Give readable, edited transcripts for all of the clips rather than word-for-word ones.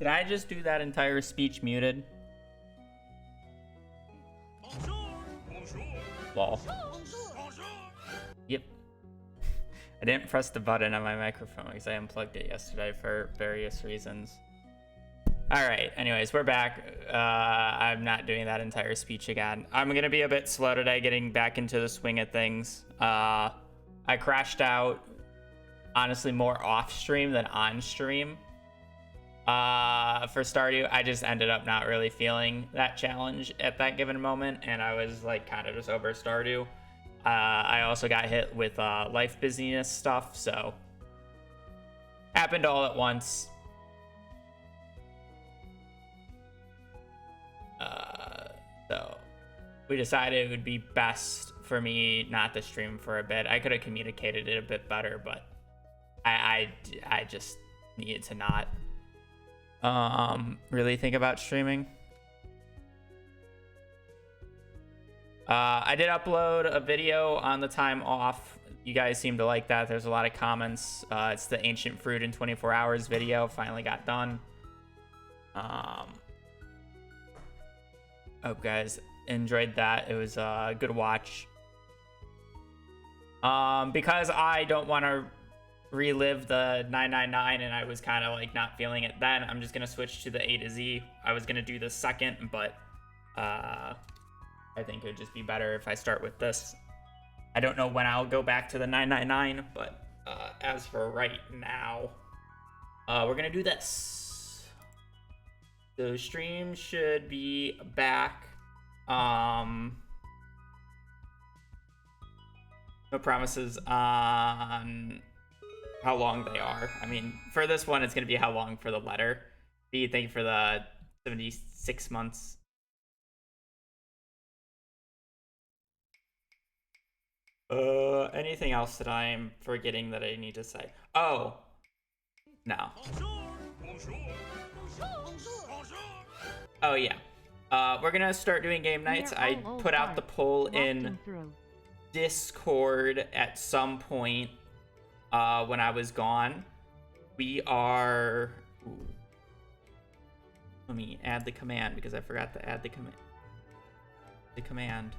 Did I just do that entire speech muted? Lol. Yep. I didn't press the button on my microphone because I unplugged it yesterday for various reasons. Alright, anyways, we're back. I'm not doing that entire speech again. I'm gonna be a bit slow today getting back into the swing of things. I crashed out, honestly, more off stream than on stream. For Stardew, I just ended up not really feeling that challenge at that given moment, and I was like kind of just over Stardew. I also got hit with life busyness stuff, so happened all at once. So we decided it would be best for me not to stream for a bit. I could have communicated it a bit better, but I just needed to not really think about streaming. I did upload a video on the time off. You guys seem to like that. There's a lot of comments. It's the ancient fruit in 24 hours video. Finally got done. Hope guys enjoyed that. It was a good watch. Because I don't want to relive the 999 and I was kind of like not feeling it then, I'm just gonna switch to the A to Z. I was gonna do the second, but I think it would just be better if I start with this. I don't know when I'll go back to the 999, but as for right now, we're gonna do this. The stream should be back. No promises on how long they are. I mean, for this one, it's gonna be how long for the letter. B, thank you for the 76 months. Anything else that I'm forgetting that I need to say? Oh, no. Oh yeah. We're gonna start doing game nights. I put out the poll in Discord at some point when I was gone. We are. Ooh. Let me add the command because I forgot to add the command. The command.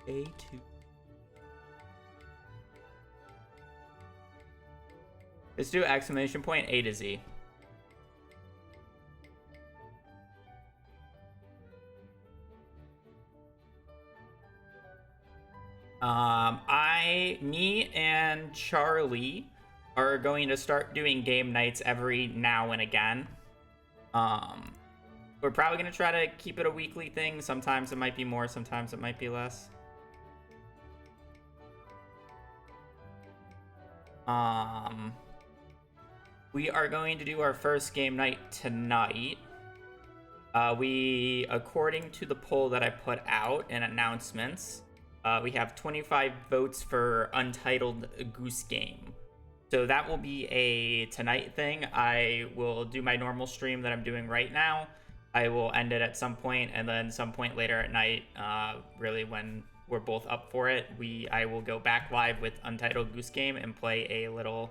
A2. Let's do exclamation point A to Z. Me and Charlie are going to start doing game nights every now and again. We're probably going to try to keep it a weekly thing. Sometimes it might be more, sometimes it might be less. We are going to do our first game night tonight. According to the poll that I put out in announcements, we have 25 votes for Untitled Goose Game. So that will be a tonight thing. I will do my normal stream that I'm doing right now. I will end it at some point, and then some point later at night, really when we're both up for it, I will go back live with Untitled Goose Game and play a little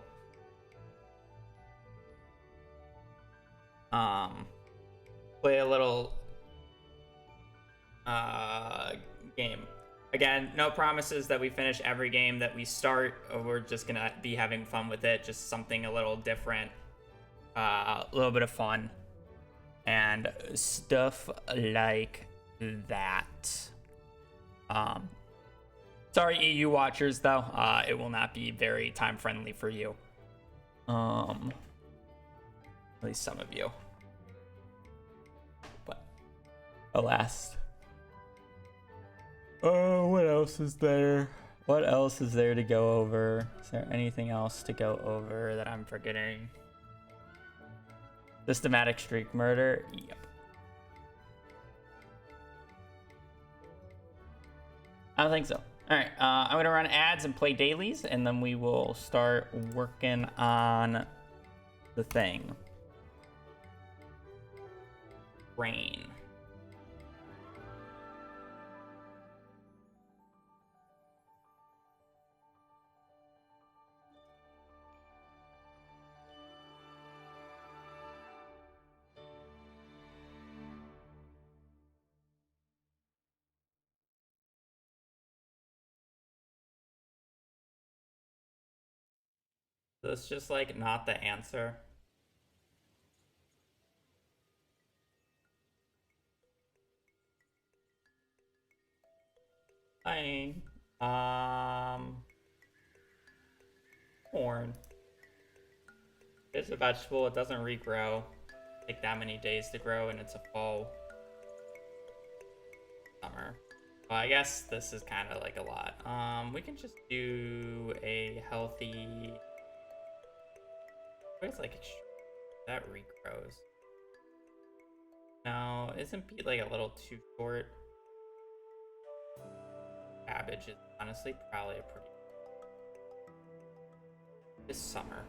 game. Again, no promises that we finish every game that we start. We're just gonna be having fun with it, just something a little different, a little bit of fun and stuff like that. Sorry, EU watchers, though. It will not be very time friendly for you. At least some of you. But alas. Oh, what else is there? What else is there to go over? Is there anything else to go over that I'm forgetting? Systematic streak murder? Yep. I don't think so. All right, I'm going to run ads and play dailies, and then we will start working on the thing. Rain. That's just like not the answer. Fine. Corn. It's a vegetable. It doesn't regrow. Take that many days to grow, and it's a fall. Summer. Well, I guess this is kind of like a lot. We can just do a healthy. It's like that regrows. No, isn't beet like a little too short? Cabbage is honestly probably a pretty. This summer.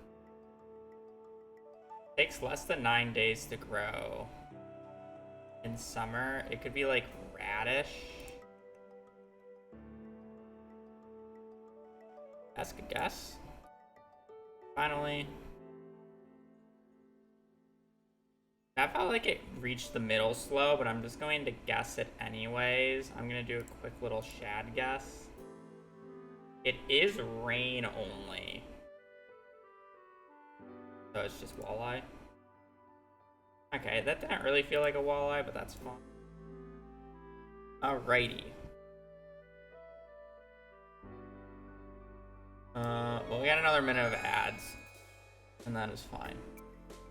Takes less than 9 days to grow. in summer. It could be like radish. That's a good guess. Finally. That felt like it reached the middle slow, but I'm just going to guess it anyways. I'm gonna do a quick little shad guess. It is rain only. So it's just walleye. Okay, that didn't really feel like a walleye, but that's fine. Alrighty. Well, we got another minute of ads, and that is fine.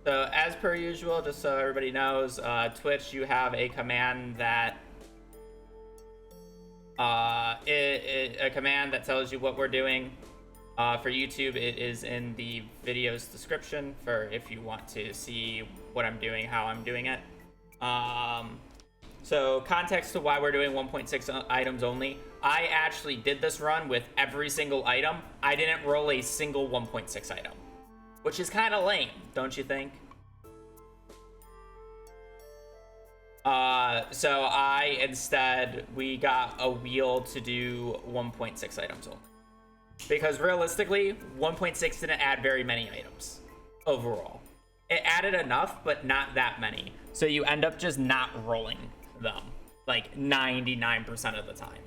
So, as per usual, just so everybody knows, Twitch, you have a command that a command that tells you what we're doing. For YouTube, it is in the video's description for if you want to see what I'm doing, how I'm doing it. So context to why we're doing 1.6 items only. I actually did this run with every single item. I didn't roll a single 1.6 item, which is kind of lame, don't you think? So we got a wheel to do 1.6 items only. Because realistically, 1.6 didn't add very many items overall. It added enough, but not that many. So you end up just not rolling them, like 99% of the time.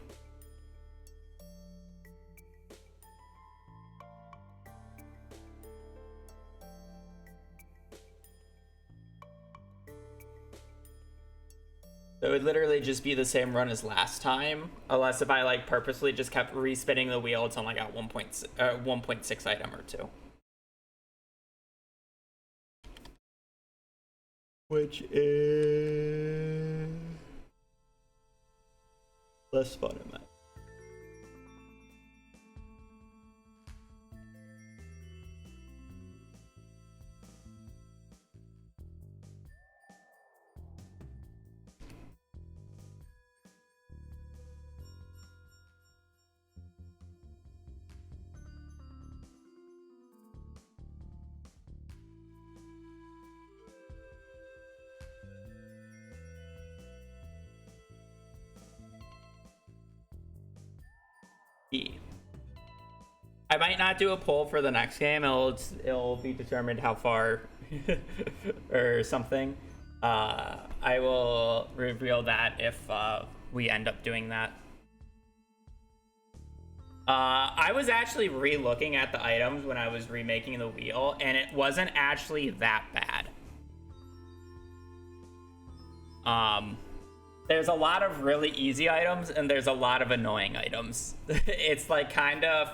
So it would literally just be the same run as last time, unless if I like purposely just kept respinning the wheel until I got 1.6 item or two. Which is less fun in my. I might not do a poll for the next game. It'll be determined how far or something. I will reveal that if we end up doing that. I was actually re-looking at the items when I was remaking the wheel, and it wasn't actually that bad. There's a lot of really easy items, and there's a lot of annoying items. It's like kind of...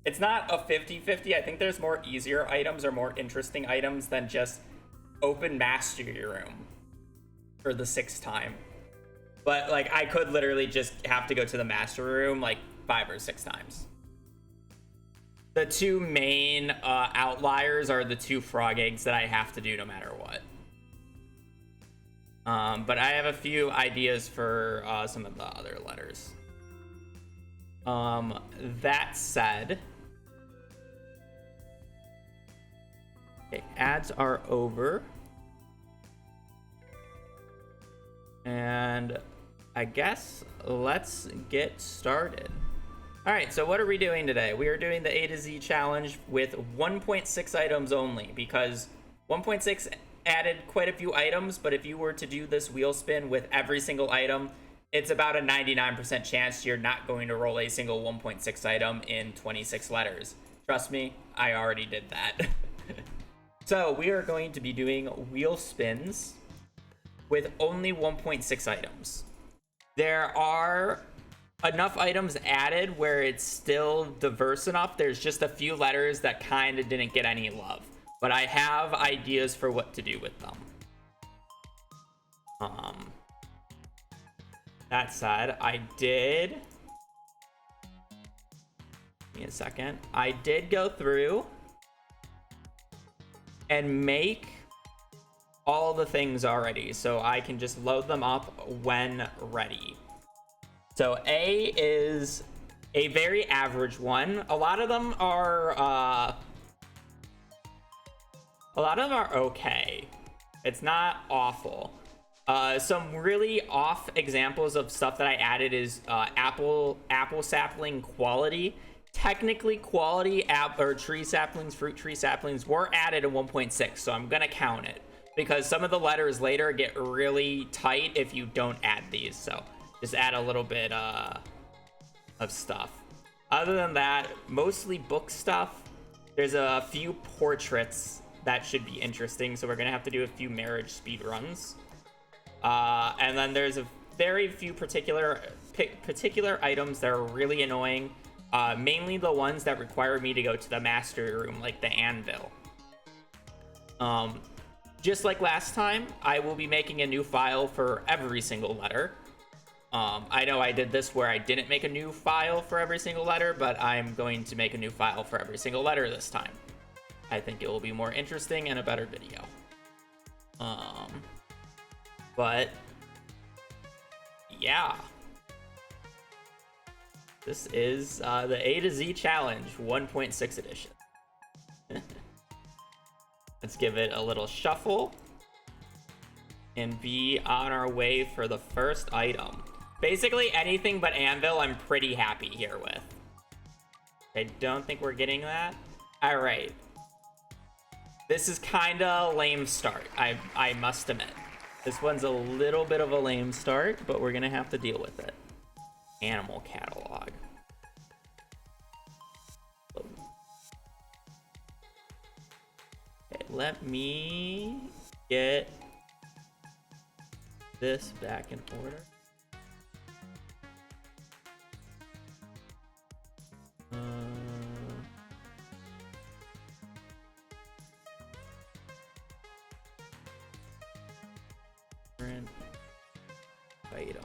It's not a 50-50. I think there's more easier items or more interesting items than just open mastery room for the 6th time. But like I could literally just have to go to the mastery room like 5 or 6 times. The 2 main outliers are the 2 frog eggs that I have to do no matter what. But I have a few ideas for some of the other letters. That said, okay, ads are over. And I guess let's get started. All right, so what are we doing today? We are doing the A to Z challenge with 1.6 items only because 1.6 added quite a few items, but if you were to do this wheel spin with every single item, it's about a 99% chance you're not going to roll a single 1.6 item in 26 letters. Trust me, I already did that. So we are going to be doing wheel spins with only 1.6 items. There are enough items added where it's still diverse enough. There's just a few letters that kind of didn't get any love, but I have ideas for what to do with them. That said, give me a second. I did go through and make all the things already, so I can just load them up when ready. So A is a very average one. A lot of them are okay. It's not awful. Some really off examples of stuff that I added is apple sapling quality. Technically, quality or tree saplings, fruit tree saplings were added in 1.6, so I'm gonna count it because some of the letters later get really tight if you don't add these. So just add a little bit of stuff. Other than that, mostly book stuff. There's a few portraits that should be interesting, so we're gonna have to do a few marriage speed runs. And then there's a very few particular items that are really annoying. Mainly the ones that require me to go to the mastery room, like the anvil. Just like last time, I will be making a new file for every single letter. I know I did this where I didn't make a new file for every single letter, but I'm going to make a new file for every single letter this time. I think it will be more interesting and a better video. But yeah. This is the A to Z Challenge 1.6 edition. Let's give it a little shuffle and be on our way for the first item. Basically anything but anvil I'm pretty happy here with. I don't think we're getting that. All right. This is kind of a lame start, I must admit. This one's a little bit of a lame start, but we're gonna have to deal with it. Animal catalog. Okay, let me get this back in order. Item.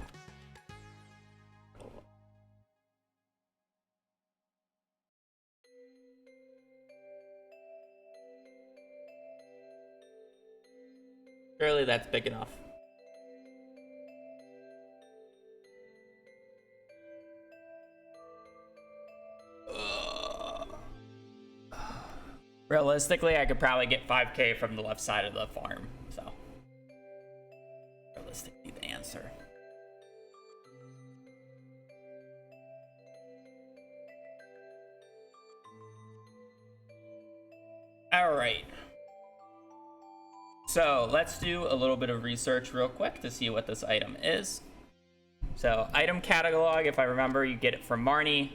Surely that's big enough. Realistically, I could probably get 5K from the left side of the farm, so realistically the answer. All right. So let's do a little bit of research real quick to see what this item is. So item catalog, if I remember, you get it from Marnie.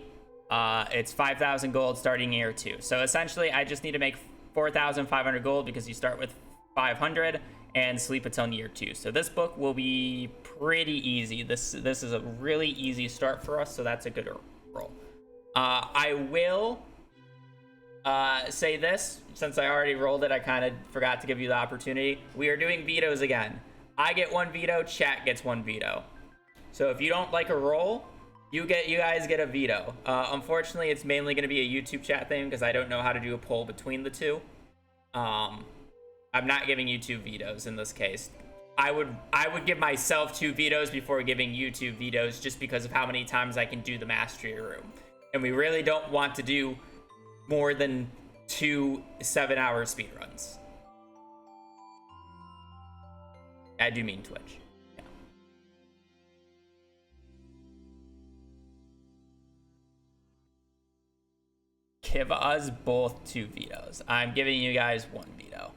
It's 5,000 gold starting year 2. So essentially, I just need to make 4,500 gold because you start with 500 and sleep until year 2. So this book will be pretty easy. This is a really easy start for us, so that's a good roll. I will say this, since I already rolled it, I kind of forgot to give you the opportunity. We are doing vetoes again. I get 1 veto, chat gets 1 veto. So if you don't like a roll, you guys get a veto. Unfortunately, it's mainly going to be a YouTube chat thing because I don't know how to do a poll between the two. I'm not giving you 2 vetoes in this case. I would give myself 2 vetoes before giving you 2 vetoes just because of how many times I can do the mastery room. And we really don't want to do more than 2 7-hour speedruns. I do mean Twitch. Yeah. Give us both 2 vetoes. I'm giving you guys 1 veto.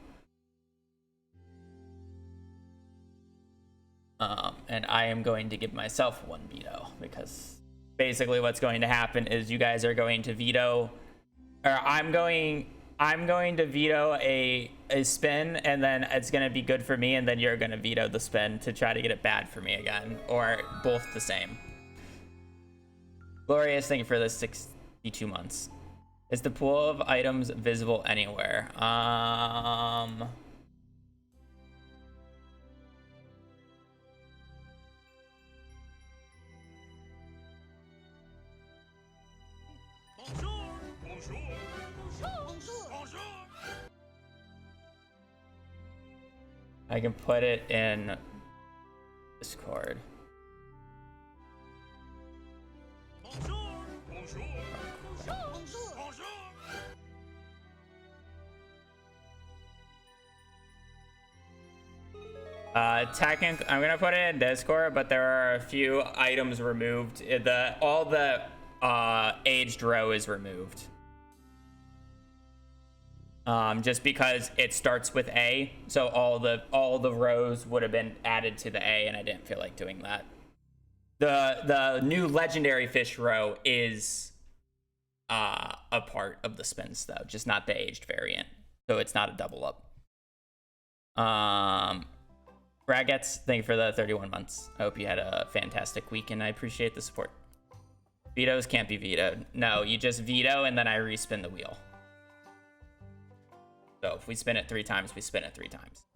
And I am going to give myself 1 veto because basically what's going to happen is you guys are going to veto, or I'm going to veto a spin, and then it's going to be good for me, and then you're going to veto the spin to try to get it bad for me again, or both the same. Glorious, thank you for this 62 months. Is the pool of items visible anywhere? I can put it in Discord. I'm gonna put it in Discord, but there are a few items removed. All the aged row is removed. Just because it starts with A, so all the rows would have been added to the A, and I didn't feel like doing that. The new legendary fish row is a part of the spins though, just not the aged variant, so it's not a double up. Raggets, thank you for the 31 months. I hope you had a fantastic week, and I appreciate the support. Vetoes can't be vetoed. No, you just veto, and then I respin the wheel. So if we spin it 3 times, we spin it 3 times.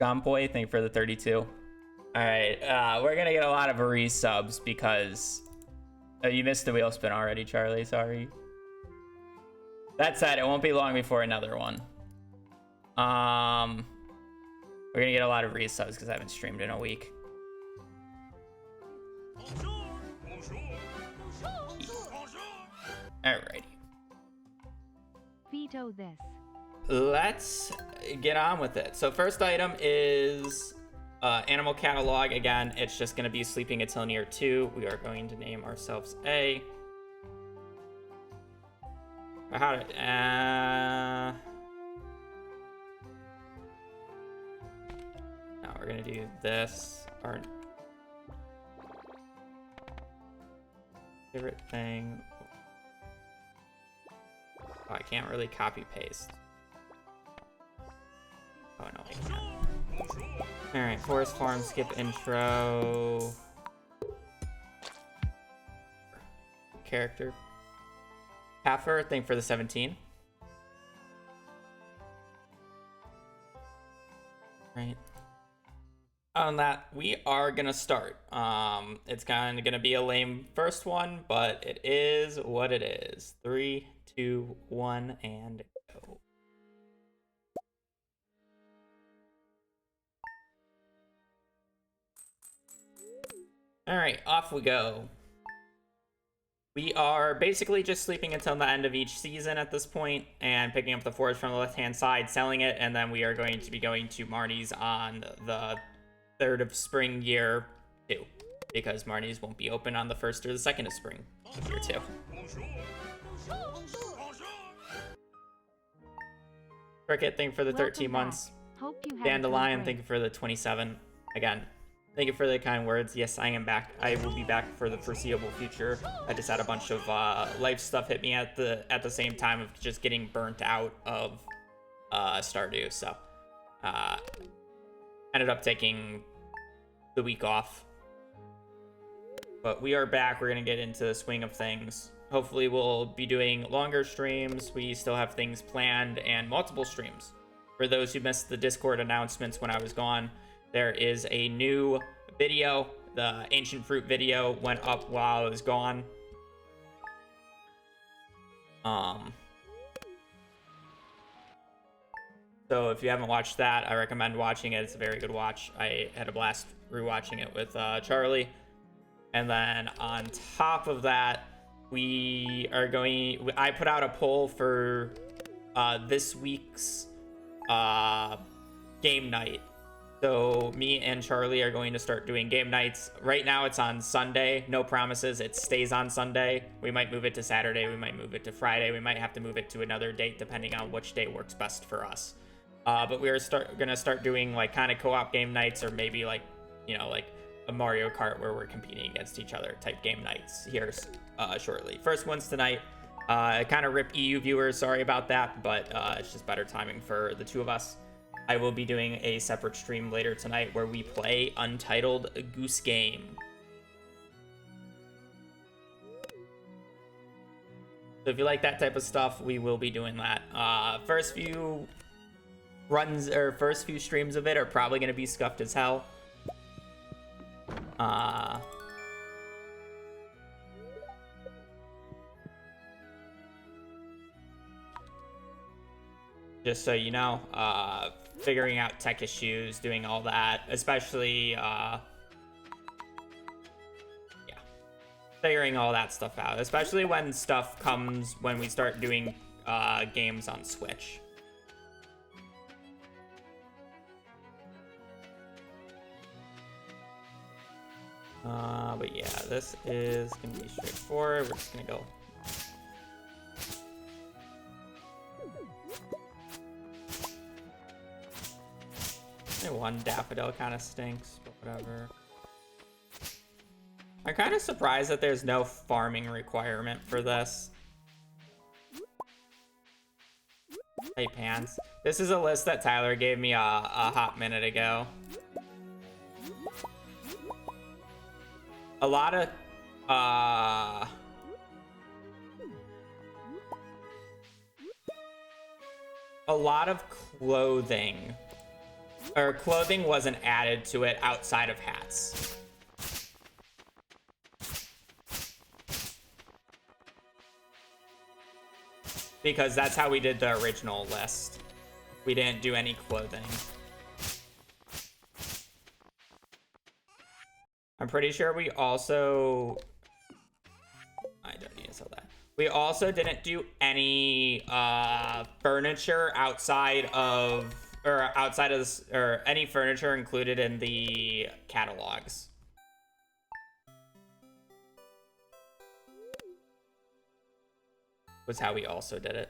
Gomboy, thank you for the 32. All right, we're gonna get a lot of resubs because you missed the wheel spin already, Charlie. Sorry. That said, it won't be long before another one. We're gonna get a lot of resubs because I haven't streamed in a week. Alrighty. Veto this. Let's get on with it. So first item is animal catalog. Again, it's just going to be sleeping until near 2. We are going to name ourselves A. How to, now we're going to do this. Our favorite thing. Oh, I can't really copy paste. Oh no, I can't. Alright, Forest Farm, skip intro. Character. Halfer, thank for the 17. Right. On that, we are gonna start. It's kind of gonna be a lame first one, but it is what it is. 3, 2, 1, and go. All right, off we go. We are basically just sleeping until the end of each season at this point and picking up the forage from the left-hand side, selling it, and then we are going to be going to Marnie's on the 3rd of spring year 2, because Marnie's won't be open on the 1st or the 2nd of spring year 2. Cricket, thank you for the 13 months. Dandelion, thank you for the 27. Again, thank you for the kind words. Yes, I am back. I will be back for the foreseeable future. I just had a bunch of life stuff hit me at the same time of just getting burnt out of Stardew. So ended up taking the week off. But we are back. We're going to get into the swing of things. Hopefully we'll be doing longer streams. We still have things planned and multiple streams. For those who missed the Discord announcements when I was gone, there is a new video. The Ancient Fruit video went up while I was gone. So if you haven't watched that, I recommend watching it. It's a very good watch. I had a blast rewatching it with Charlie. And then on top of that, I put out a poll for this week's game night. So me and Charlie are going to start doing game nights. Right now it's on Sunday. No promises. It stays on Sunday. We might move it to Saturday. We might move it to Friday. We might have to move it to another date depending on which day works best for us. But we are gonna start doing like kind of co-op game nights, or maybe like, you know, like a Mario Kart where we're competing against each other type game nights here shortly. First one's tonight. Kind of rip EU viewers, sorry about that, but it's just better timing for the two of us. I will be doing a separate stream later tonight where we play Untitled Goose Game. So if you like that type of stuff, we will be doing that. First few streams of it are probably going to be scuffed as hell. Just so you know, figuring out tech issues, doing all that, especially figuring all that stuff out, especially when stuff comes when we start doing games on Switch. But yeah, this is gonna be straightforward. We're just gonna go. One daffodil kind of stinks, but whatever. I'm kind of surprised that there's no farming requirement for this. Hey, Pants. This is a list that Tyler gave me a hot minute ago. A lot of clothing. Or clothing wasn't added to it outside of hats. Because that's how we did the original list. We didn't do any clothing. I'm pretty sure we also... I don't need to sell that. We also didn't do any furniture outside of... Or outside of this... Or any furniture included in the catalogs. Was how we also did it.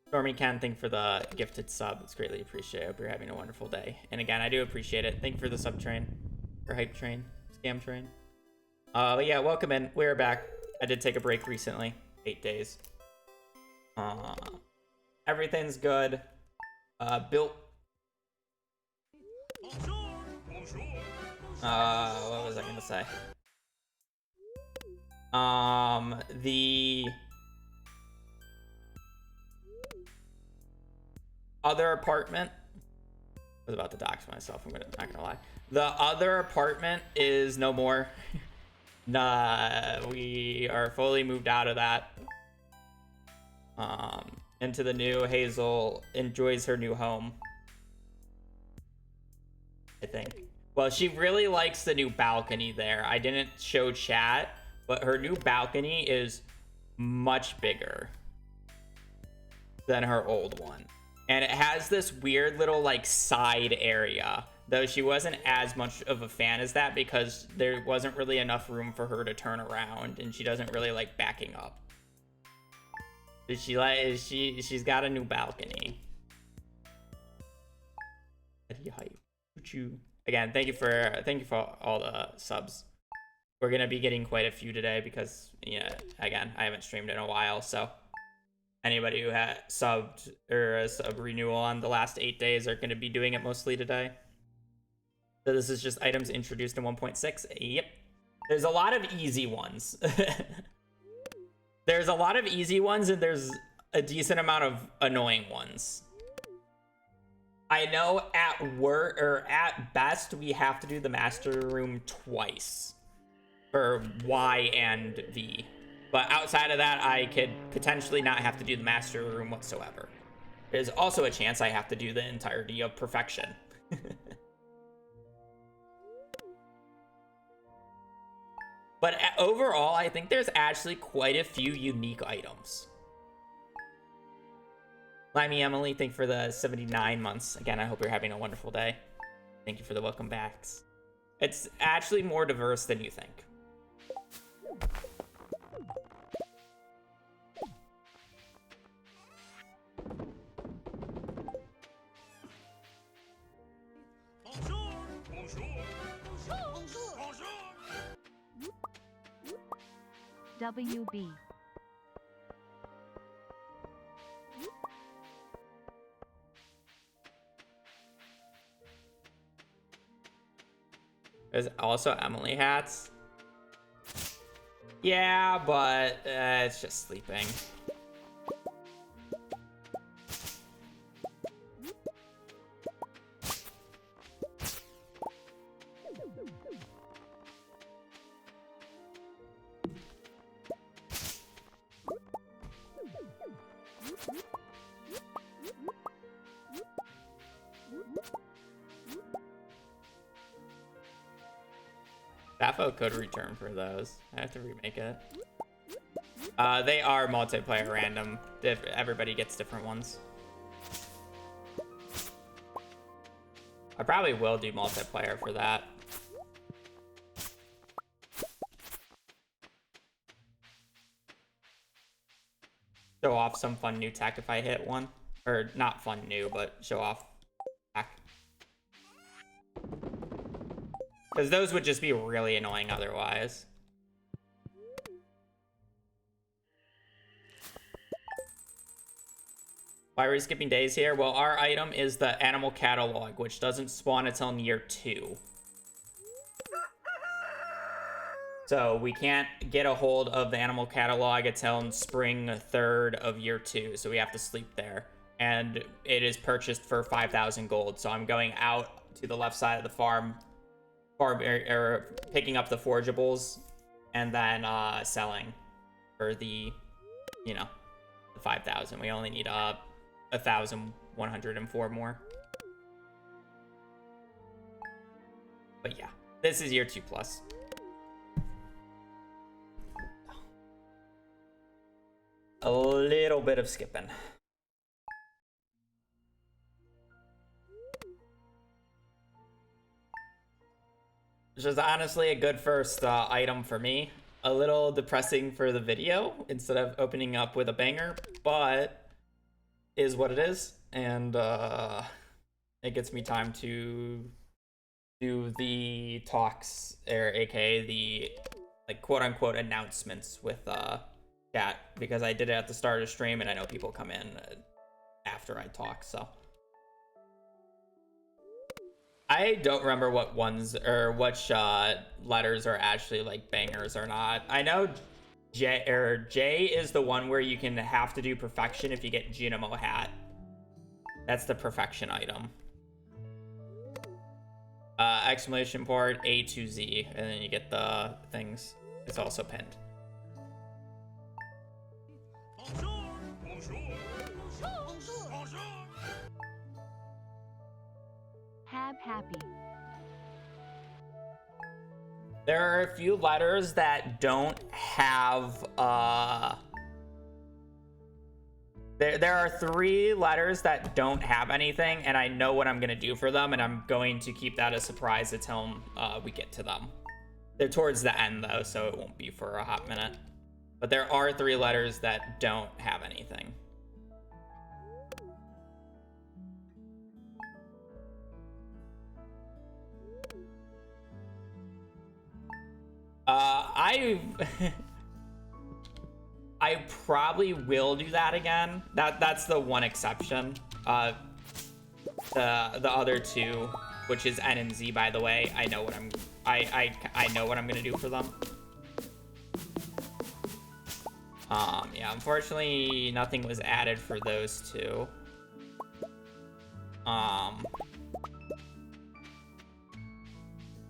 Stormy Ken, thank you for the gifted sub. It's greatly appreciated. I hope you're having a wonderful day. And again, I do appreciate it. Thank you for the sub train. Or hype train. Scam train. But yeah, welcome in. We're back. I did take a break recently. 8 days. Everything's good. Built. What was I gonna say? The other apartment. I was about to dox myself. I'm not gonna lie. The other apartment is no more. Nah, we are fully moved out of that. Into the new. Hazel enjoys her new home, I think. Well, she really likes the new balcony there. I didn't show chat, but her new balcony is much bigger than her old one. And it has this weird little like side area, though she wasn't as much of a fan as that because there wasn't really enough room for her to turn around, and she doesn't really like backing up. She's got a new balcony. Again, thank you for all the subs. We're gonna be getting quite a few today because, yeah, again, I haven't streamed in a while, so anybody who had subbed or a sub renewal on the last 8 days are gonna be doing it mostly today. So this is just items introduced in 1.6. Yep. There's a lot of easy ones. There's a lot of easy ones, and there's a decent amount of annoying ones. I know at work, or at best, we have to do the master room twice for Y and V. But outside of that, I could potentially not have to do the master room whatsoever. There's also a chance I have to do the entirety of perfection. But overall, I think there's actually quite a few unique items. Limey Emily, thank you for the 79 months. Again, I hope you're having a wonderful day. Thank you for the welcome backs. It's actually more diverse than you think. Bonjour. Bonjour. Bonjour. Bonjour. WB. There's also Emily hats. Yeah, but it's just sleeping. Sappho could return for those. I have to remake it. They are multiplayer random. Everybody gets different ones. I probably will do multiplayer for that. Show off some fun new tech if I hit one. Or not fun new, but show off tech. Because those would just be really annoying otherwise. Why are we skipping days here? Well, our item is the animal catalog, which doesn't spawn until year 2. So we can't get a hold of the animal catalog until spring 3rd of year 2. So we have to sleep there. And it is purchased for 5,000 gold. So I'm going out to the left side of the farm, picking up the forgeables, and then selling for the, you know, the 5,000. We only need 1,104 more. But yeah, this is year 2 plus. A little bit of skipping. Which is honestly a good first item for me. A little depressing for the video instead of opening up with a banger, but is what it is. And it gets me time to do the talks, or aka the like quote unquote announcements with chat, because I did it at the start of the stream and I know people come in after I talk, so. I don't remember what ones or which letters are actually like bangers or not. I know J is the one where you can have to do perfection if you get Junimo hat. That's the perfection item. Exclamation point A to Z, and then you get the things. It's also pinned. Bonjour. Bonjour. Bonjour. Bonjour. Hab happy. There are a few letters that don't have there are 3 letters that don't have anything, and I know what I'm gonna do for them, and I'm going to keep that a surprise until we get to them. They're towards the end though, so it won't be for a hot minute. But there are 3 letters that don't have anything. I probably will do that again. That's the one exception. The other 2, which is N and Z, by the way, I know what I know what I'm gonna do for them. Yeah, unfortunately nothing was added for those 2. I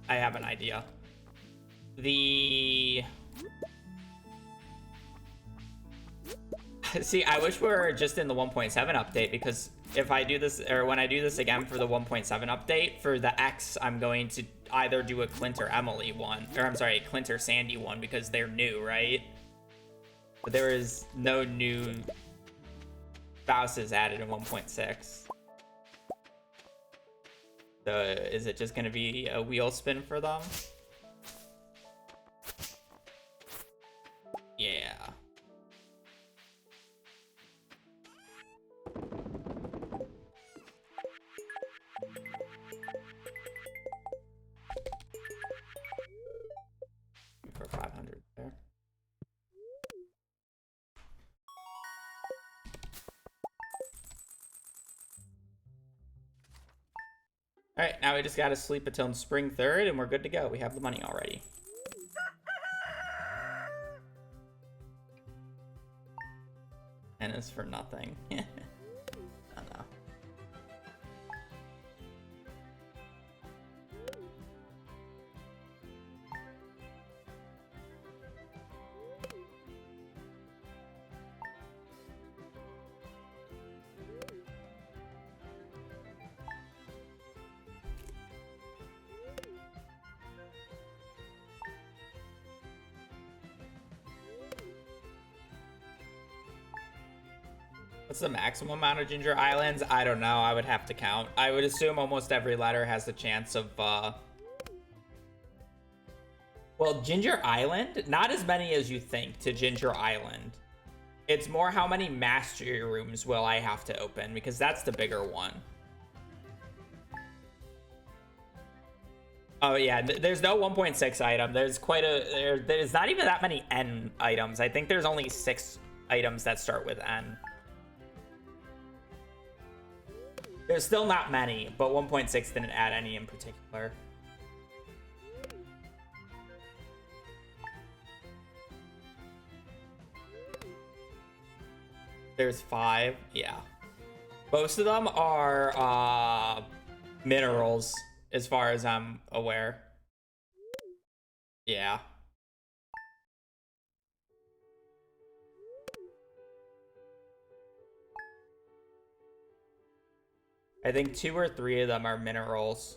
have an idea. See, I wish we were just in the 1.7 update, because if I do this, or when I do this again for the 1.7 update, for the X, I'm going to either do a Clint or Emily one, or I'm sorry, Clint or Sandy one, because they're new, right? But there is no new spouses added in 1.6. So is it just going to be a wheel spin for them? Yeah. For 500 there. All right, now we just gotta sleep until spring 3rd, and we're good to go. We have the money already. And it's for nothing. I don't know. What's the maximum amount of Ginger Islands? I don't know. I would have to count. I would assume almost every letter has the chance of, Well, Ginger Island? Not as many as you think to Ginger Island. It's more how many mastery rooms will I have to open, because that's the bigger one. Oh yeah, there's no 1.6 item. There's quite a... There's not even that many N items. I think there's only 6 items that start with N. There's still not many, but 1.6 didn't add any in particular. There's 5, yeah. Most of them are minerals, as far as I'm aware. Yeah. I think 2 or 3 of them are minerals.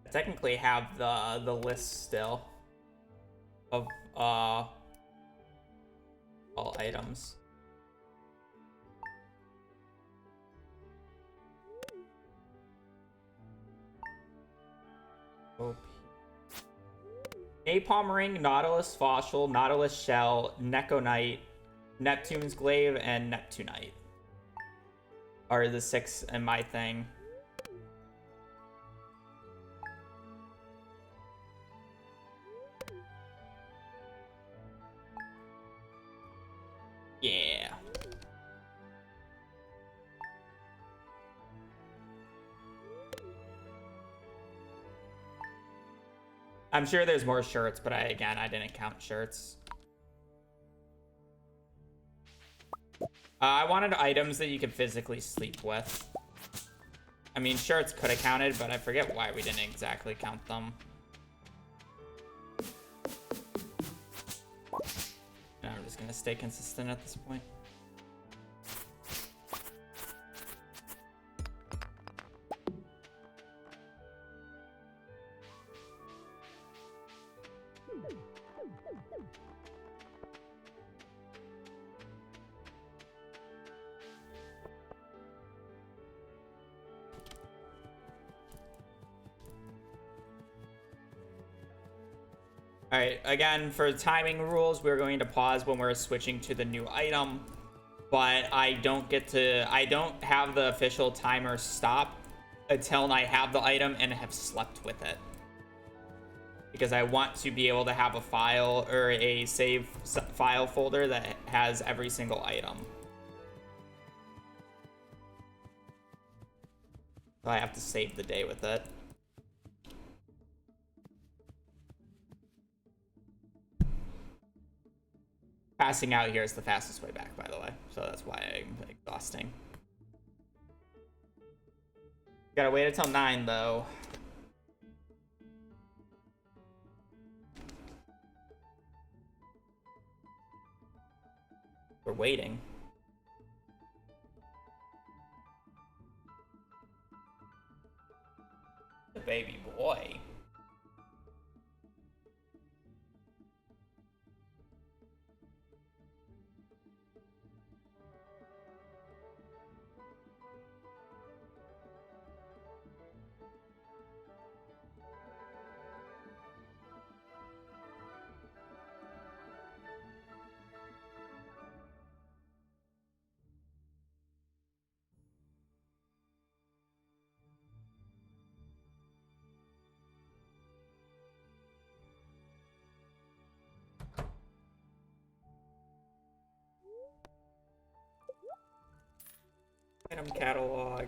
I technically have the list still of all items. OP. Napalm Ring, Nautilus Fossil, Nautilus Shell, Neconite, Neptune's Glaive, and Neptunite are the 6 in my thing. Yeah. I'm sure there's more shirts, but I didn't count shirts. I wanted items that you could physically sleep with. I mean, shirts could have counted, but I forget why we didn't exactly count them. No, I'm just gonna stay consistent at this point. Alright, again, for timing rules, we're going to pause when we're switching to the new item. But I don't have the official timer stop until I have the item and have slept with it. Because I want to be able to have a file or a save file folder that has every single item. So I have to save the day with it. Passing out here is the fastest way back, by the way. So that's why I'm exhausting. Gotta wait until 9, though. We're waiting. The baby boy. Item catalog.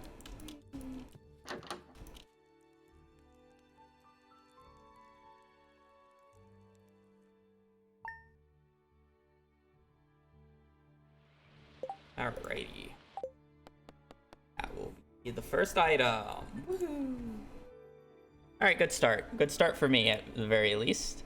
Alrighty. That will be the first item. Woohoo! Alright, good start. Good start for me at the very least.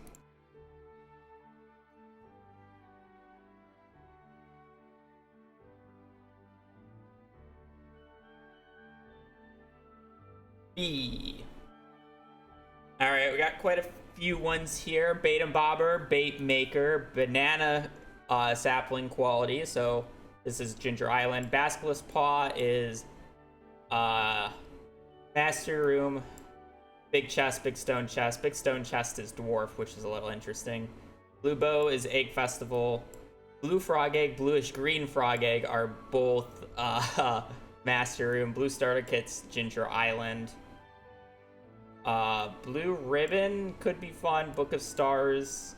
B. All right, we got quite a few ones here. Bait and Bobber, Bait Maker, Banana Sapling Quality. So this is Ginger Island. Basilisk Paw is Master Room. Big Chest, Big Stone Chest. Big Stone Chest is Dwarf, which is a little interesting. Blue Bow is Egg Festival. Blue Frog Egg, Bluish Green Frog Egg are both Master Room. Blue Starter Kit's Ginger Island. Blue Ribbon could be fun. Book of Stars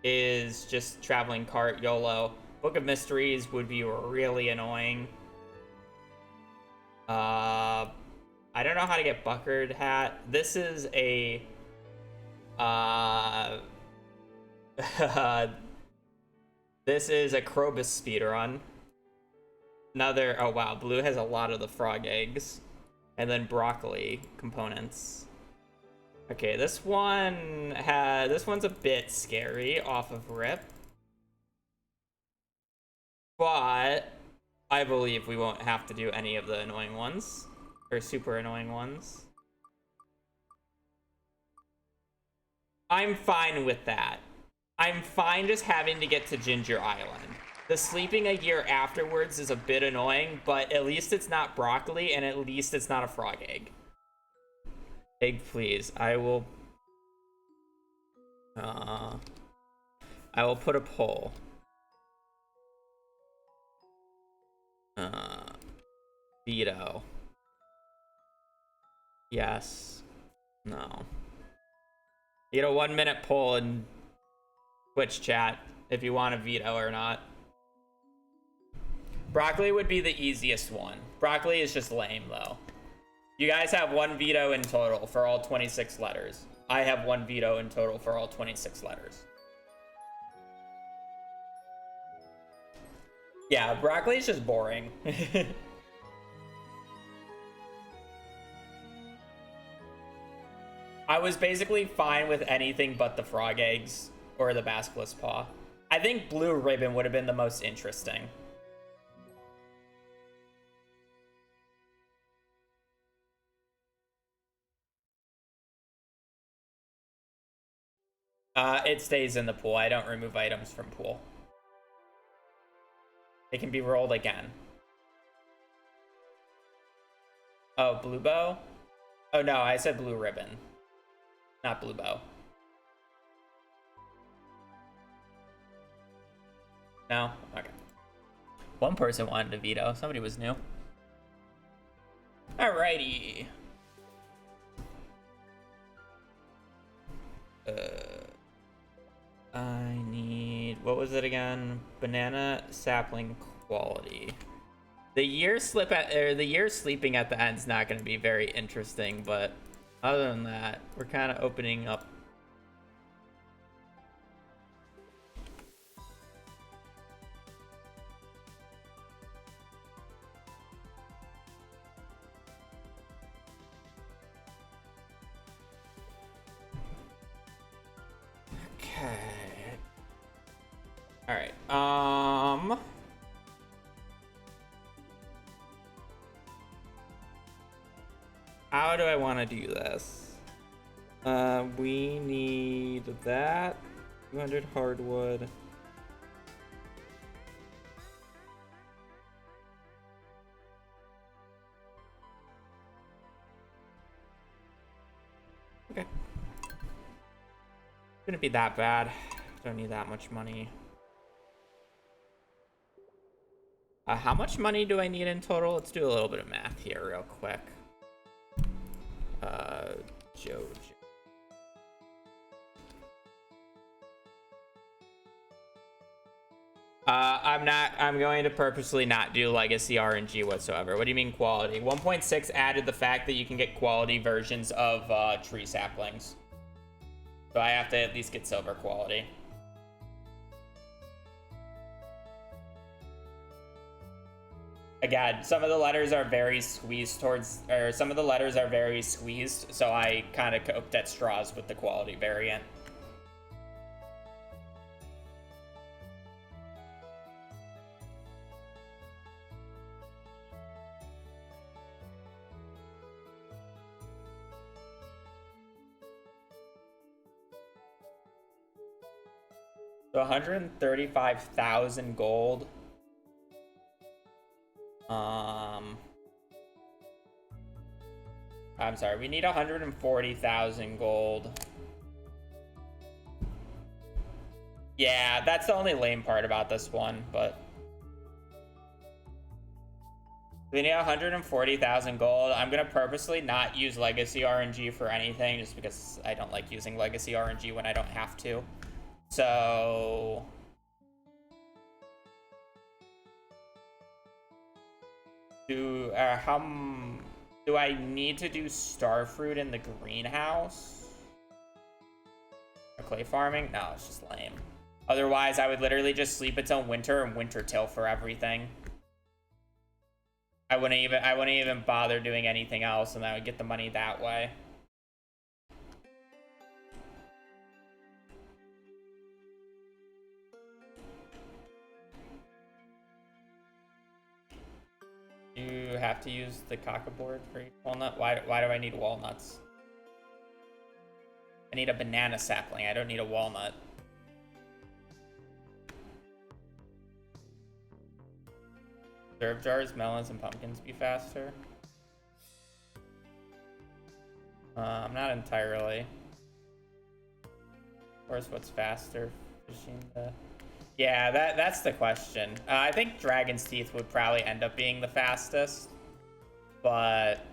is just Traveling Cart, YOLO. Book of Mysteries would be really annoying. I don't know how to get Buckered Hat. This is a this is a Krobus speedrun. Another, oh wow, blue has a lot of the frog eggs. And then broccoli components. Okay, this one's a bit scary off of rip. But I believe we won't have to do any of the annoying ones. Or super annoying ones. I'm fine with that. I'm fine just having to get to Ginger Island. The sleeping a year afterwards is a bit annoying, but at least it's not broccoli, and at least it's not a frog egg. Egg, please. I will put a poll. Veto. Yes. No. You get a 1 minute poll in Twitch chat if you want a veto or not. Broccoli would be the easiest one. Broccoli is just lame though. You guys have 1 veto in total for all 26 letters. I have 1 veto in total for all 26 letters. Yeah, broccoli is just boring. I was basically fine with anything but the frog eggs or the basilisk paw. I think blue ribbon would have been the most interesting. It stays in the pool. I don't remove items from pool. It can be rolled again. Oh, blue bow? Oh no, I said blue ribbon. Not blue bow. No? Okay. One person wanted to veto. Somebody was new. Alrighty. I need... What was it again? Banana sapling quality. The year sleeping at the end's not going to be very interesting, but other than that, we're kind of opening up. Okay. All right. How do I want to do this? We need that. 200 hardwood. Okay. Shouldn't be that bad. Don't need that much money. How much money do I need in total? Let's do a little bit of math here real quick. Jojo. I'm going to purposely not do legacy RNG whatsoever. What do you mean quality? 1.6 added the fact that you can get quality versions of tree saplings. So I have to at least get silver quality. Again, some of the letters are very squeezed towards, or some of the letters are very squeezed, so I kind of coped at straws with the quality variant. So 135,000 gold. I'm sorry, we need 140,000 gold. Yeah, that's the only lame part about this one, but we need 140,000 gold. I'm gonna purposely not use Legacy RNG for anything just because I don't like using Legacy RNG when I don't have to. So do I need to do starfruit in the greenhouse? Or clay farming? No, it's just lame. Otherwise, I would literally just sleep until winter and winter till for everything. I wouldn't even bother doing anything else, and I would get the money that way. You have to use the cockaboard for each walnut? Why do I need walnuts? I need a banana sapling. I don't need a walnut. Preserve jars, melons, and pumpkins be faster? I'm not entirely. Of course, what's faster? Fishing the... Yeah, that's the question. I think Dragon's Teeth would probably end up being the fastest, but...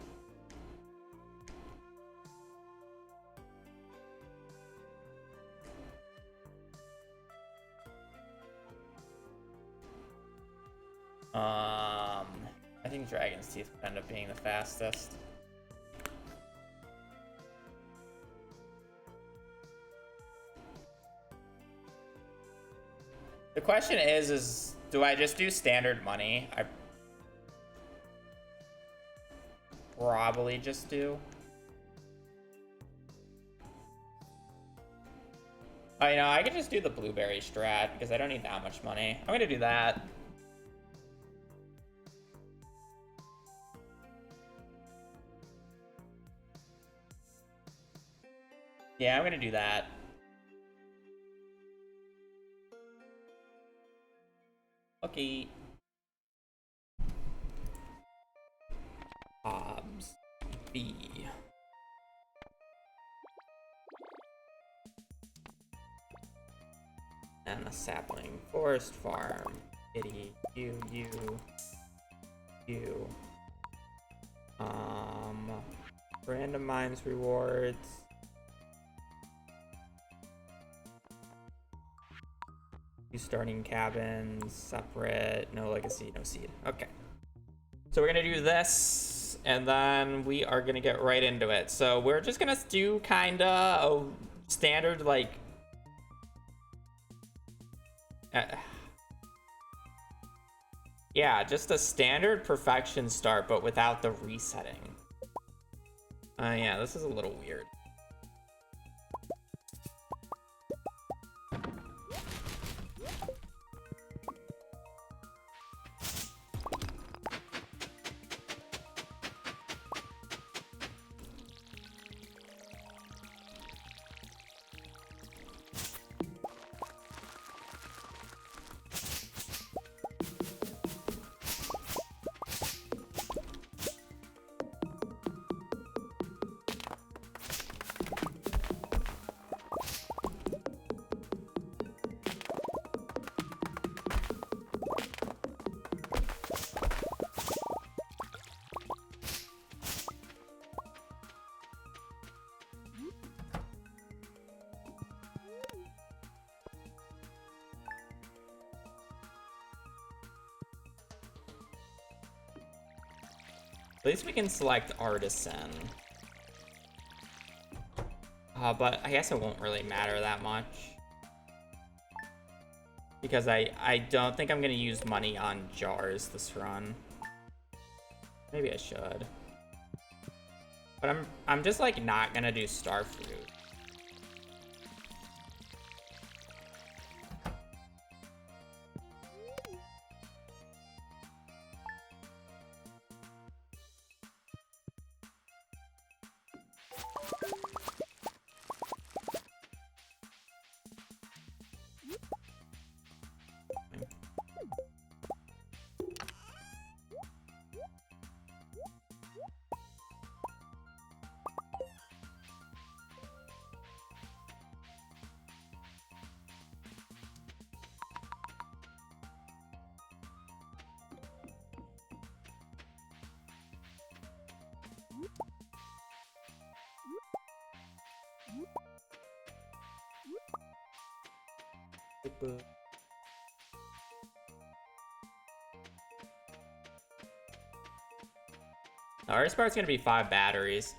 I think Dragon's Teeth would end up being the fastest. The question is do I just do standard money? I probably just do. Oh, you know, I could just do the blueberry strat because I don't need that much money. I'm gonna do that. Yeah, I'm gonna do that. Okay. Hobbs B. And a sapling. Forest farm. Kitty. You. Random mines rewards. Starting cabins, separate, no legacy, no seed. Okay. So we're gonna do this, and then we are gonna get right into it. So we're just gonna do kinda a standard, like... yeah, just a standard perfection start, but without the resetting. Yeah, this is a little weird. At least we can select artisan. But I guess it won't really matter that much. Because I don't think I'm gonna use money on jars this run. Maybe I should. But I'm just like not gonna do starfruit. boo. Our part's gonna be 5 batteries.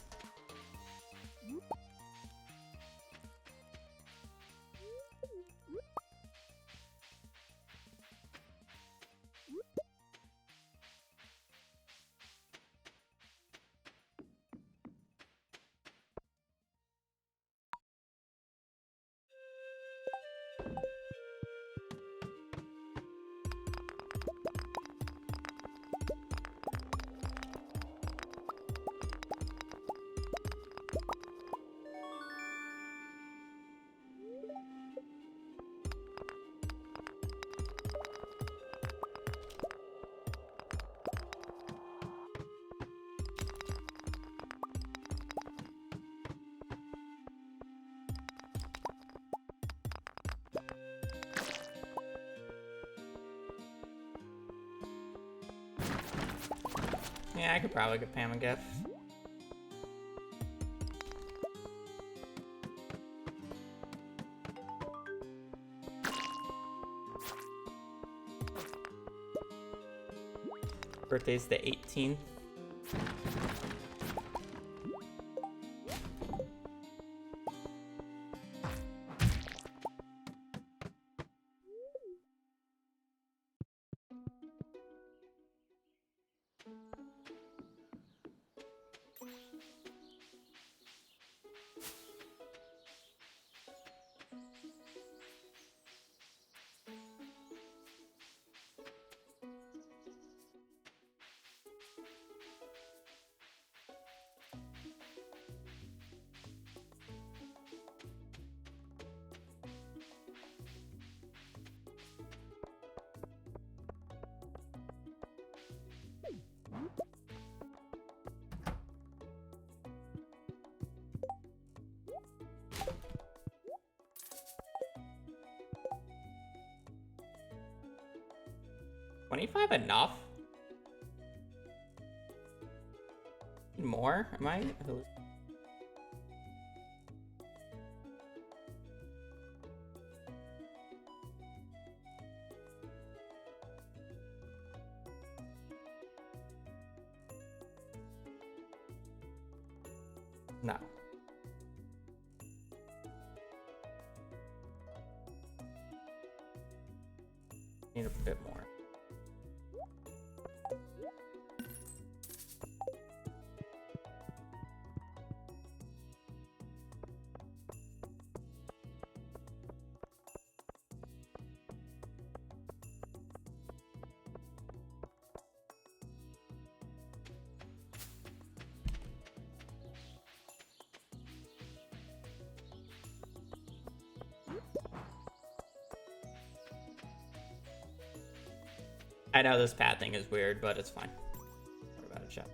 Yeah, I could probably get Pam a gift. Birthday's the 18th. $25 enough? More? Am I? No. Need a bit more. I know this pad thing is weird, but it's fine. What about it, chat?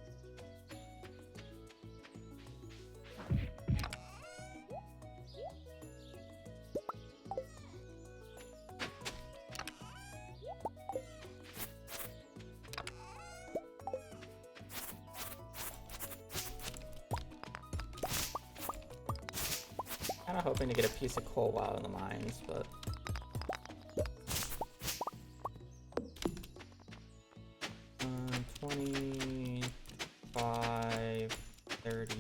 Kinda hoping to get a piece of coal while in the mines, but 25, 30.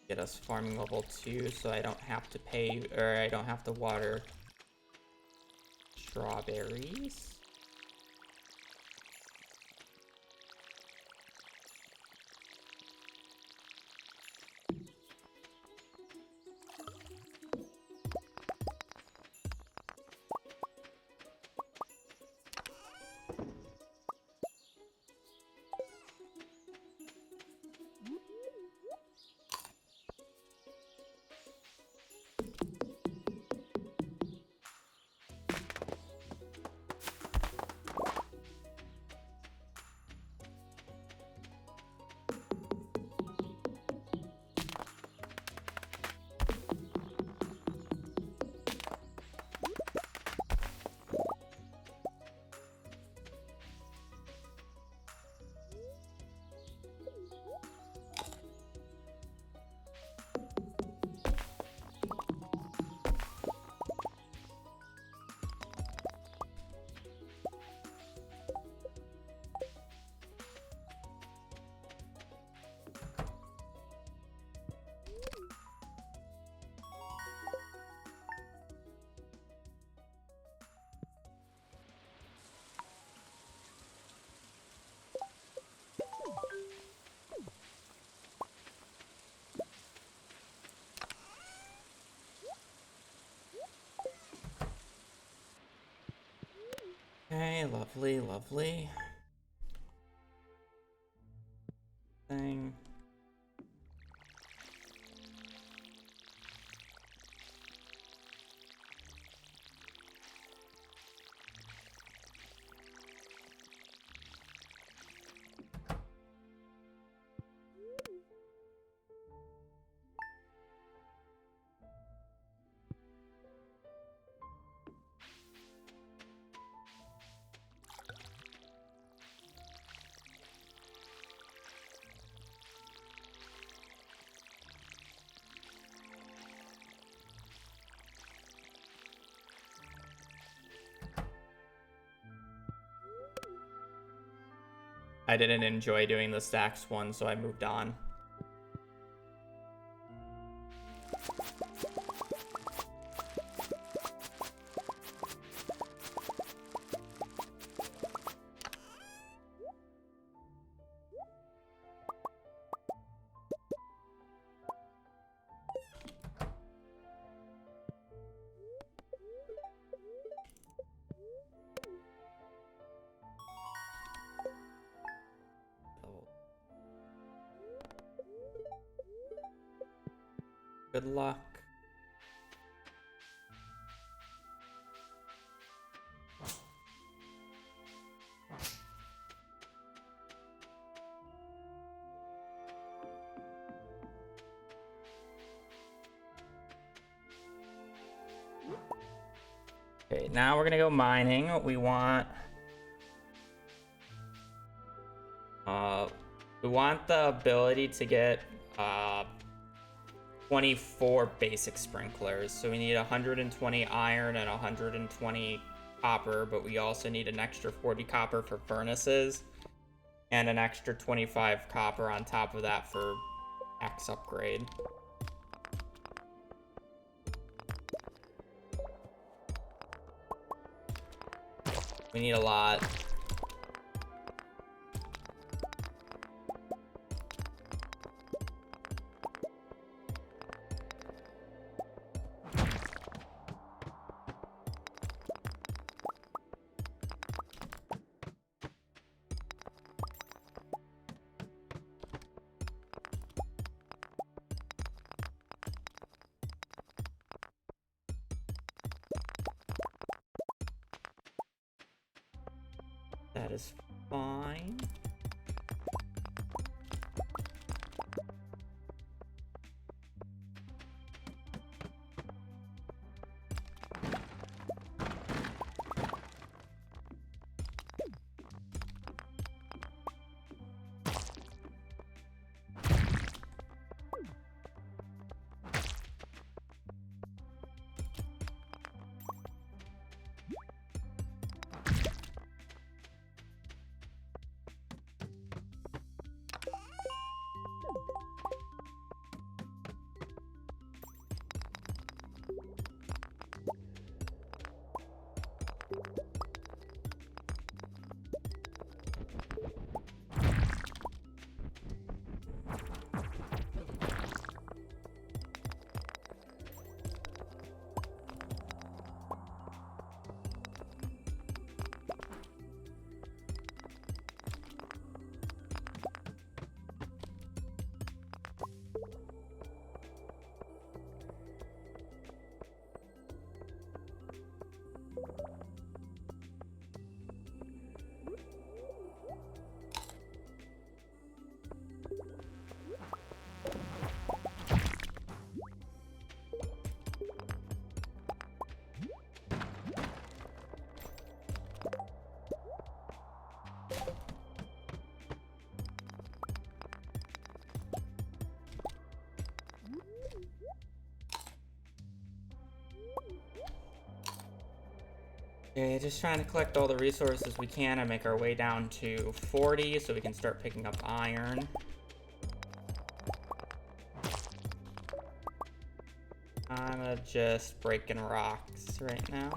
Get us farming level 2 so I don't have to pay, or I don't have to water strawberries. Okay, lovely, lovely. Thing. I didn't enjoy doing the stacks one, so I moved on. Good luck. Okay, now we're gonna go mining. We want the ability to get 24 basic sprinklers. So we need 120 iron and 120 copper, but we also need an extra 40 copper for furnaces and an extra 25 copper on top of that for X upgrade. We need a lot. That is fine. Okay, just trying to collect all the resources we can and make our way down to 40 so we can start picking up iron. I'm just breaking rocks right now.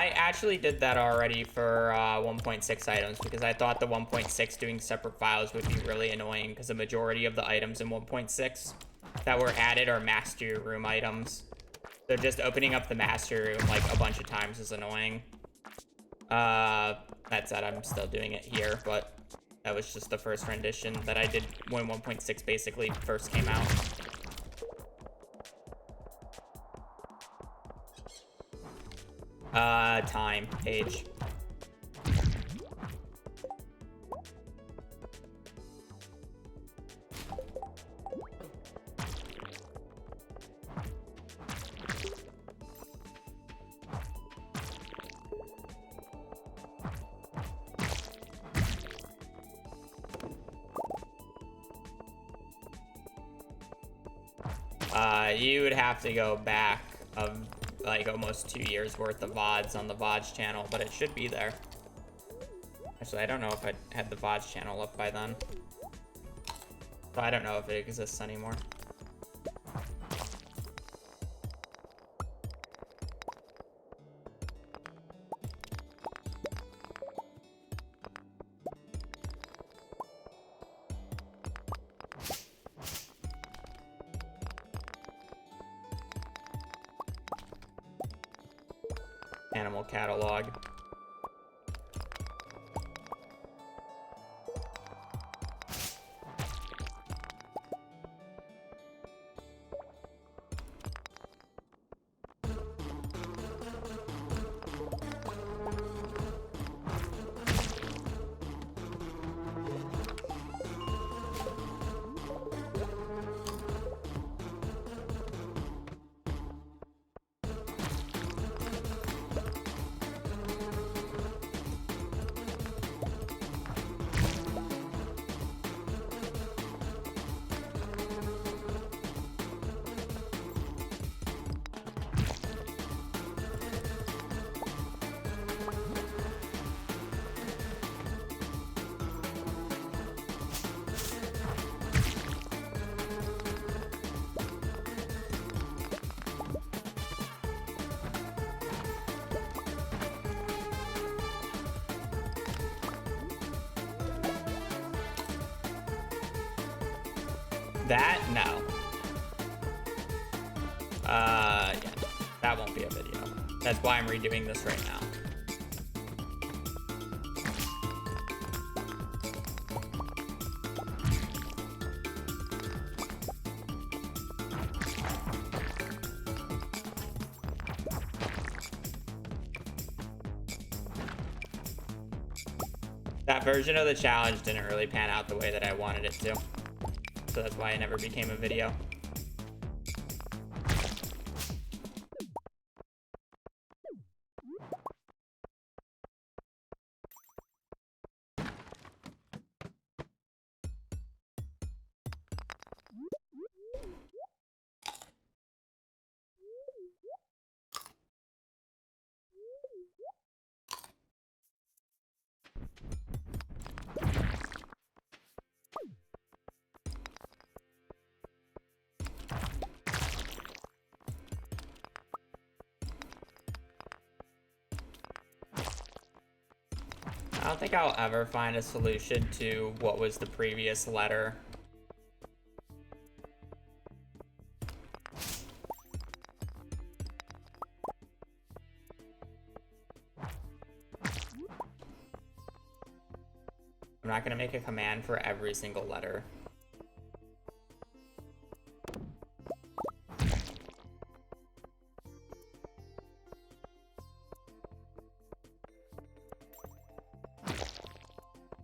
I actually did that already for 1.6 items because I thought the 1.6 doing separate files would be really annoying because the majority of the items in 1.6 that were added are master room items. So just opening up the master room like a bunch of times is annoying. That said, I'm still doing it here, but that was just the first rendition that I did when 1.6 basically first came out. Time page. You would have to go back of like almost 2 years worth of VODs on the VODs channel, but it should be there. Actually, I don't know if I had the VODs channel up by then. So I don't know if it exists anymore. Animal catalog. That? No. Yeah. That won't be a video. That's why I'm redoing this right now. That version of the challenge didn't really pan out the way that I wanted it to. So that's why it never became a video. I don't think I'll ever find a solution to what was the previous letter. I'm not gonna make a command for every single letter.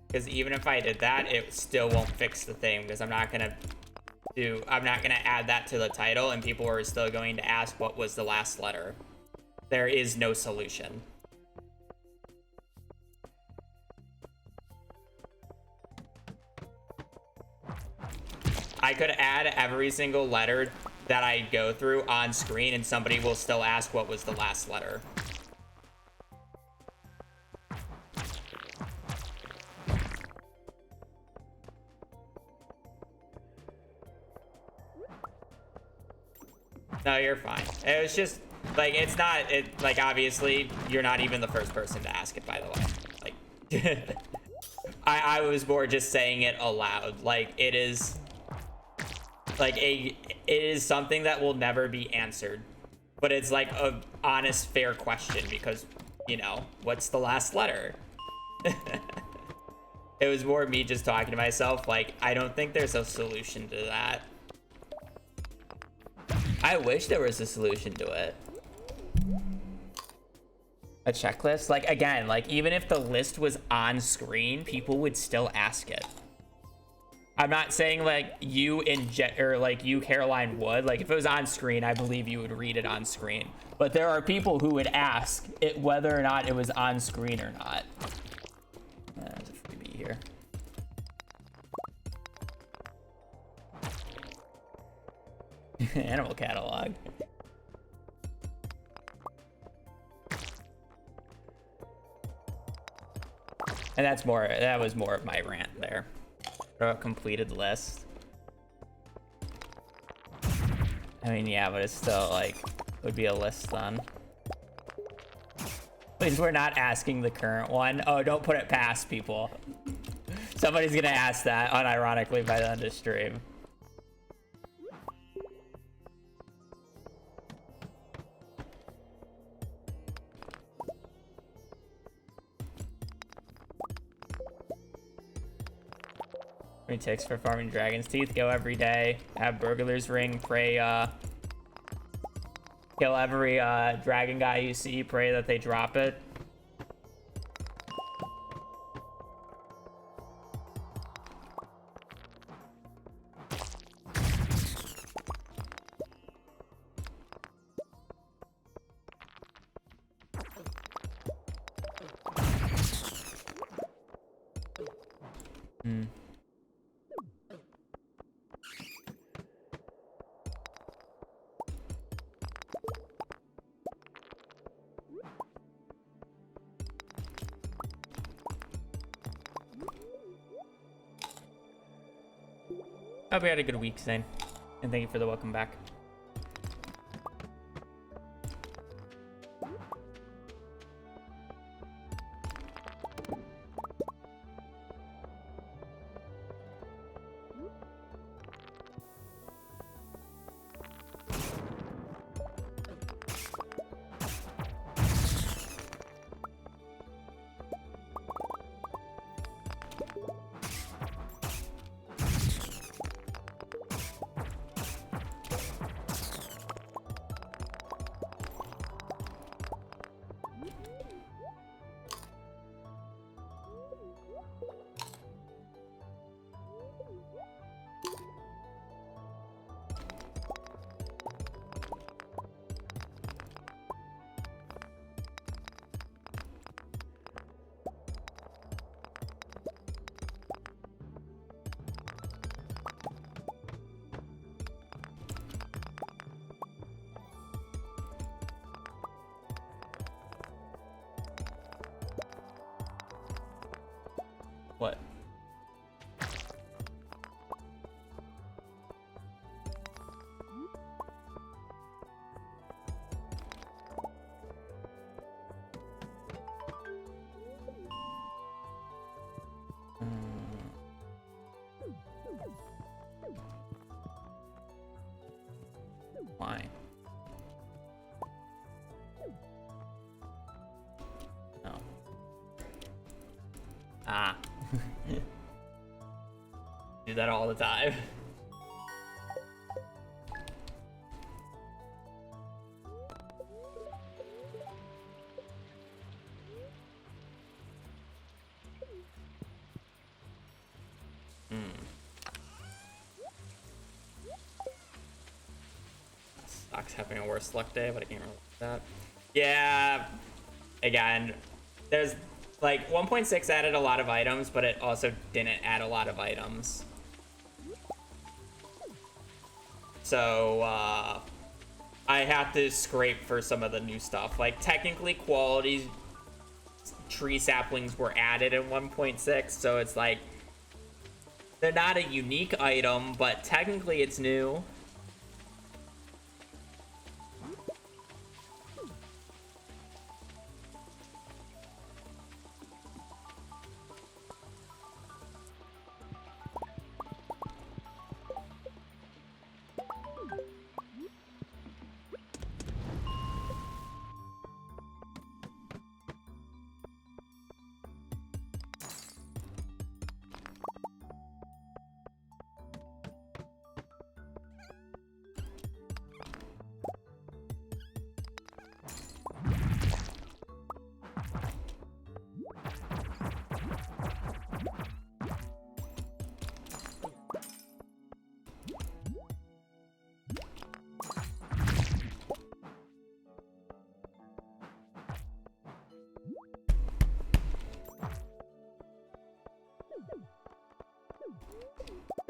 Because even if I did that, it still won't fix the thing, because I'm not gonna add that to the title and people are still going to ask what was the last letter. There is no solution. I could add every single letter that I go through on screen and somebody will still ask what was the last letter. No, you're fine. It was just Like, it's not, like, obviously, you're not even the first person to ask it, by the way. Like, I was more just saying it aloud. Like, it is, like, it is something that will never be answered. But it's, like, a honest, fair question because, you know, what's the last letter? It was more me just talking to myself. Like, I don't think there's a solution to that. I wish there was a solution to it. A checklist? Like, again, like, even if the list was on screen, people would still ask it. I'm not saying, like, you or, like, you, Caroline, would. Like, if it was on screen, I believe you would read it on screen. But there are people who would ask it whether or not it was on screen or not. There's a freebie here. Animal catalog. And that was more of my rant there. A completed list. I mean, yeah, but it's still like, would be a list then. Please, we're not asking the current one. Oh, don't put it past people. Somebody's gonna ask that unironically by the end of stream. Ticks for farming dragon's teeth. Go every day. Have burglar's ring. Pray. Kill every dragon guy you see. Pray that they drop it. Hope you had a good week, Zane. And thank you for the welcome back. What? Why? Oh. Ah. Do that all the time. Sucks having a worse luck day, but I can't really like that. Yeah, again, there's like 1.6 added a lot of items, but it also didn't add a lot of items. So I have to scrape for some of the new stuff. Like technically quality tree saplings were added in 1.6, so it's like they're not a unique item, but technically it's new.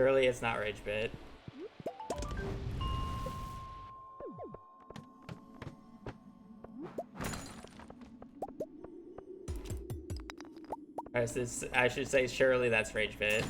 Surely it's not Rage Bit. I should say surely that's Rage Bit.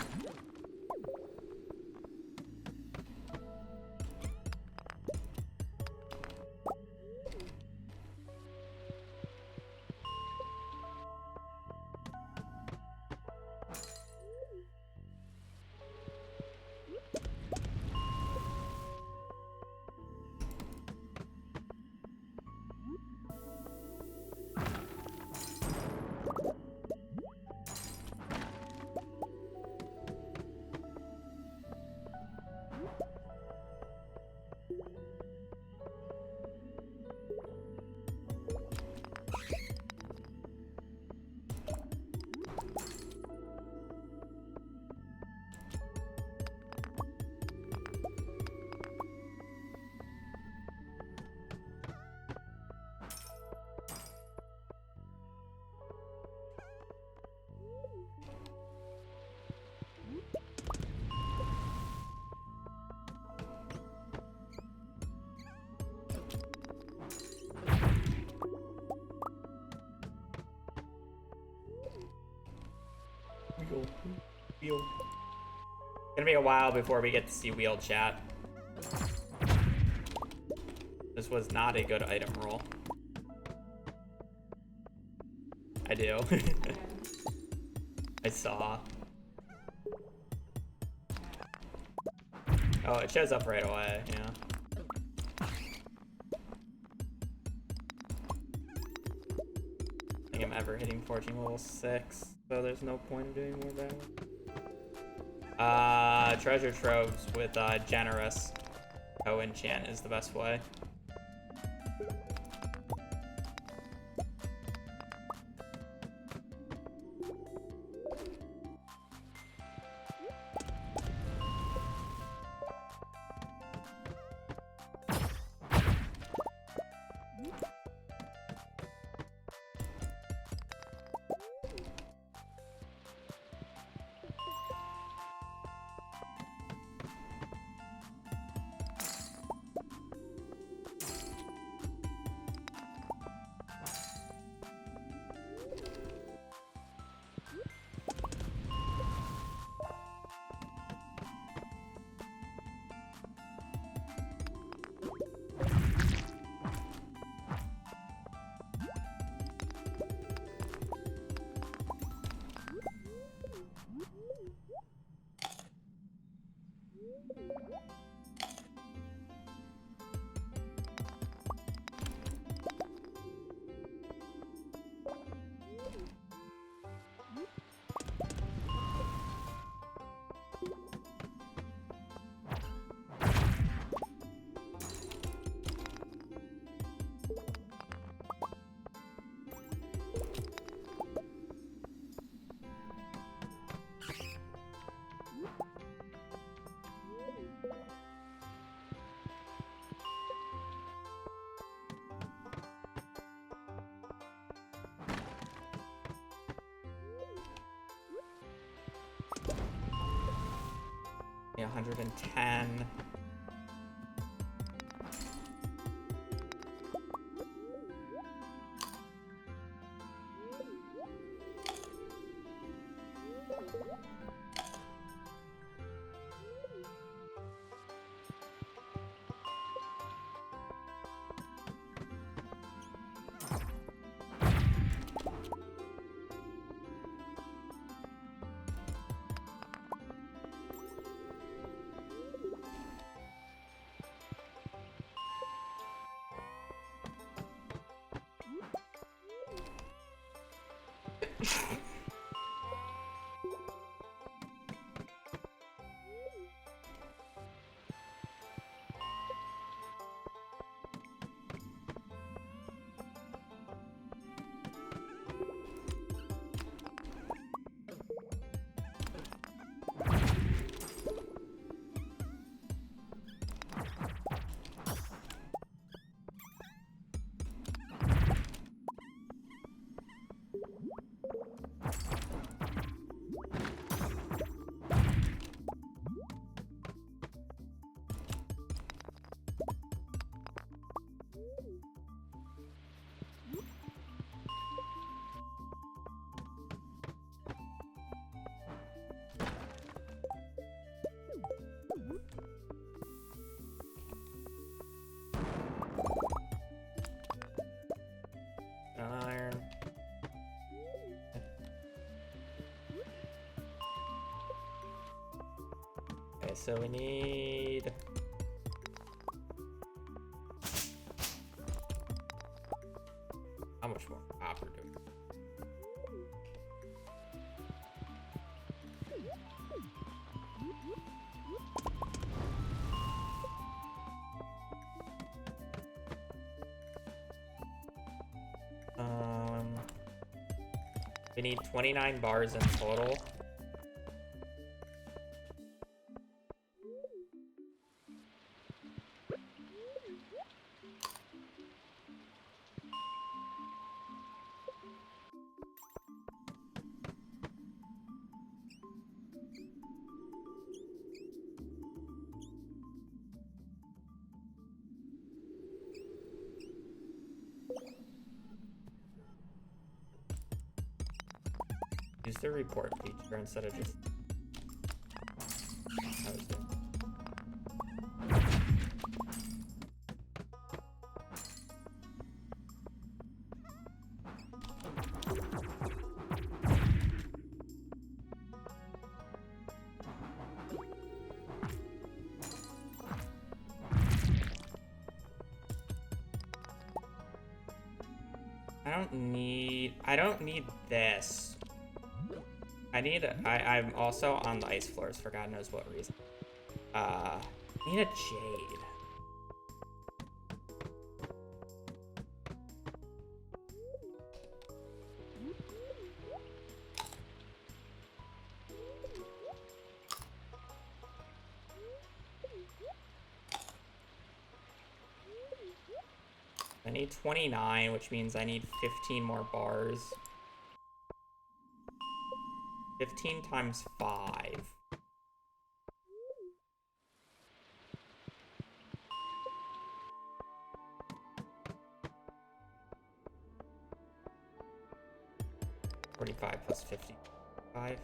Wheel. Gonna be a while before we get to see wheel chat. This was not a good item roll. I do. I saw. Oh, it shows up right away, yeah. I think I'm ever hitting 14 level 6, so there's no point in doing more damage. Treasure troves with generous enchant is the best way. Yeah, 110. so we need... How much more copper do we... We need 29 bars in total. Use the report feature instead of just... That was it. I don't need this. I'm also on the ice floors for God knows what reason. I need a jade. I need 29, which means I need 15 more bars. 15 times 5. $45 plus 55.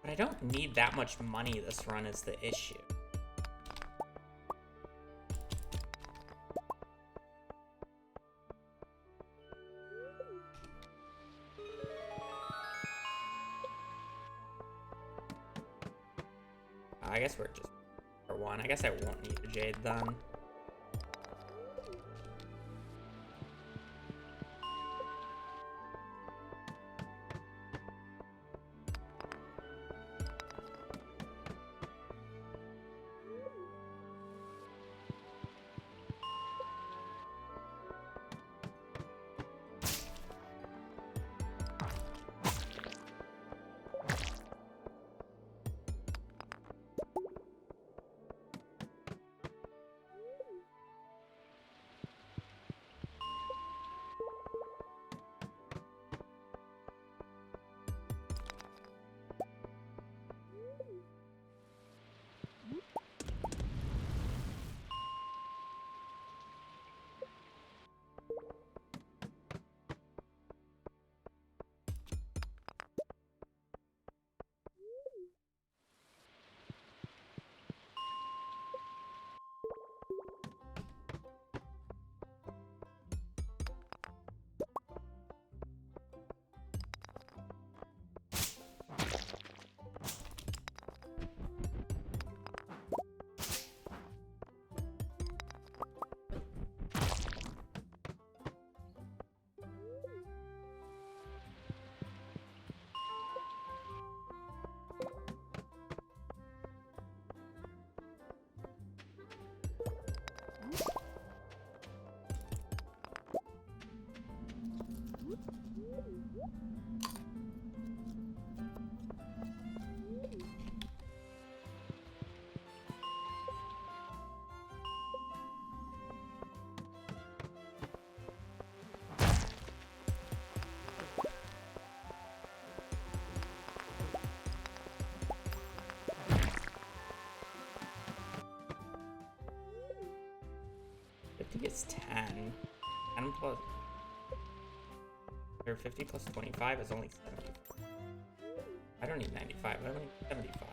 But I don't need that much money this run is the issue. I guess we're just for one. I guess I won't need a jade then. think it's 10. 10 plus... Or 50 plus 25 is only 75. I don't need 95, I need 75.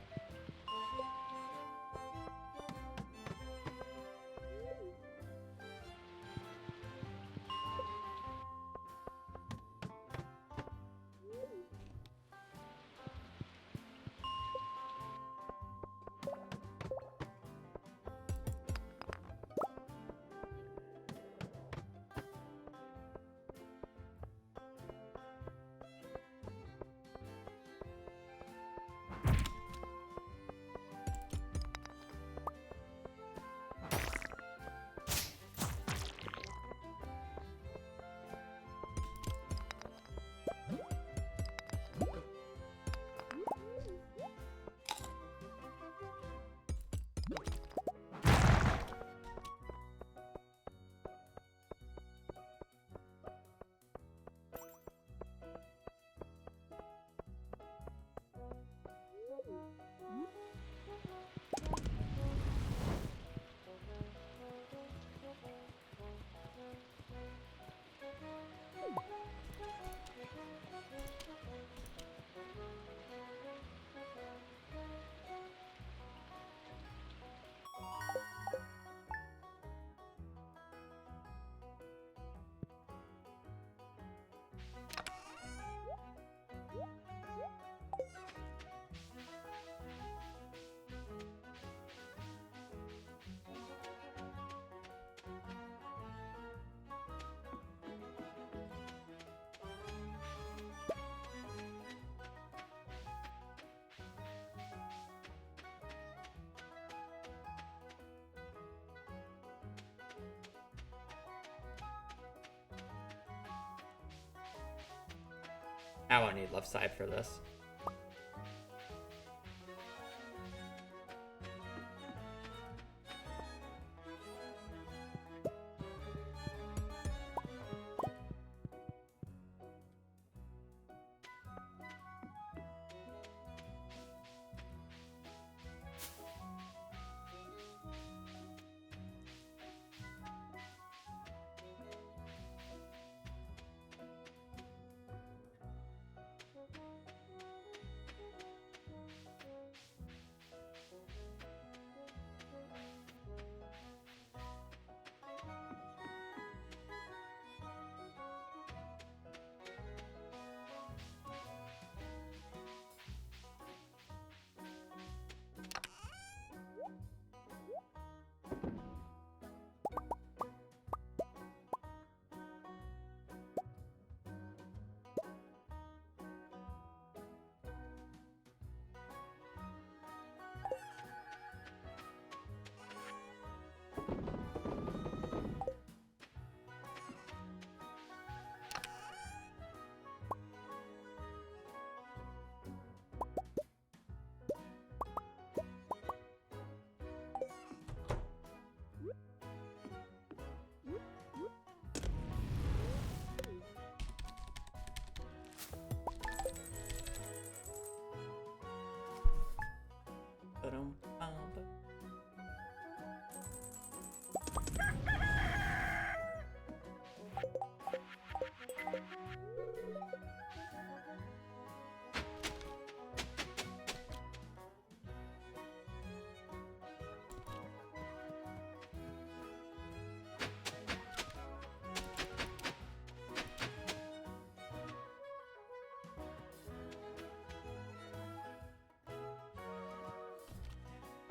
I won't need left side for this.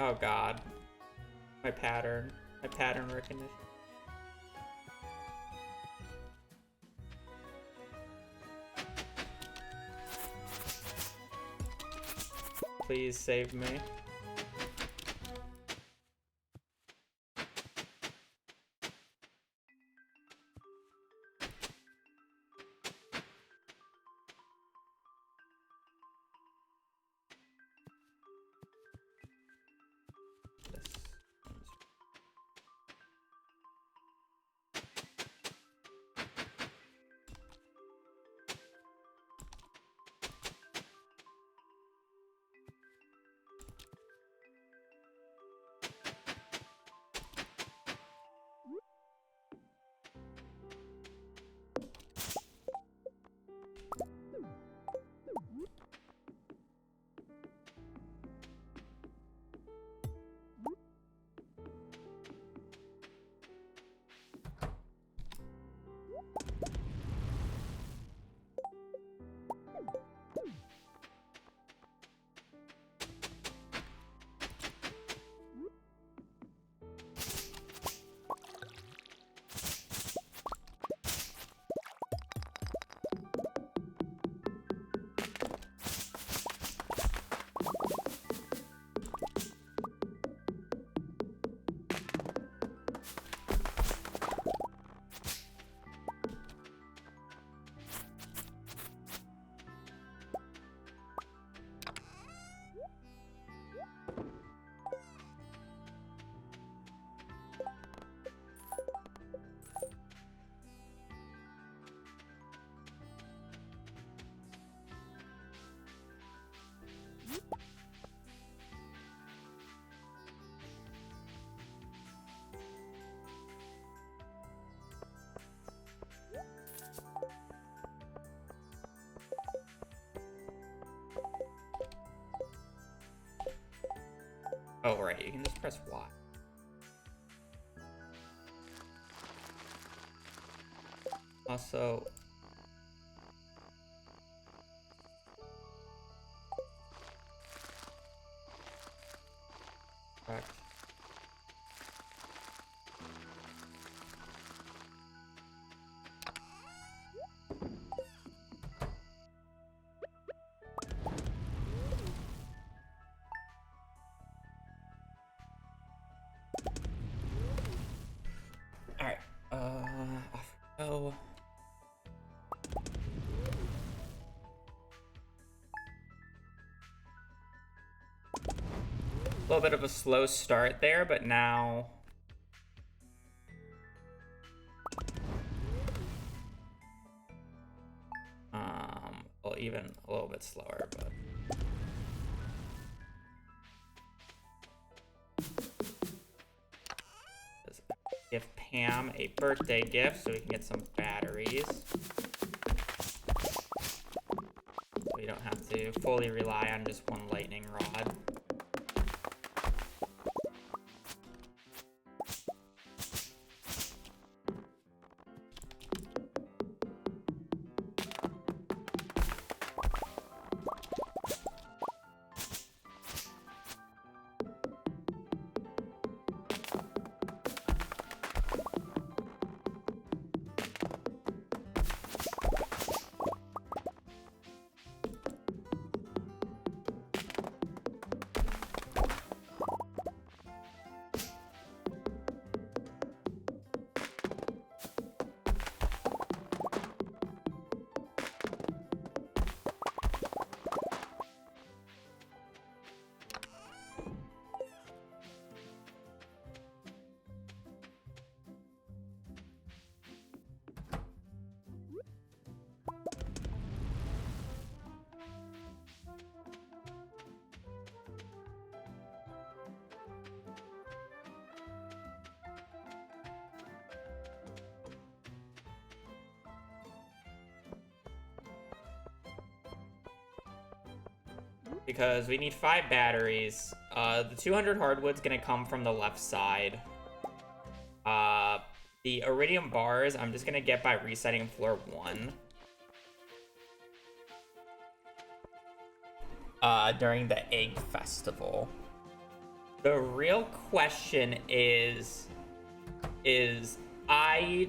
Oh god. My pattern recognition. Please save me. Oh, right. You can just press Y. Also... Correct. Alright, off we go. A little bit of a slow start there, but now... well, even a little bit slower, but... Give Pam a birthday gift so we can get some batteries. So we don't have to fully rely on just one lightning rod. Because we need 5 batteries. The 200 hardwood's gonna come from the left side. The iridium bars, I'm just gonna get by resetting floor 1. During the egg festival. The real question is I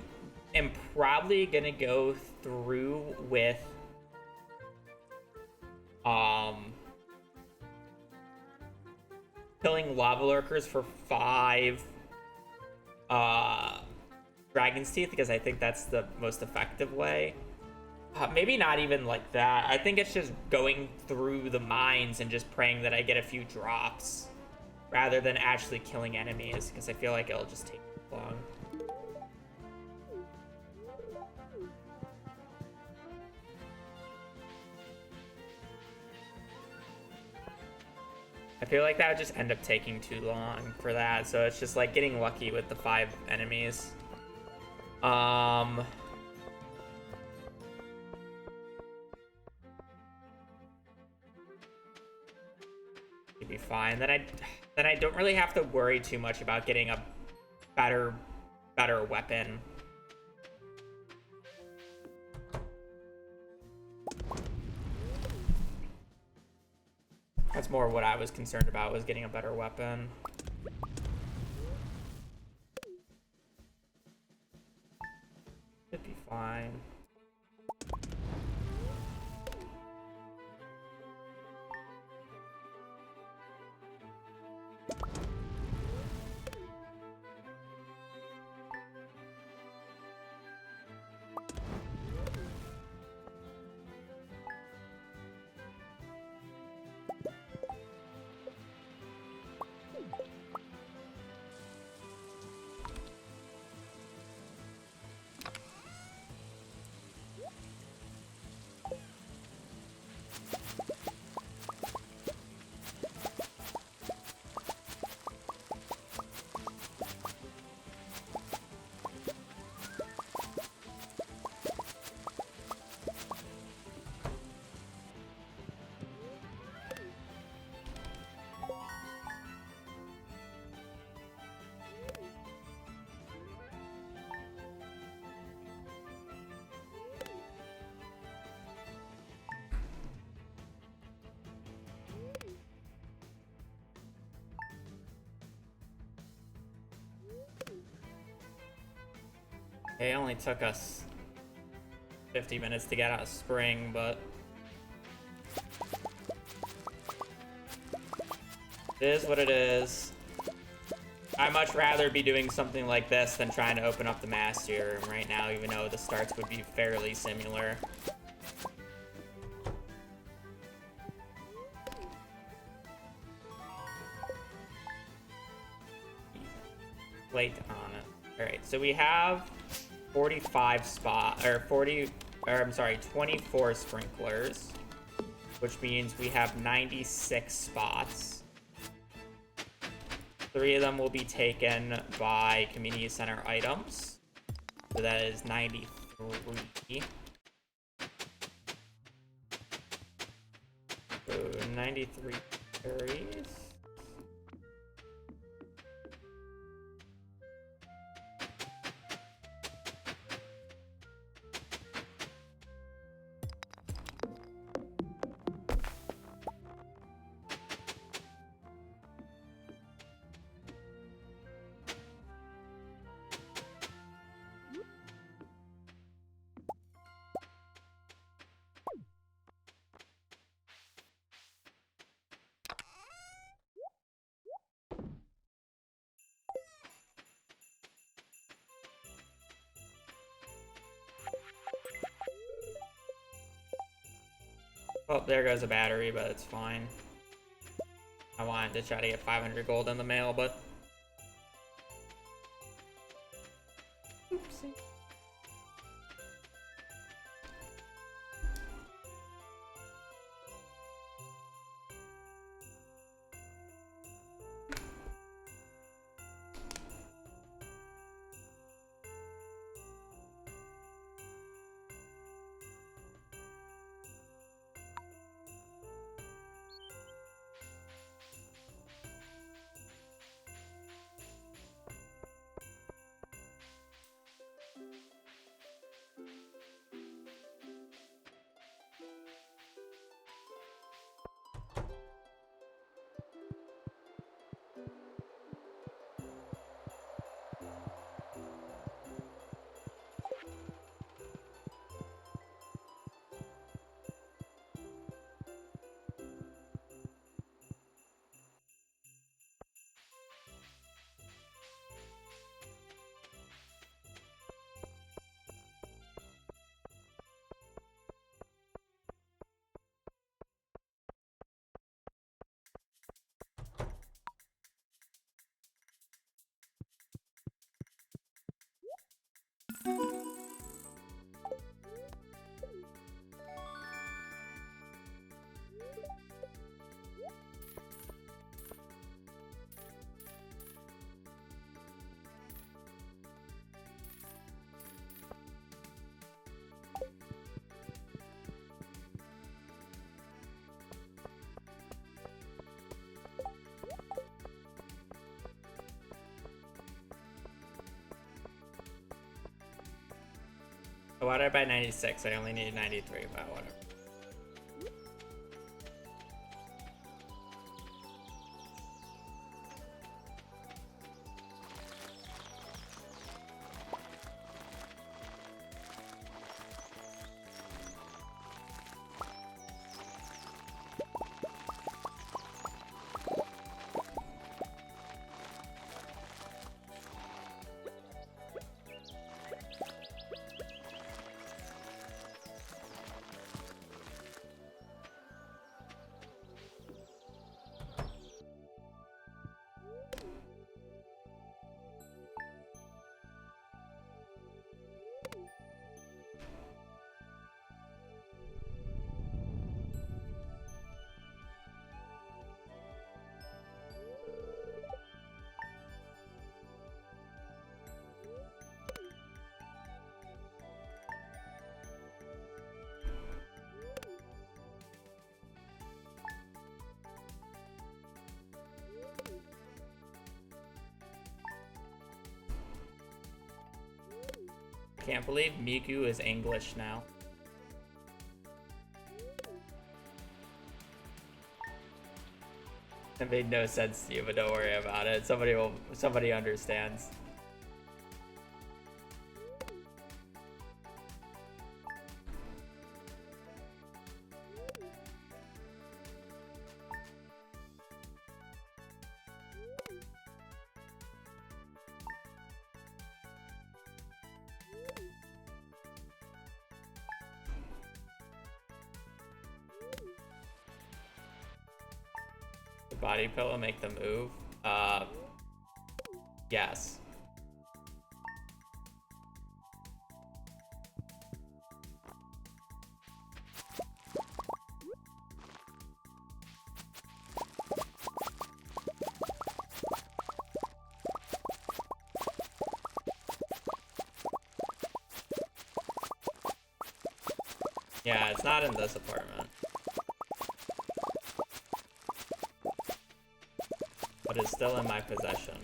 am probably gonna go through with killing lava lurkers for 5 dragon's teeth, because I think that's the most effective way. Maybe not even like that. I think it's just going through the mines and just praying that I get a few drops rather than actually killing enemies, because I feel like it'll just take too long. I feel like that would just end up taking too long for that, so it's just like getting lucky with the 5 enemies. You'd be fine. Then I don't really have to worry too much about getting a better weapon. That's more what I was concerned about, was getting a better weapon. Should be fine. It only took us 50 minutes to get out of spring, but it is what it is. I'd much rather be doing something like this than trying to open up the Mastery Room right now, even though the starts would be fairly similar. Late on it. Alright, so we have 45 spot, or 40, or I'm sorry, 24 sprinklers, which means we have 96 spots. 3 of them will be taken by community center items. So that is 93. So 93 carries. Oh, there goes a battery, but it's fine. I wanted to try to get 500 gold in the mail, but... Oopsie. So why did I buy 96? I only needed 93, but whatever. Can't believe Miku is English now. It made no sense to you, but don't worry about it. Somebody understands. body pillow make them move? Yes. Yeah, it's not in this apartment. But it's still in my possession.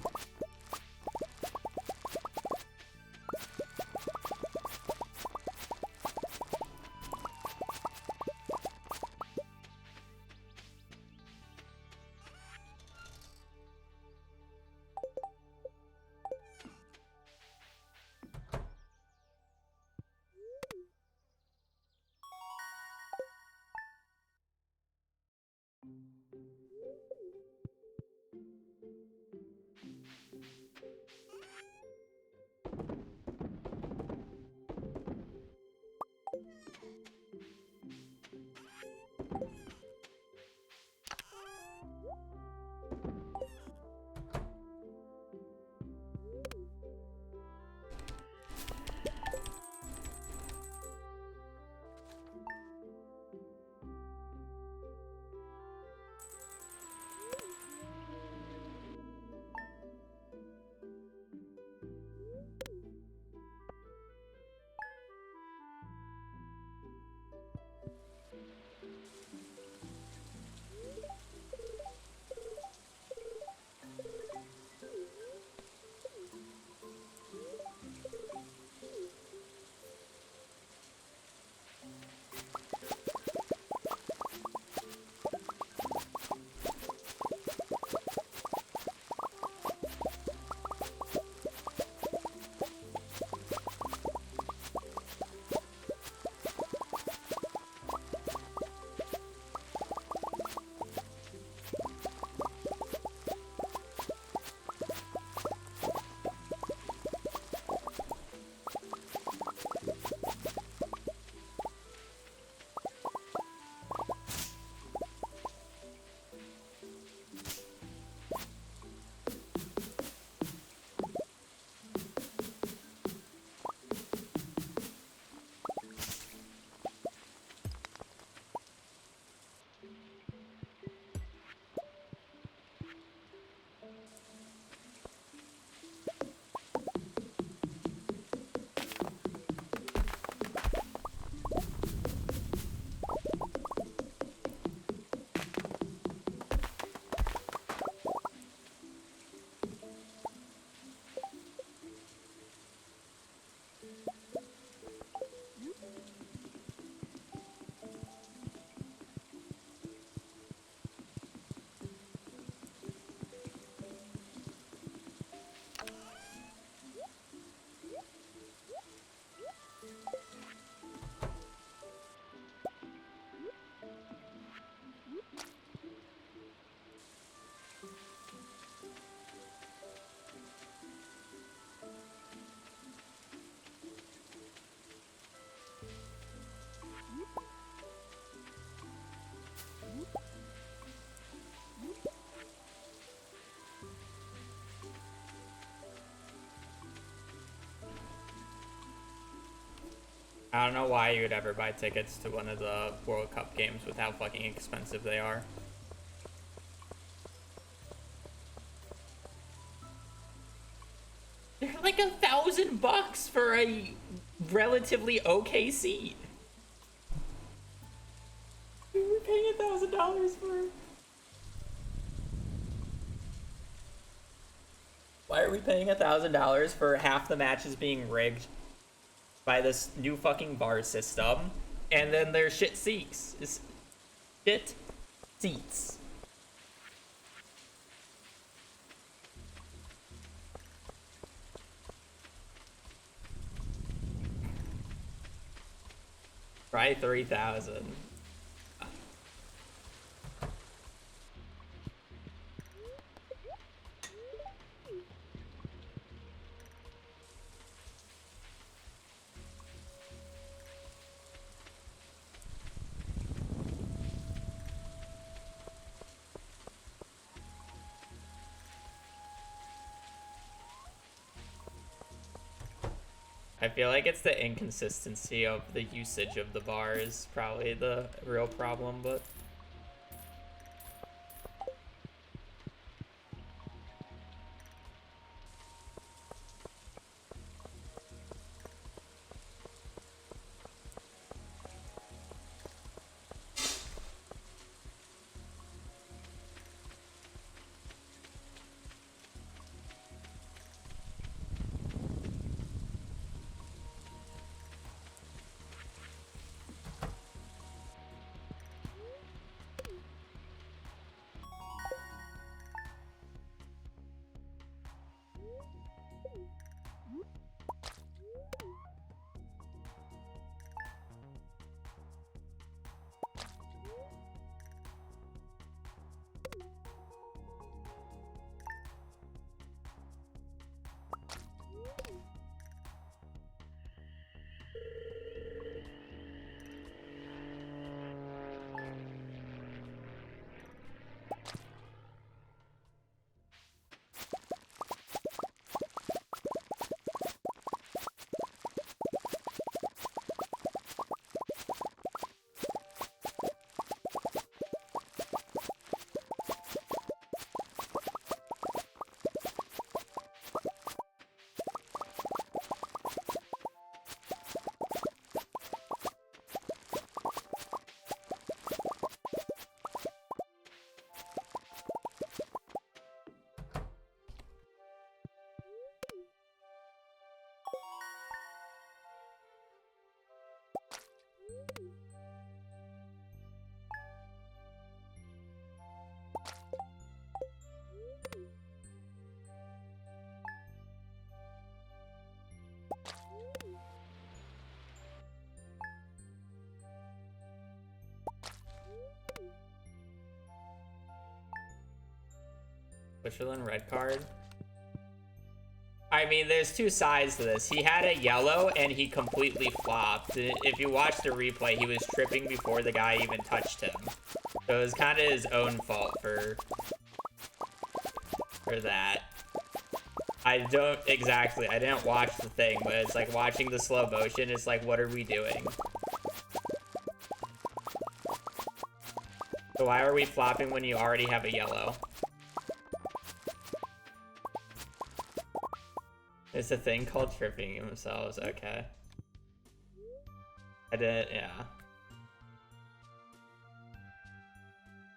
I don't know why you would ever buy tickets to one of the World Cup games with how fucking expensive they are. They're like $1,000 for a relatively okay seat. We're paying $1,000 for. Why are we paying $1,000 for half the matches being rigged by this new fucking bar system, and then there's shit seats? Shit seats. Try 3,000. I feel like it's the inconsistency of the usage of the bar is probably the real problem, but... Switzerland red card. I mean, there's two sides to this. He had a yellow and he completely flopped. If you watch the replay, he was tripping before the guy even touched him. So it was kind of his own fault for that. I didn't watch the thing, but it's like watching the slow motion. It's like, what are we doing? So why are we flopping when you already have a yellow? It's a thing called tripping themselves. Okay. I did, yeah.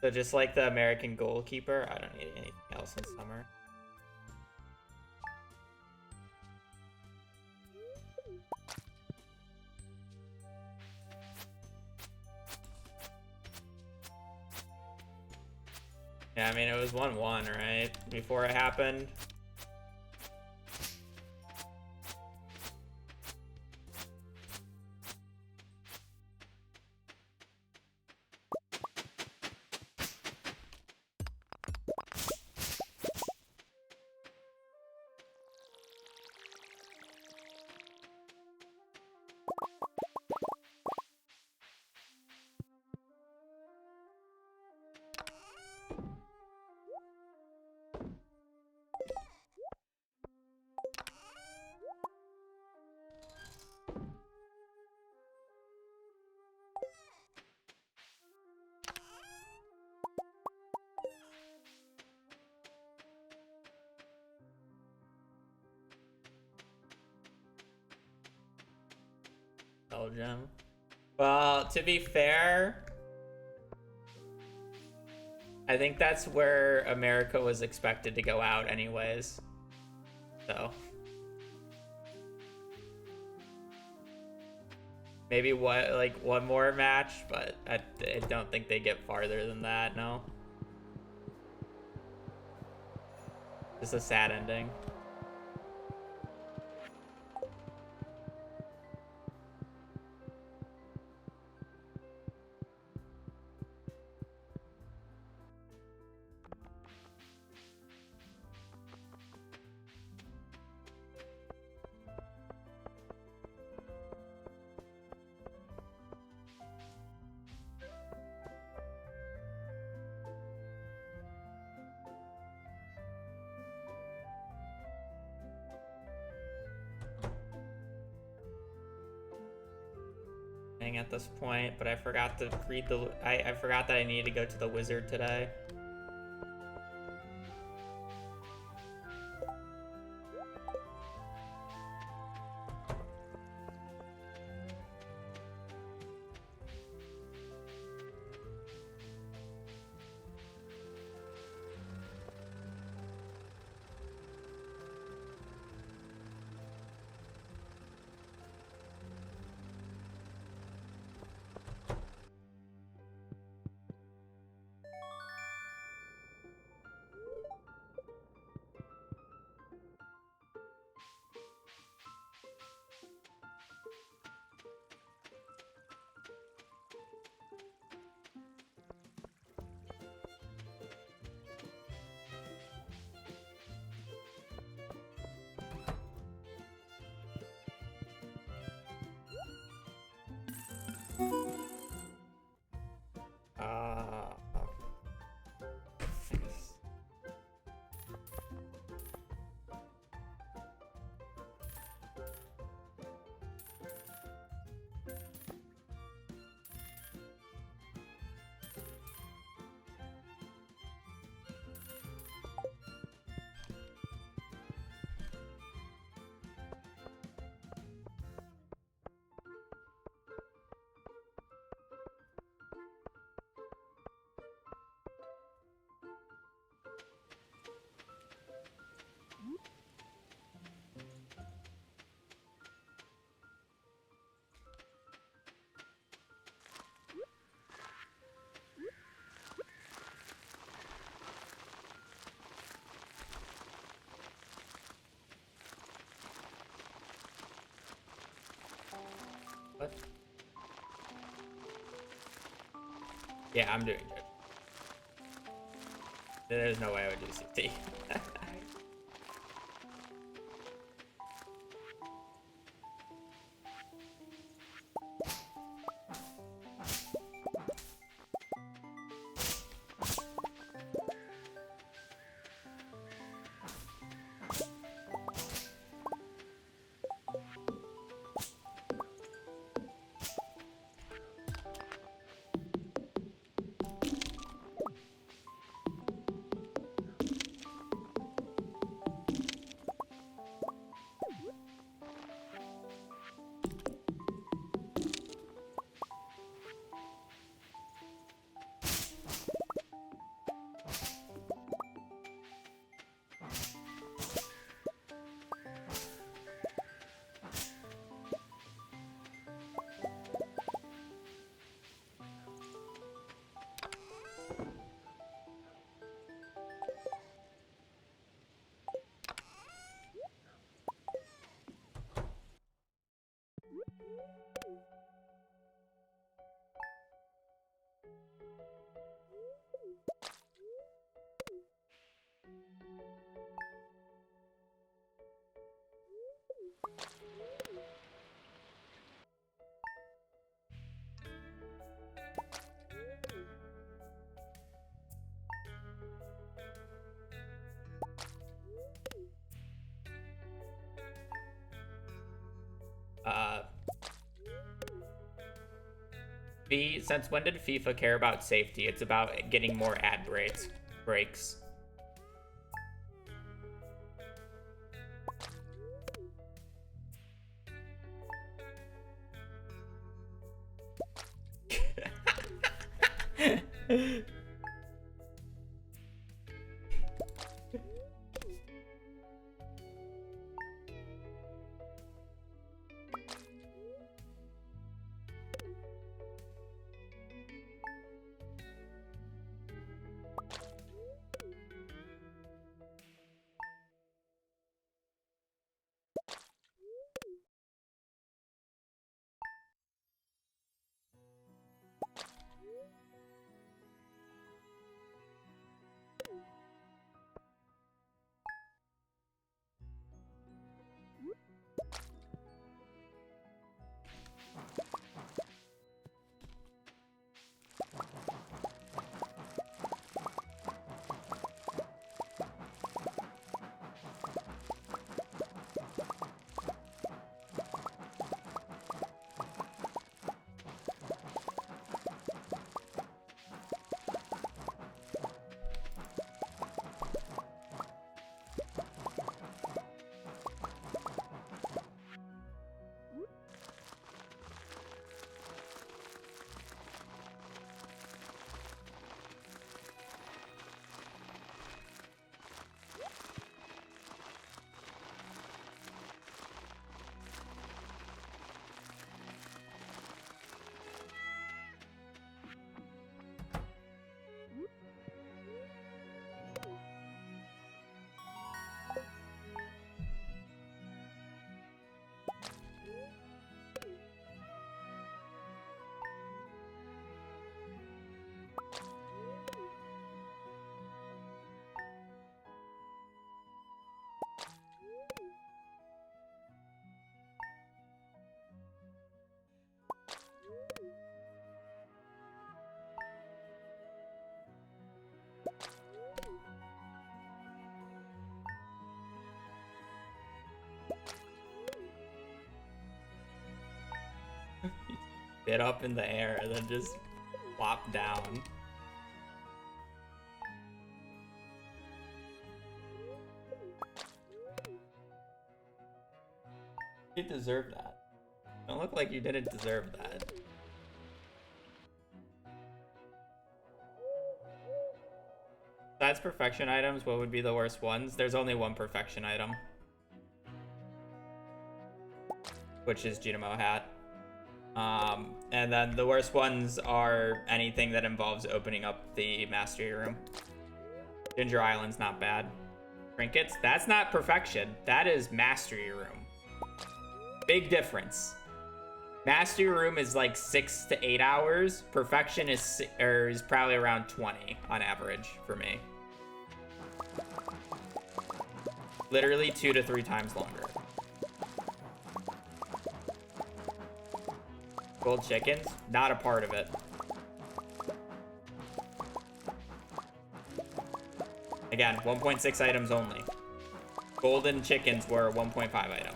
So just like the American goalkeeper, I don't need anything else in summer. Yeah, I mean, it was 1-1, right? Before it happened. Belgium. Well, to be fair, I think that's where America was expected to go out anyways. So maybe one more match, but I don't think they get farther than that, no. Just a sad ending. happening at this point, but I forgot to read the. I forgot that I needed to go to the wizard today. Thanks. What? Yeah, I'm doing good. There's no way I would do CT. Since when did FIFA care about safety? It's about getting more ad breaks. Get up in the air and then just flop down. You deserve that. Don't look like you didn't deserve that. Besides perfection items, what would be the worst ones? There's only one perfection item, which is Junimo hat. And then the worst ones are anything that involves opening up the mastery room. Ginger Island's not bad. Trinkets, that's not perfection. That is mastery room. Big difference. Mastery room is like 6 to 8 hours. Perfection is probably around 20 on average for me. Literally 2 to 3 times longer. Gold chickens, not a part of it. Again, 1.6 items only. Golden chickens were a 1.5 item.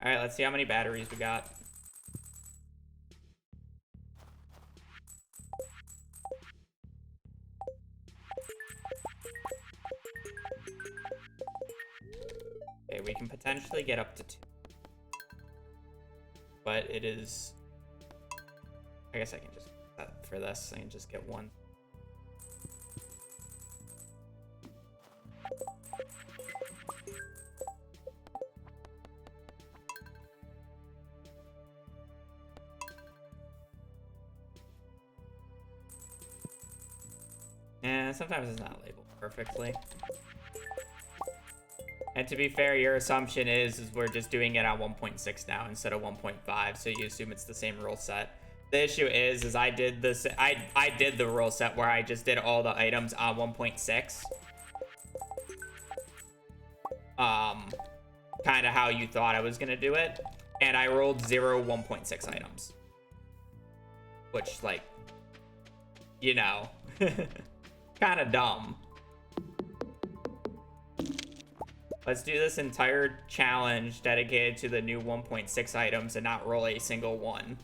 All right, let's see how many batteries we got. Okay, we can potentially get up to 2. But it is... I guess I can just... For this, I can just get 1. And sometimes it's not labeled perfectly. And to be fair, your assumption is we're just doing it on 1.6 now instead of 1.5, so you assume it's the same rule set. The issue is I did this. I did the rule set where I just did all the items on 1.6. Kind of how you thought I was gonna do it, and I rolled 0 1.6 items, which, like, you know, kind of dumb. Let's do this entire challenge dedicated to the new 1.6 items and not roll a single one.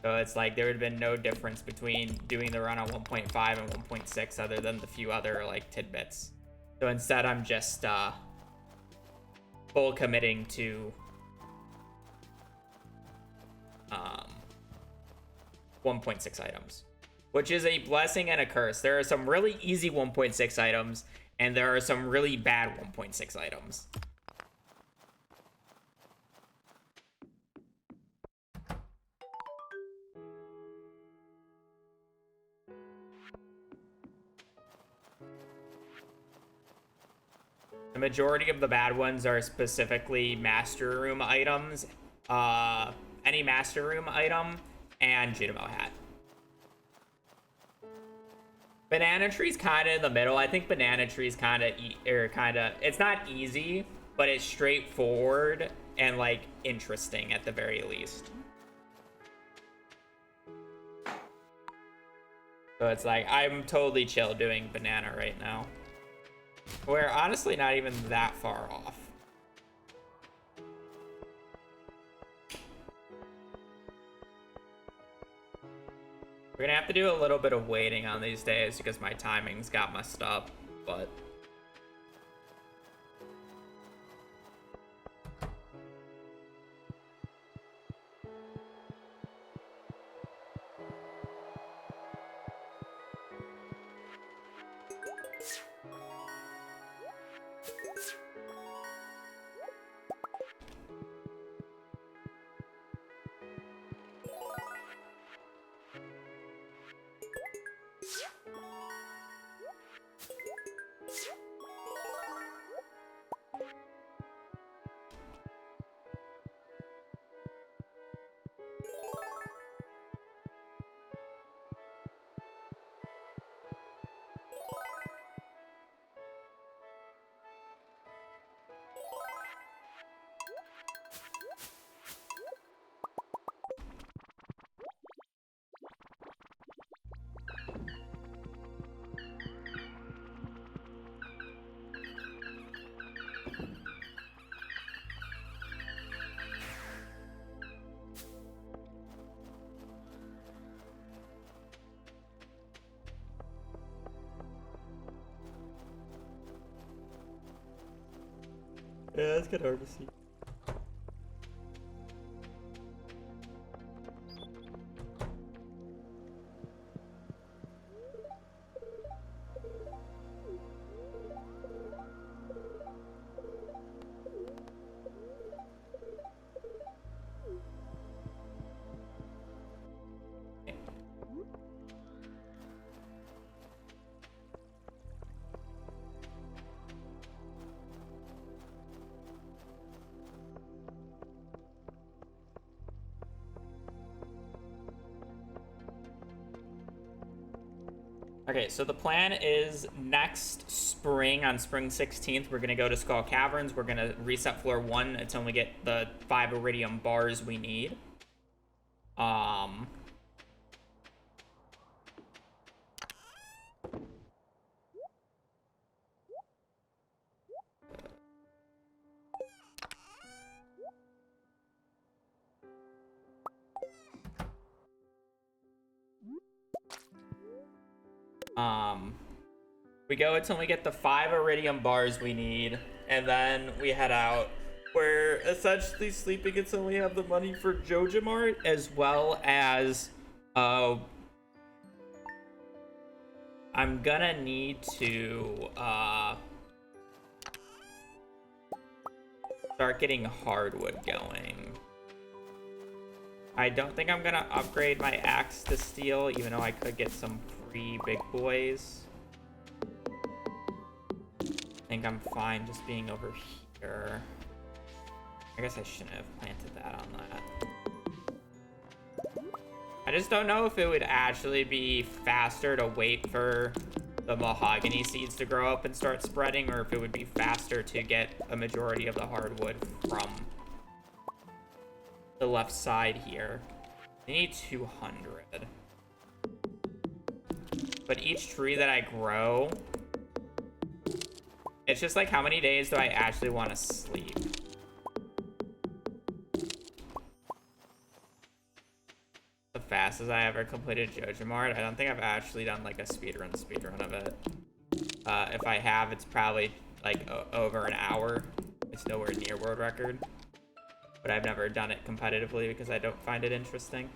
So it's like there would have been no difference between doing the run on 1.5 and 1.6 other than the few other, like, tidbits. So instead I'm just full committing to 1.6 items, which is a blessing and a curse. There are some really easy 1.6 items and there are some really bad 1.6 items. The majority of the bad ones are specifically master room items, any master room item, and Junimo hat. Banana tree's kind of in the middle. I think banana tree's kind of, it's not easy, but it's straightforward and, like, interesting at the very least. So it's like, I'm totally chill doing banana right now. We're honestly not even that far off. We're gonna have to do a little bit of waiting on these days because my timing's got messed up, but... Yeah, that's kind of hard to see. Okay, so the plan is next spring, on spring 16th, we're going to go to Skull Caverns. We're going to reset floor 1 until we get the 5 iridium bars we need. We go until we get the 5 iridium bars we need, and then we head out. We're essentially sleeping until we have the money for JojaMart, as well as, I'm gonna need to, start getting hardwood going. I don't think I'm gonna upgrade my axe to steel, even though I could get some free big boys. I think I'm fine just being over here. I guess I shouldn't have planted that on that. I just don't know if it would actually be faster to wait for the mahogany seeds to grow up and start spreading, or if it would be faster to get a majority of the hardwood from the left side here. I need 200. But each tree that I grow, it's just like, how many days do I actually want to sleep? The fastest I ever completed JojaMart. I don't think I've actually done like a speedrun of it. If I have, it's probably like over an hour. It's nowhere near world record. But I've never done it competitively because I don't find it interesting.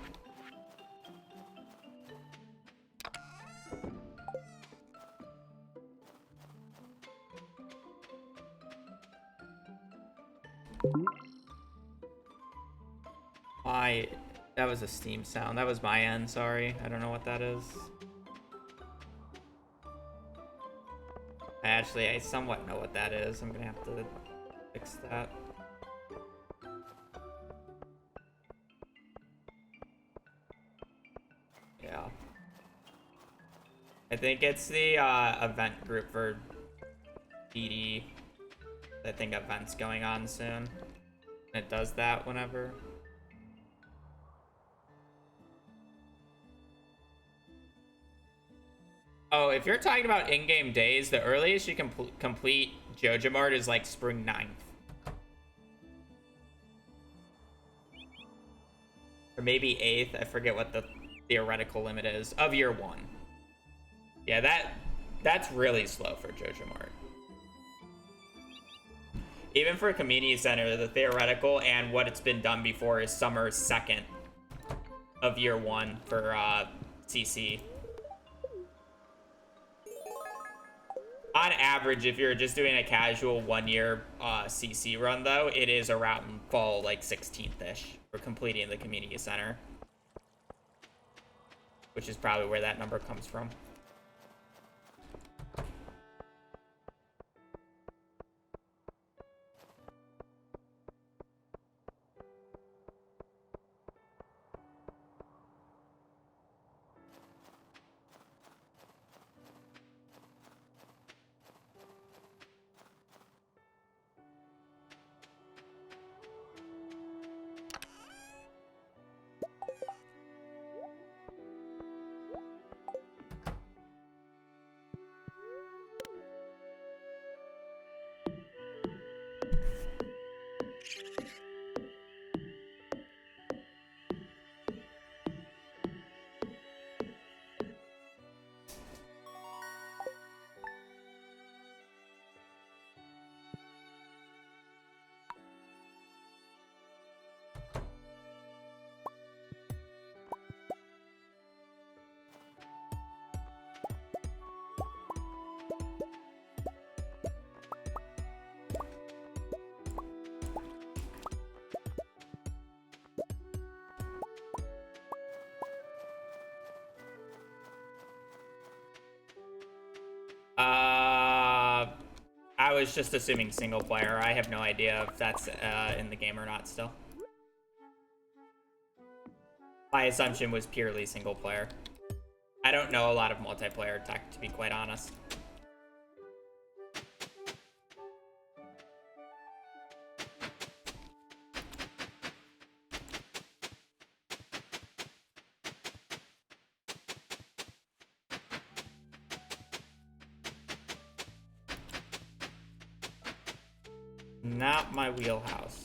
Why? That was a Steam sound. That was my end, sorry. I don't know what that is. Actually, I somewhat know what that is. I'm gonna have to fix that. Yeah. I think it's the event group for DD. I think event's going on soon. It does that whenever. Oh, if you're talking about in-game days, the earliest you can complete JojaMart is like spring 9th. Or maybe 8th, I forget what the theoretical limit is, of year 1. Yeah, that's really slow for JojaMart. Even for Community Center, the theoretical and what it's been done before is summer 2nd of year 1 for CC. On average, if you're just doing a casual 1-year CC run, though, it is around fall, like 16th-ish for completing the Community Center. Which is probably where that number comes from. I was just assuming single player. I have no idea if that's in the game or not still. My assumption was purely single player. I don't know a lot of multiplayer tech, to be quite honest. Not my wheelhouse.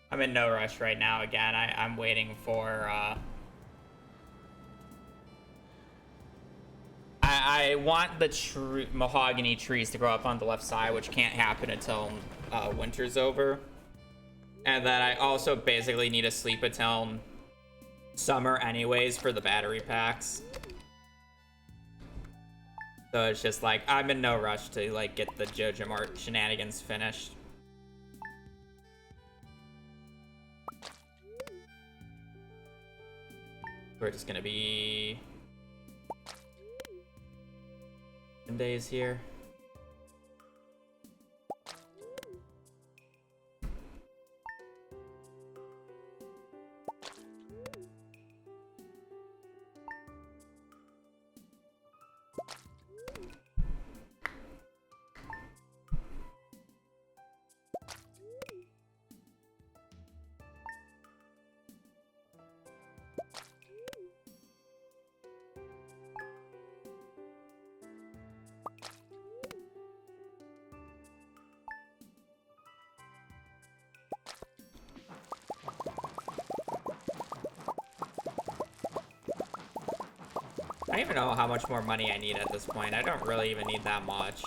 I'm in no rush right now. Again, I'm waiting for. I want the mahogany trees to grow up on the left side, which can't happen until winter's over. And then I also basically need to sleep until summer, anyways, for the battery packs. So it's just like I'm in no rush to like get the JoJo Mart shenanigans finished. We're just gonna be 10 days here. I don't even know how much more money I need at this point. I don't really even need that much.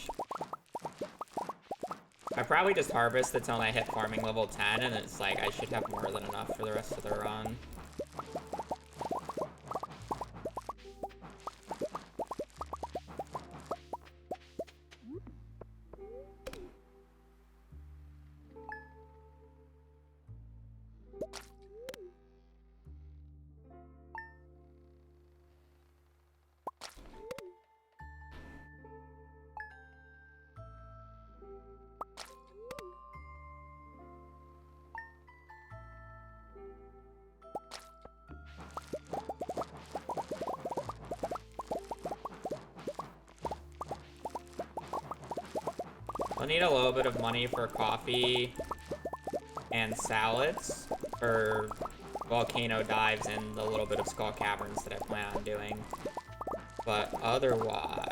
I probably just harvest until I hit farming level 10, and it's like I should have more than enough for the rest of the run. I'll need a little bit of money for coffee and salads for volcano dives and the little bit of skull caverns that I plan on doing. But otherwise...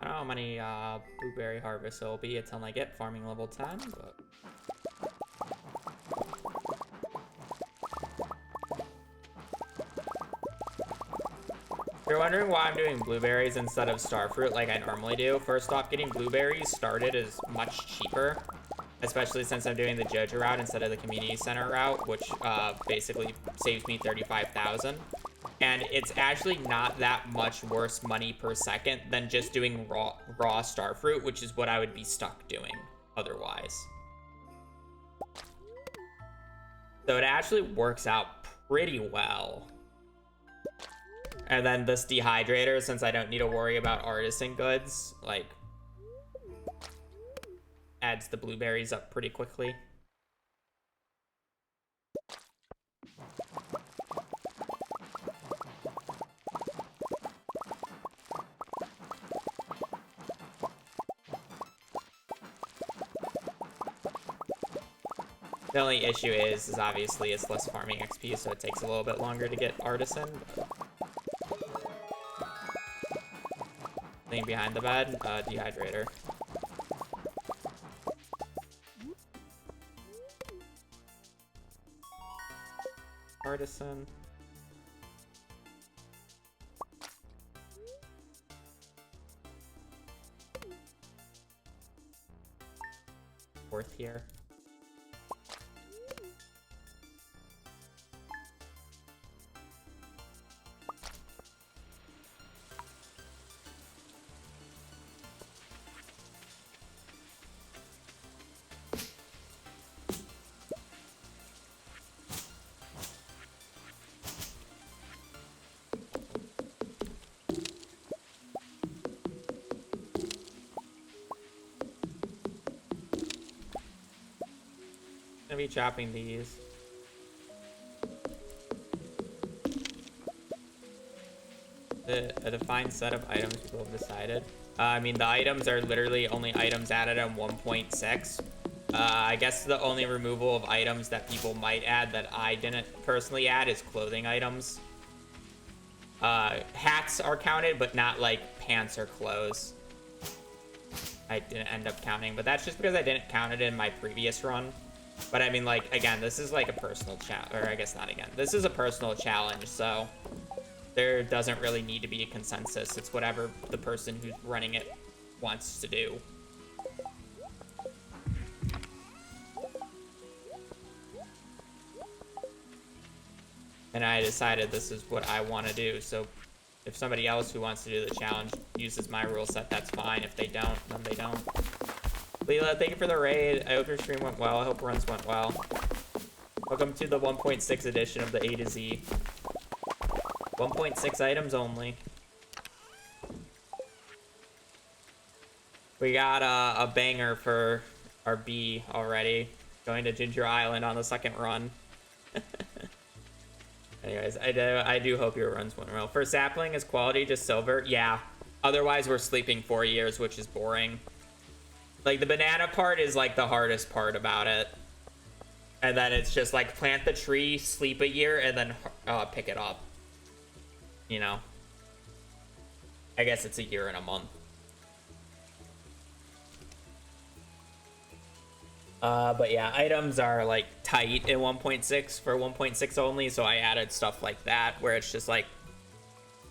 I don't know how many blueberry harvests it'll be until I get farming level 10, but... If you're wondering why I'm doing blueberries instead of starfruit like I normally do, first off, getting blueberries started is much cheaper especially since I'm doing the Joja route instead of the community center route, which basically saves me 35,000. And it's actually not that much worse money per second than just doing raw starfruit, which is what I would be stuck doing otherwise. So it actually works out pretty well. And then this dehydrator, since I don't need to worry about artisan goods, like, adds the blueberries up pretty quickly. The only issue is obviously it's less farming XP, so it takes a little bit longer to get artisan. Thing behind the bed, dehydrator. Artisan. Fourth here. Gonna be chopping these. A defined set of items people have decided. I mean, the items are literally only items added on 1.6. I guess the only removal of items that people might add that I didn't personally add is clothing items. Hats are counted, but not like pants or clothes. I didn't end up counting, but that's just because I didn't count it in my previous run. But I mean, like, again, this is like a personal challenge, or I guess not again. This is a personal challenge, so there doesn't really need to be a consensus. It's whatever the person who's running it wants to do. And I decided this is what I want to do, so if somebody else who wants to do the challenge uses my rule set, that's fine. If they don't, then they don't. Leela, thank you for the raid. I hope your stream went well. I hope runs went well. Welcome to the 1.6 edition of the A to Z. 1.6 items only. We got a banger for our B already. Going to Ginger Island on the second run. Anyways, I do hope your runs went well. For sapling, is quality just silver? Yeah. Otherwise, we're sleeping 4 years, which is boring. Like, the banana part is, like, the hardest part about it. And then it's just, like, plant the tree, sleep a year, and then pick it up. You know? I guess it's a year and a month. But yeah, items are, like, tight in 1.6 for 1.6 only, so I added stuff like that, where it's just, like,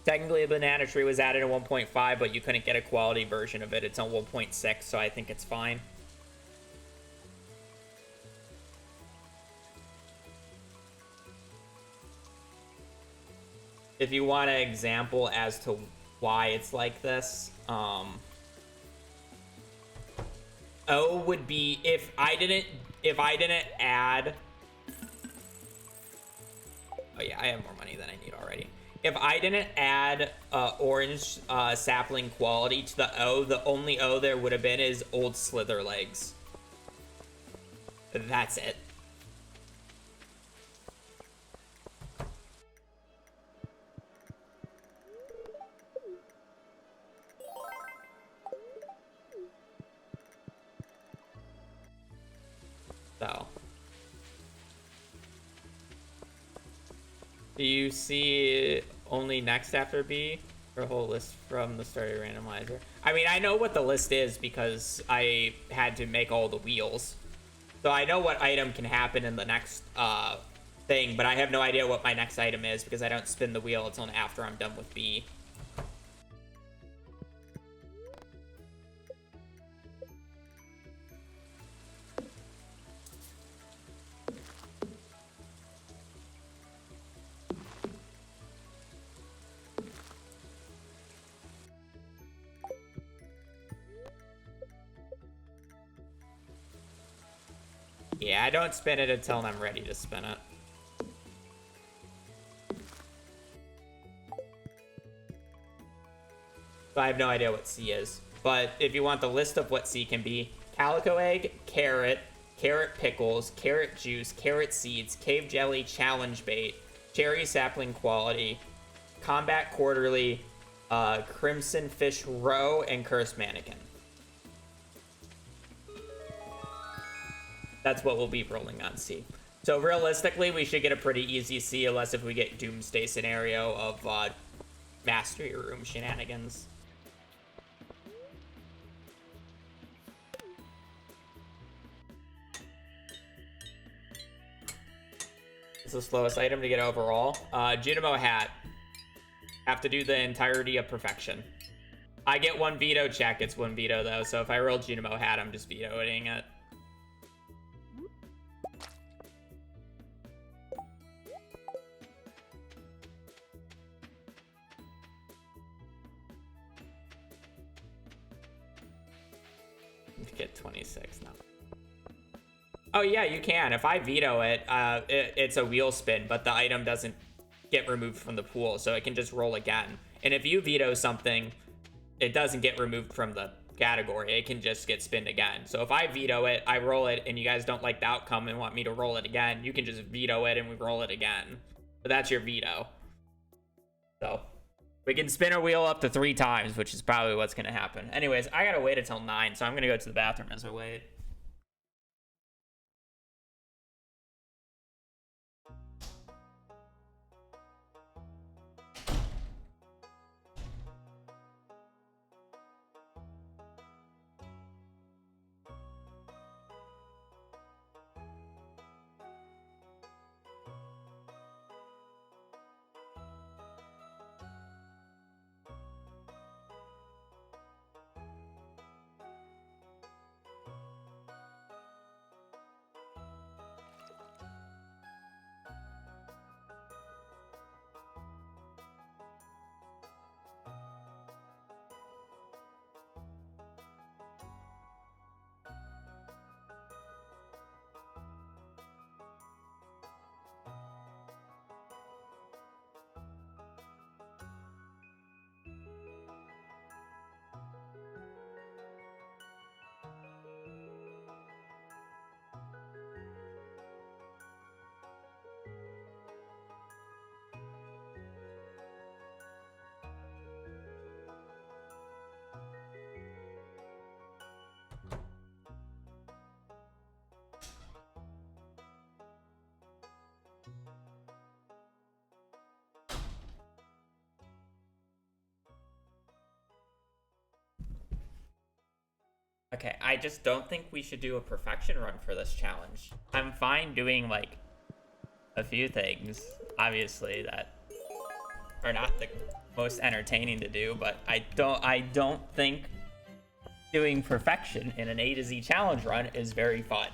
technically a banana tree was added in 1.5, but you couldn't get a quality version of it. It's on 1.6, so I think it's fine. If you want an example as to why it's like this, O would be if I didn't add. Oh yeah, I have more money than I need already. If I didn't add orange sapling quality to the O, the only O there would have been is old slither legs. That's it. So, do you see only next after B or a whole list from the starter randomizer? I mean, I know what the list is because I had to make all the wheels. So I know what item can happen in the next thing, but I have no idea what my next item is because I don't spin the wheel until after I'm done with B. Yeah, I don't spin it until I'm ready to spin it. So I have no idea what C is. But if you want the list of what C can be, calico egg, carrot, carrot pickles, carrot juice, carrot seeds, cave jelly, challenge bait, cherry sapling quality, combat quarterly, crimson fish roe, and cursed mannequin. That's what we'll be rolling on C. So realistically, we should get a pretty easy C, unless if we get doomsday scenario of mastery room shenanigans. It's the slowest item to get overall. Junimo hat. Have to do the entirety of perfection. I get one veto, Jack gets one veto though, so if I roll Junimo hat, I'm just vetoing it. Get 26 now. Oh yeah, you can. If I veto it, it's a wheel spin, but the item doesn't get removed from the pool, so it can just roll again. And if you veto something, it doesn't get removed from the category. It can just get spinned again. So if I veto it, I roll it, and you guys don't like the outcome and want me to roll it again, you can just veto it and we roll it again. But that's your veto. So we can spin a wheel up to 3 times, which is probably what's going to happen. Anyways, I got to wait until 9, so I'm going to go to the bathroom as I wait. Okay, I just don't think we should do a perfection run for this challenge. I'm fine doing, like, a few things, obviously, that are not the most entertaining to do, but I don't think doing perfection in an A to Z challenge run is very fun.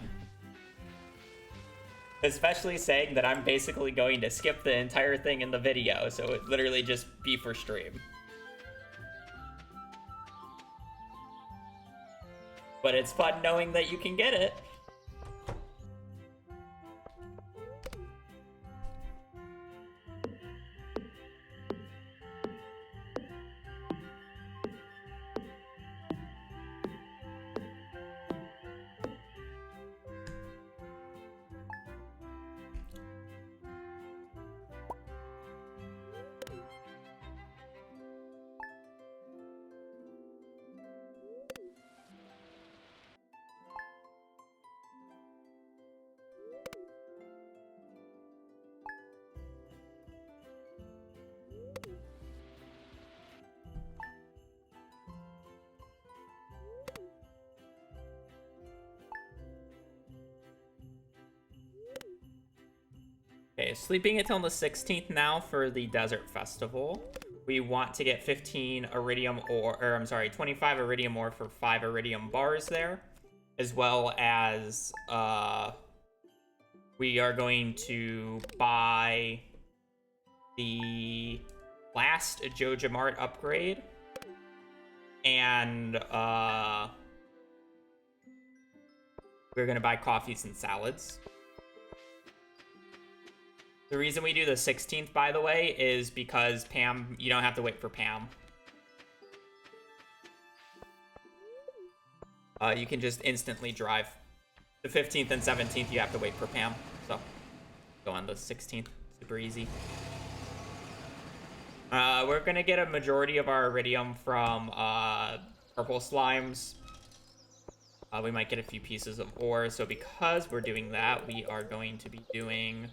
Especially saying that I'm basically going to skip the entire thing in the video, so it literally just be for stream. But it's fun knowing that you can get it. Okay, sleeping until the 16th now for the Desert Festival. We want to get 15 iridium ore, or I'm sorry, 25 iridium ore for 5 iridium bars there. As well as, we are going to buy the last Jojamart upgrade. And, we're going to buy coffees and salads. The reason we do the 16th, by the way, is because Pam, you don't have to wait for Pam. You can just instantly drive. The 15th and 17th, you have to wait for Pam. So, go on the 16th. Super easy. We're going to get a majority of our iridium from purple slimes. We might get a few pieces of ore. So, because we're doing that, we are going to be doing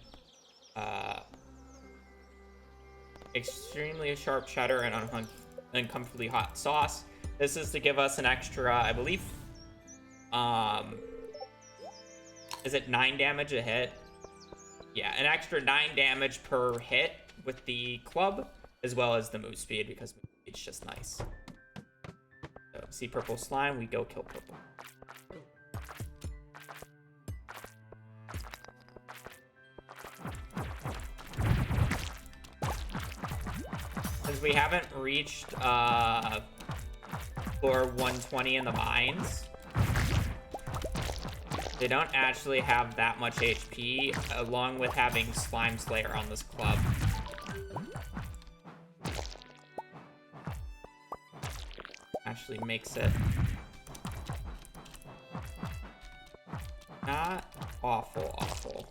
extremely sharp cheddar and uncomfortably hot sauce. This is to give us an extra, I believe, is it 9 damage a hit? Yeah, an extra 9 damage per hit with the club, as well as the move speed, because move speed's just nice. So, see purple slime, we go kill purple. Since we haven't reached floor 120 in the mines, they don't actually have that much HP, along with having Slime Slayer on this club. Actually makes it not awful.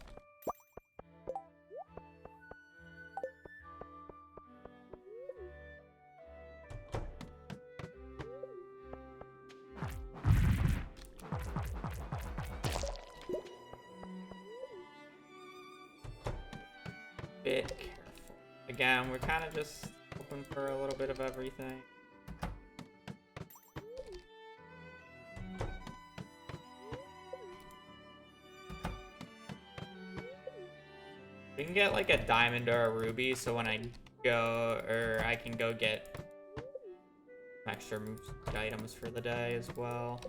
Bit careful. Again, we're kind of just hoping for a little bit of everything. We can get like a diamond or a ruby, so when I go, or I can go get extra items for the day as well.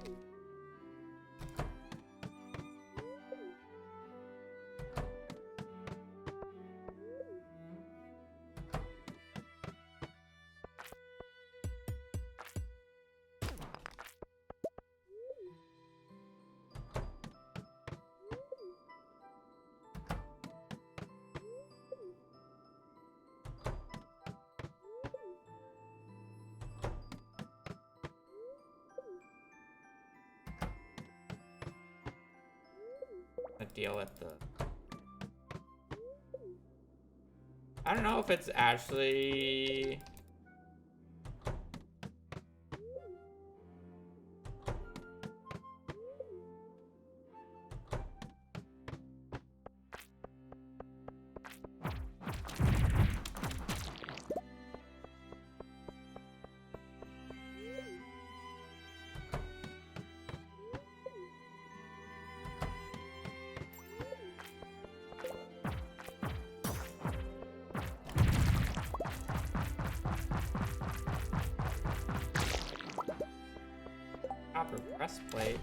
Deal at the... I don't know if it's actually... Copper breastplate.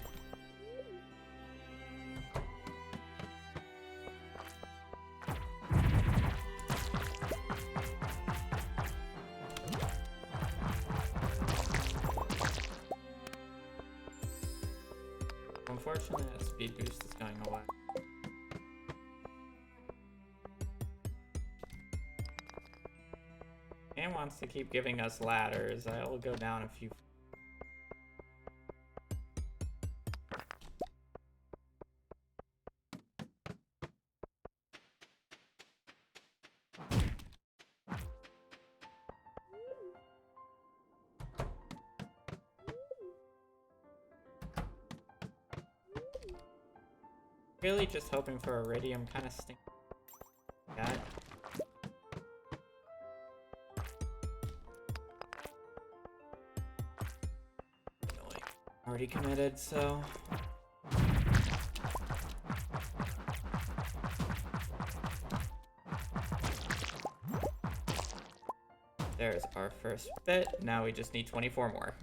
Unfortunately, that speed boost is going away. And wants to keep giving us ladders. I'll go down a few. Really just hoping for iridium, kind of stink. God. Already committed, so... There's our first bit. Now we just need 24 more.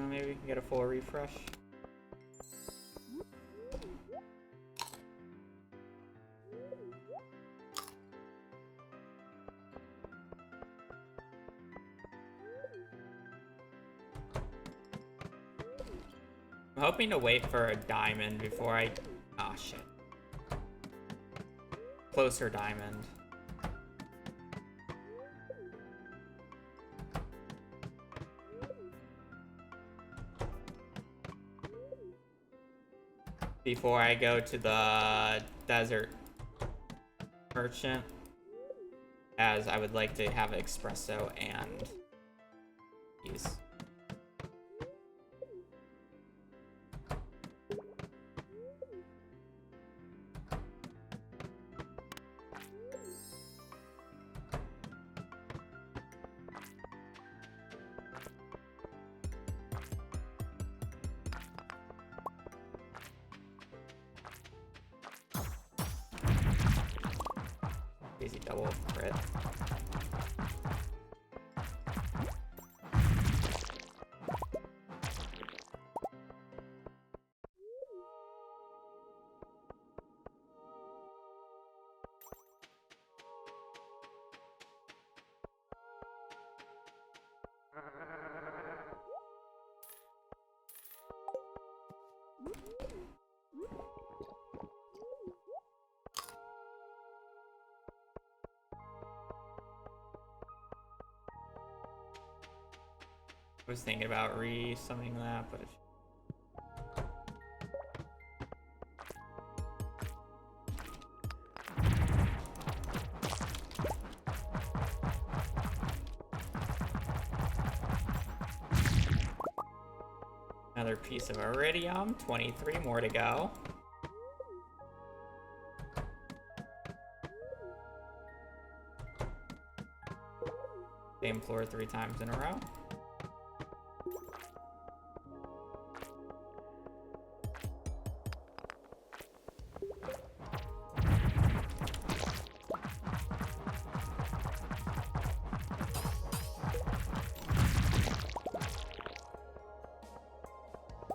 Maybe we can get a full refresh. I'm hoping to wait for a diamond before I... Ah, shit. Closer diamond. Before I go to the desert merchant, as I would like to have espresso and these. Easy double crit. I was thinking about re-summoning that, but another piece of iridium, 23 more to go. Same floor 3 times in a row.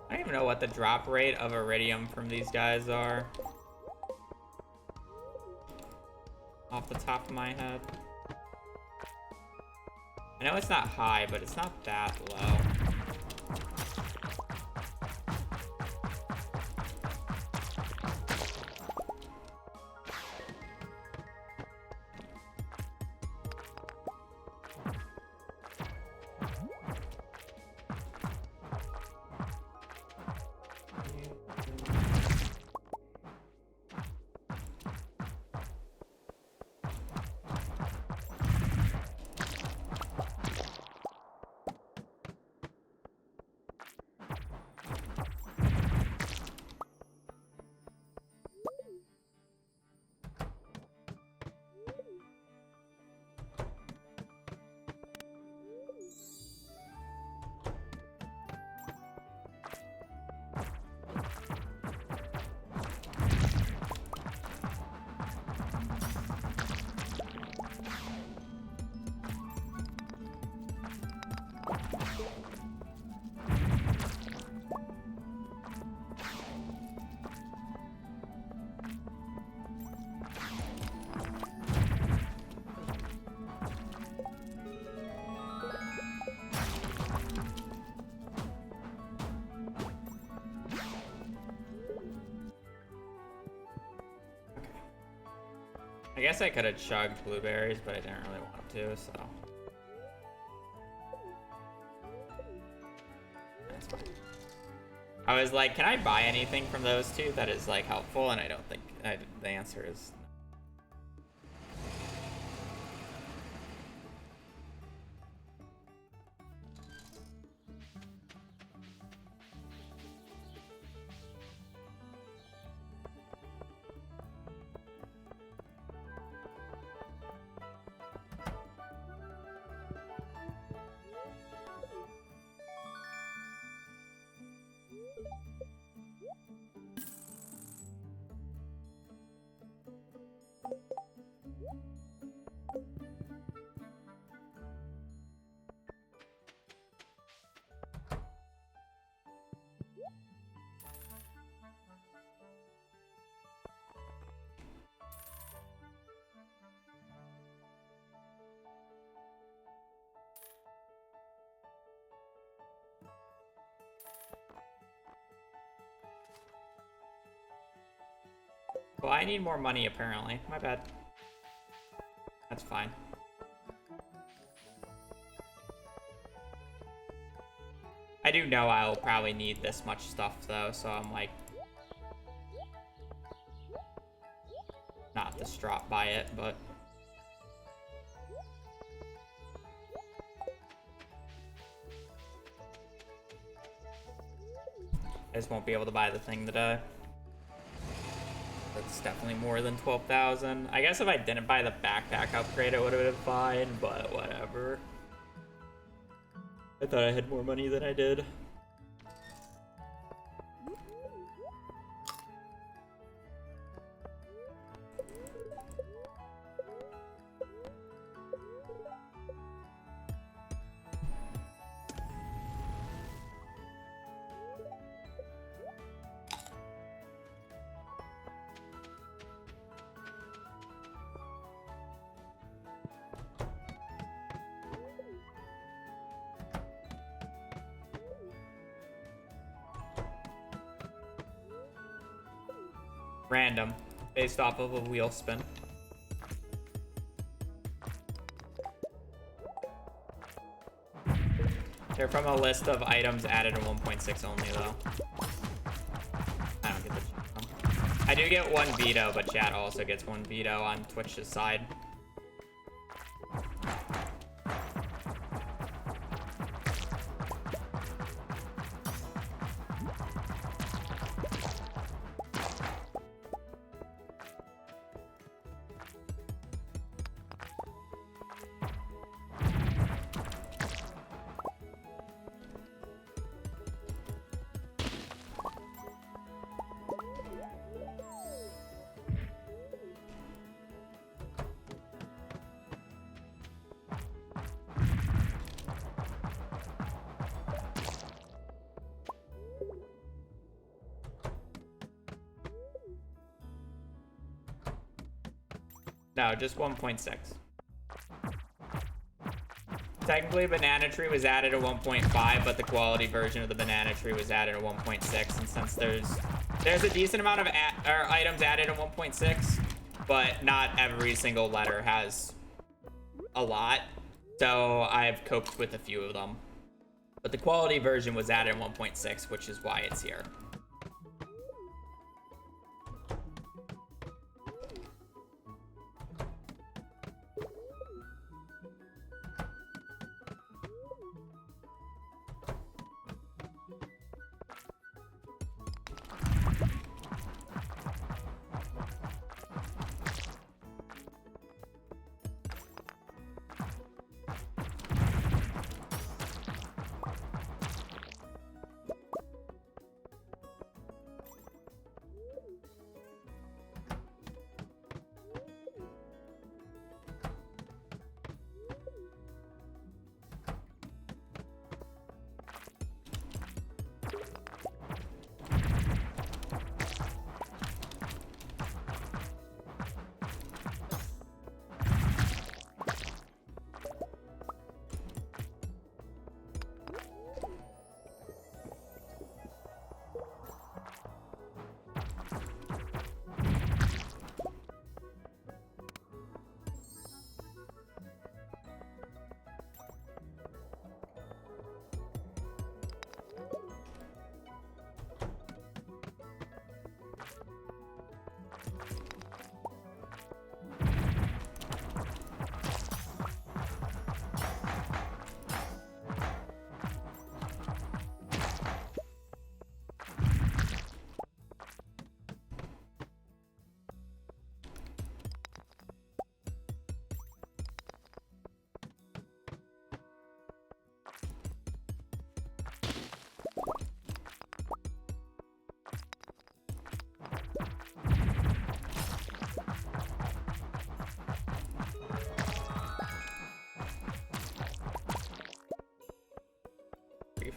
I don't even know what the drop rate of iridium from these guys are. Off the top of my head. I know it's not high, but it's not that low. I guess I could have chugged blueberries, but I didn't really want to, so. That's fine. I was like, can I buy anything from those two that is like helpful? And I don't think the answer is Well, I need more money apparently. My bad. That's fine. I do know I'll probably need this much stuff though, so I'm like not distraught by it, but I just won't be able to buy the thing today. That's definitely more than 12,000. I guess if I didn't buy the backpack upgrade, it would have been fine, but whatever. I thought I had more money than I did. Random, based off of a wheel spin. They're from a list of items added in 1.6 only, though. I don't get the chat. I do get one veto, but chat also gets one veto on Twitch's side. No, just 1.6. Technically, Banana Tree was added at 1.5, but the quality version of the Banana Tree was added at 1.6. And since there's a decent amount of items added at 1.6, but not every single letter has a lot, so I've coped with a few of them. But the quality version was added at 1.6, which is why it's here.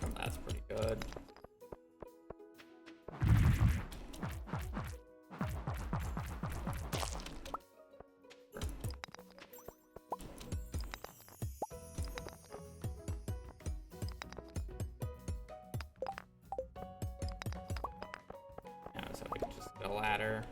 From that's pretty good. Yeah, so we can just get a ladder.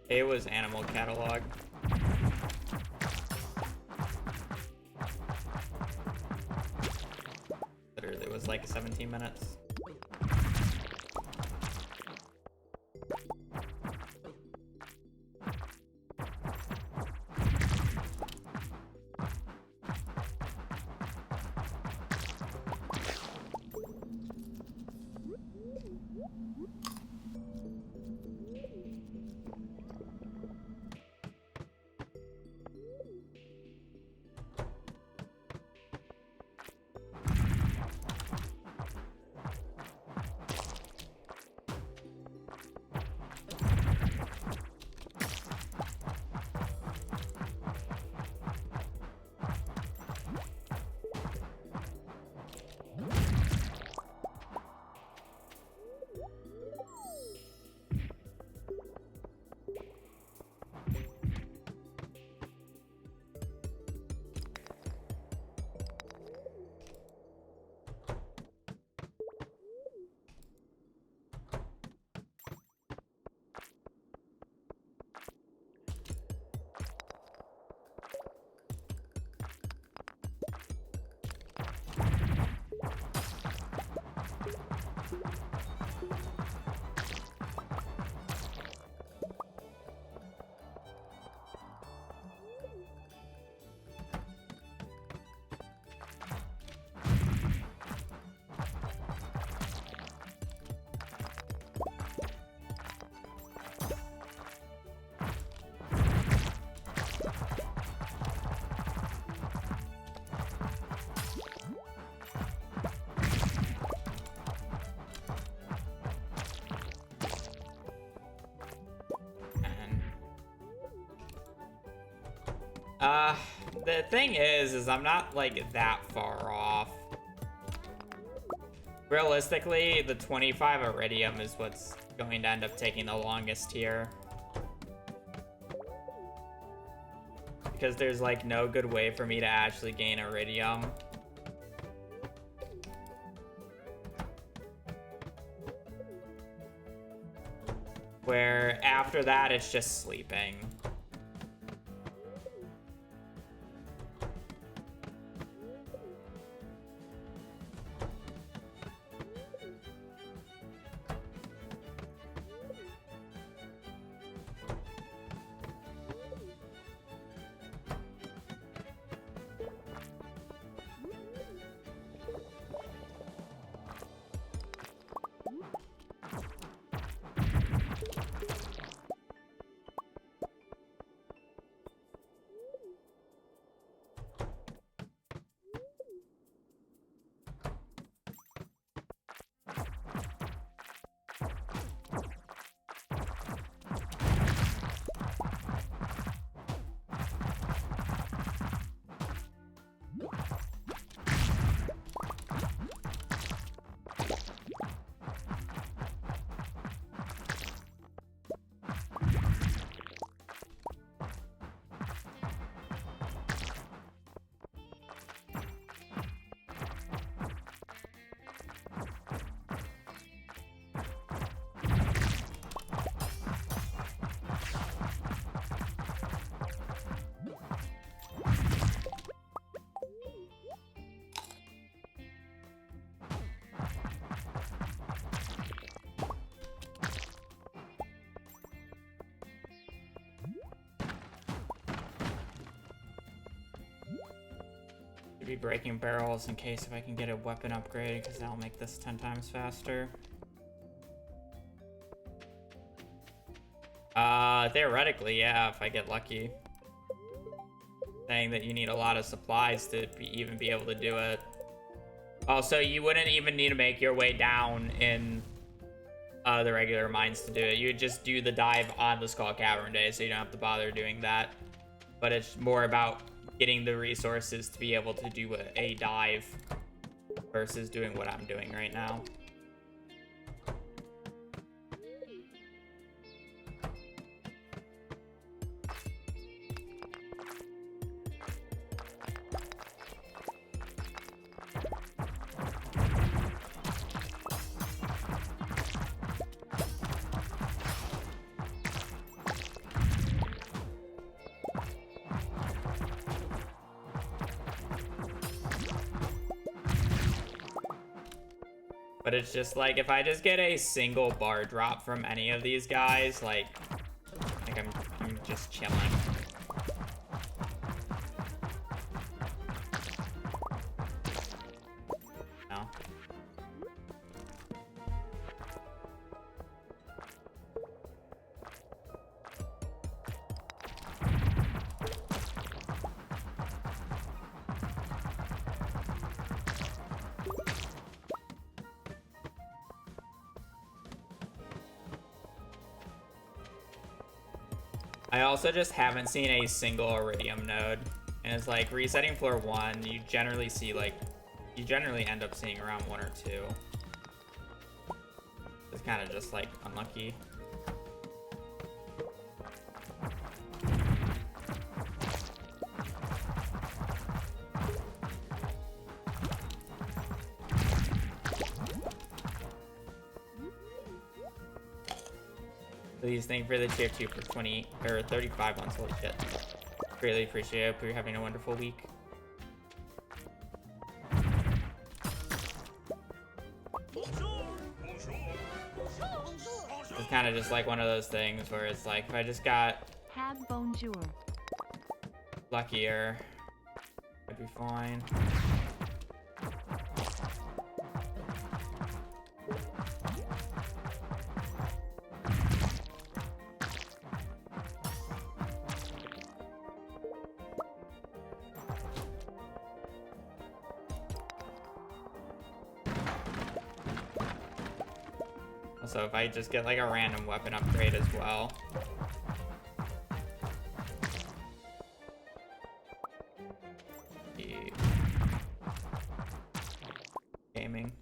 It was Animal Catalog. Literally, it was like 17 minutes. The thing is I'm not like that far off. Realistically, the 25 Iridium is what's going to end up taking the longest here. Because there's like no good way for me to actually gain Iridium. Where after that, it's just sleeping. Be breaking barrels in case if I can get a weapon upgrade, because that'll make this 10 times faster. Theoretically, yeah, if I get lucky. Saying that you need a lot of supplies to even be able to do it. Also, you wouldn't even need to make your way down in the regular mines to do it. You would just do the dive on the Skull Cavern day, so you don't have to bother doing that. But it's more about getting the resources to be able to do a dive versus doing what I'm doing right now. But it's just like, if I just get a single bar drop from any of these guys, like I'm just chilling. No. I also just haven't seen a single Iridium node. And it's like, resetting floor 1, you generally see like, you generally end up seeing around 1 or 2. It's kind of just like unlucky. Please thank you for the tier 2 for 20 or 35 months. Holy shit. Greatly appreciate it. Hope you're having a wonderful week. Bonjour. Bonjour. Bonjour. It's kind of just like one of those things where it's like, if I just got Hab bonjour. luckier, I'd be fine. So if I just get like a random weapon upgrade as well. Gaming.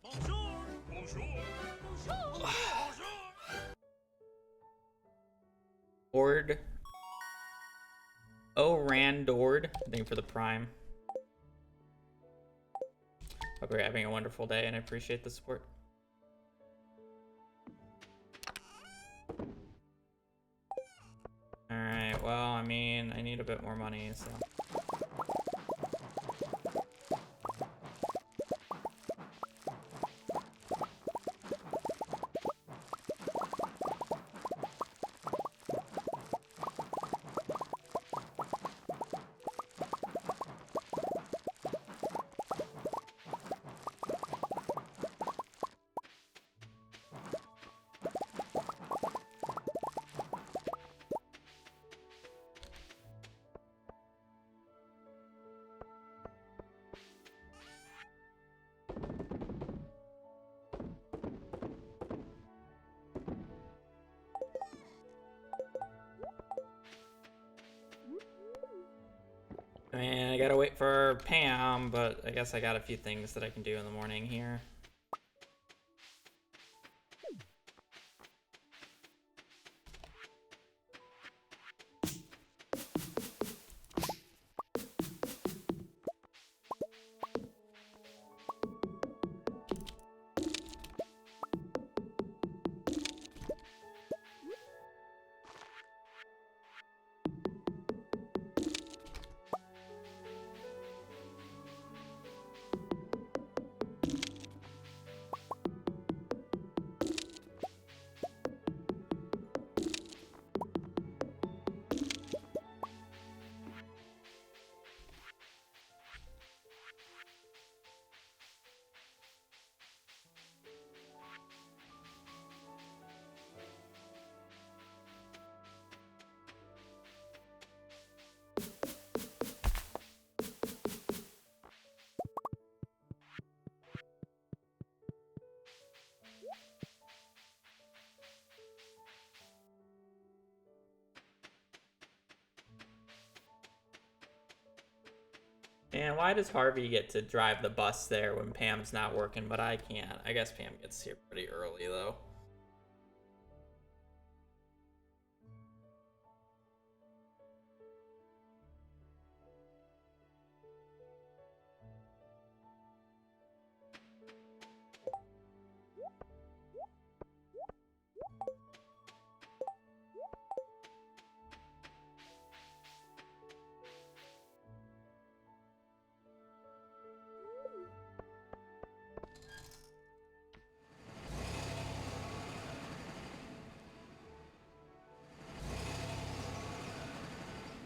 Bonjour. Bonjour. Bonjour. Ord. Oh, Randord. Thank you for the prime. Hope you're having a wonderful day and I appreciate the support. Alright, well, I mean, I need a bit more money, so. I mean, I gotta wait for Pam, but I guess I got a few things that I can do in the morning here. why does Harvey get to drive the bus there when Pam's not working, but I can't? I guess Pam gets here pretty early, though.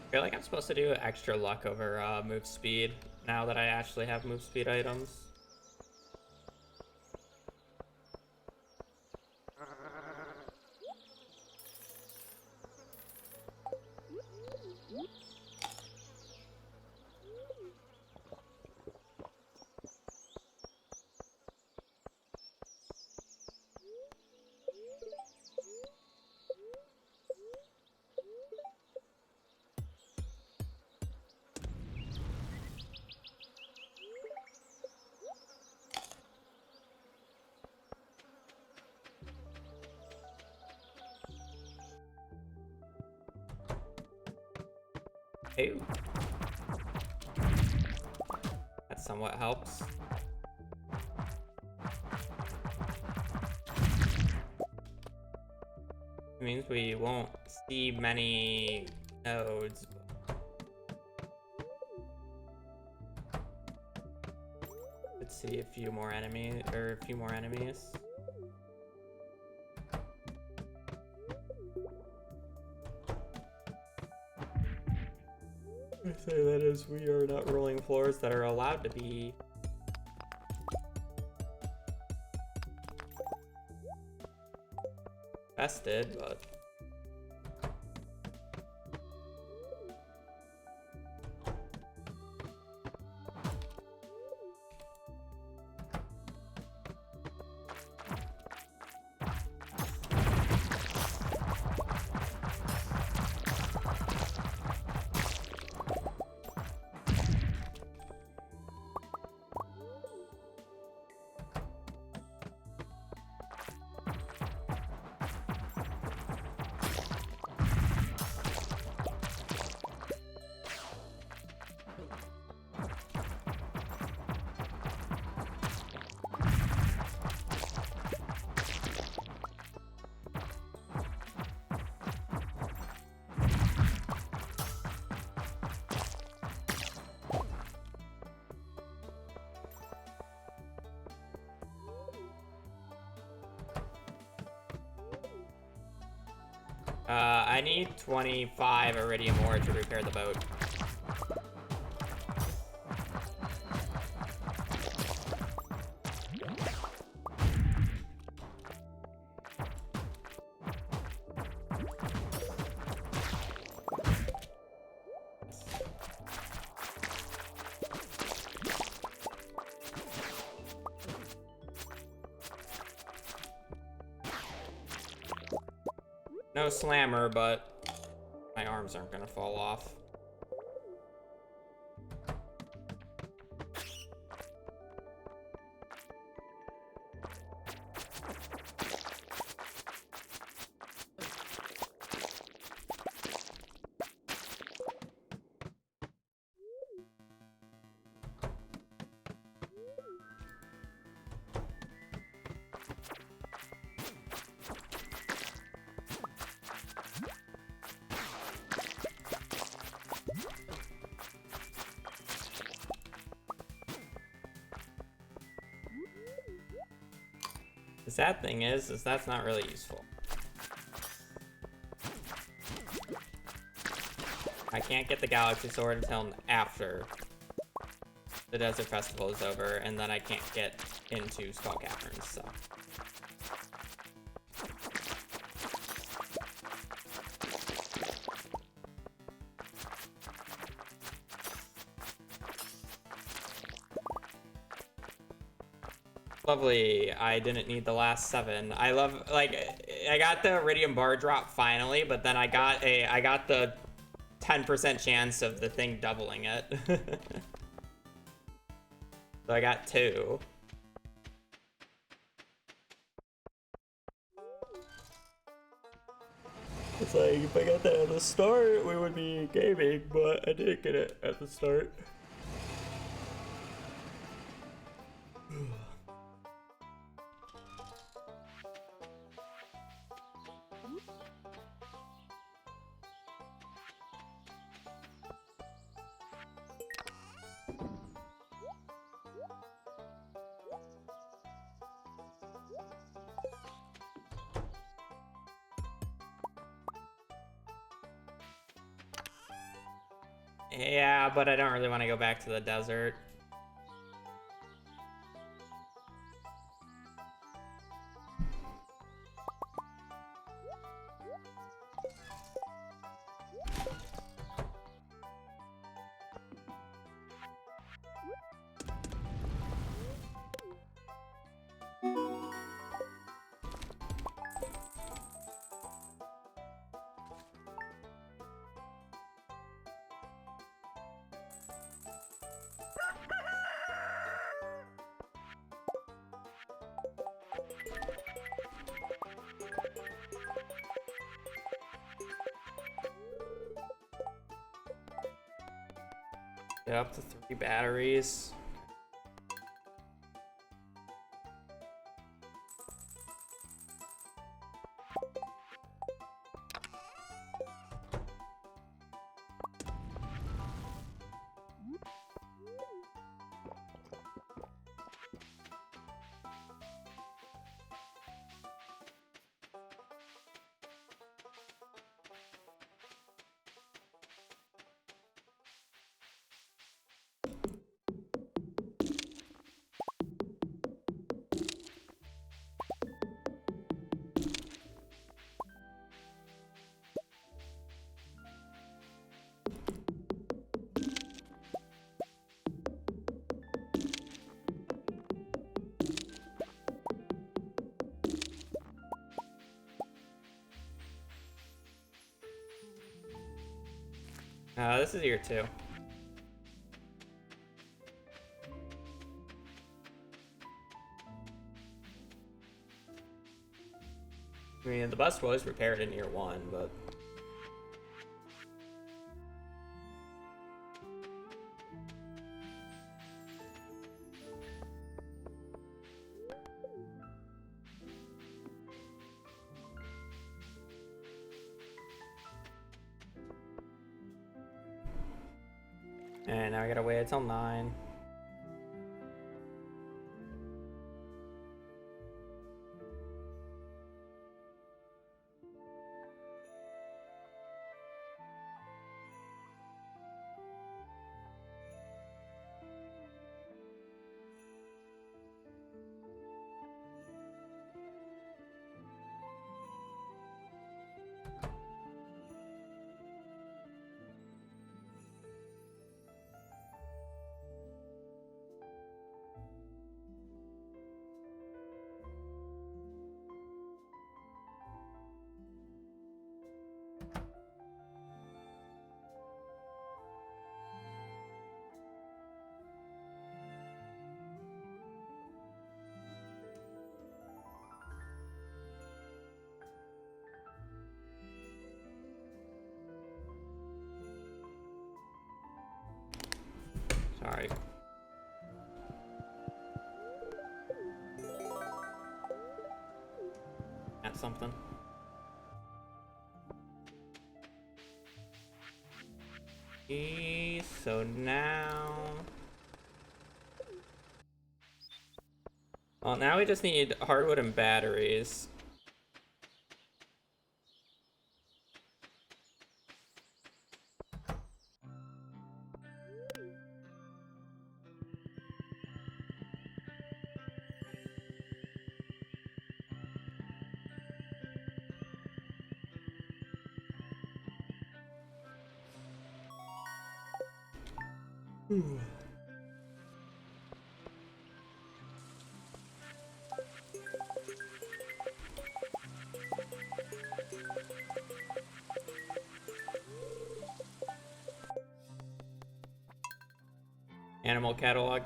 I feel like I'm supposed to do extra luck over move speed now that I actually have move speed items. Ew. That somewhat helps. It means we won't see many nodes. Let's see a few more enemies, or a few more enemies. I say that as we are not rolling floors that are allowed to be tested, but I need 25 iridium ore to repair the boat. No slammer, but my arms aren't gonna fall off. The sad thing is that's not really useful. I can't get the Galaxy Sword until after the Desert Festival is over, and then I can't get into Skull Caverns, so. Lovely. I didn't need the last 7. I love, like, I got the Iridium bar drop finally, but then I got the 10% chance of the thing doubling it. So I got 2. It's like, if I got that at the start, we would be gaming, but I didn't get it at the start. Yeah, but I don't really want to go back to the desert. Get up to 3 batteries. This is year 2. I mean, the bus was repaired in year 1, but... And now I gotta wait until 9. Sorry. That's something. So now... Well, now we just need hardwood and batteries. Animal catalog.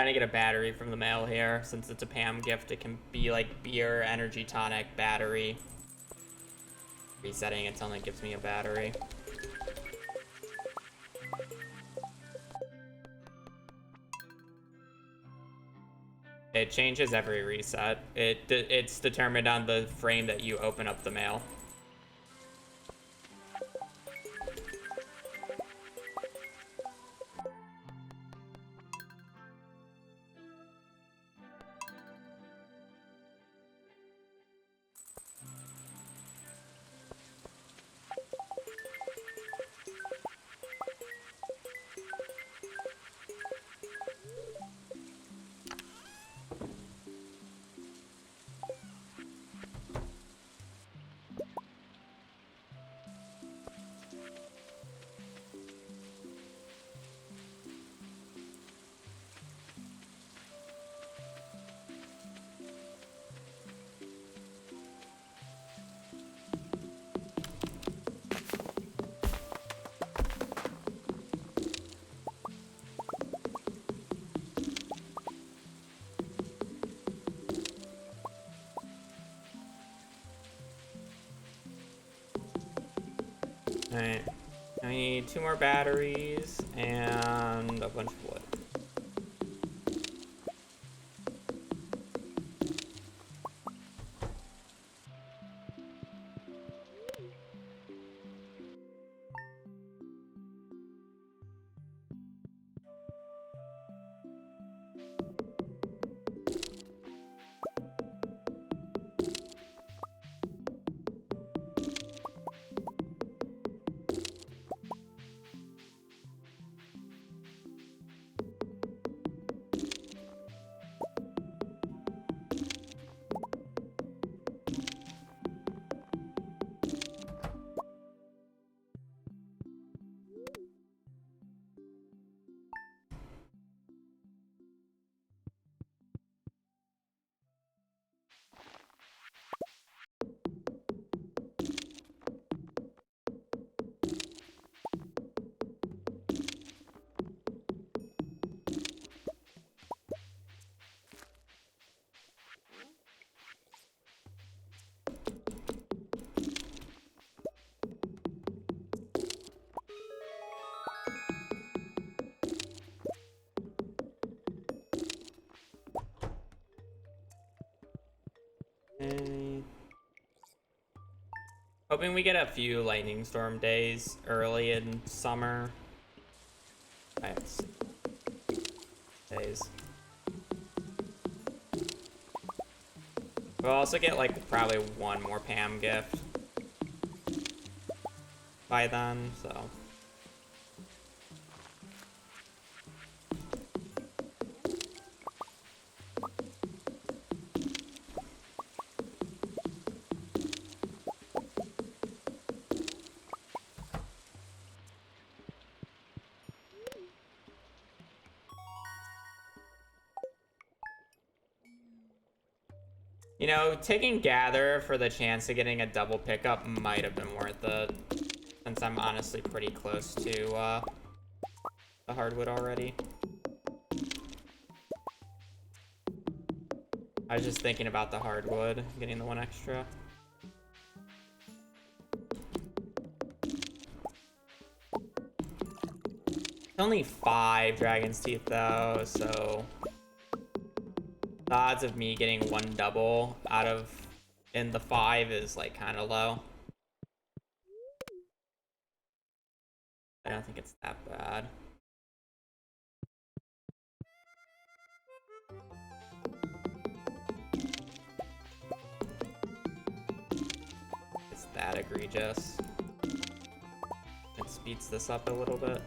trying to get a battery from the mail here. Since it's a Pam gift, it can be like beer, energy tonic, battery. Resetting it only gives me a battery. It changes every reset. It's determined on the frame that you open up the mail. Alright. I need 2 more batteries and a bunch of wood. Hoping we get a few lightning storm days early in summer. Days. We'll also get like probably 1 more Pam gift by then, so. You know, taking Gather for the chance of getting a double pickup might have been worth it, since I'm honestly pretty close to the hardwood already. I was just thinking about the hardwood, getting the 1 extra. Only 5 Dragon's Teeth though, so the odds of me getting 1 double out of in the 5 is like kind of low. I don't think it's that bad. It's that egregious. It speeds this up a little bit.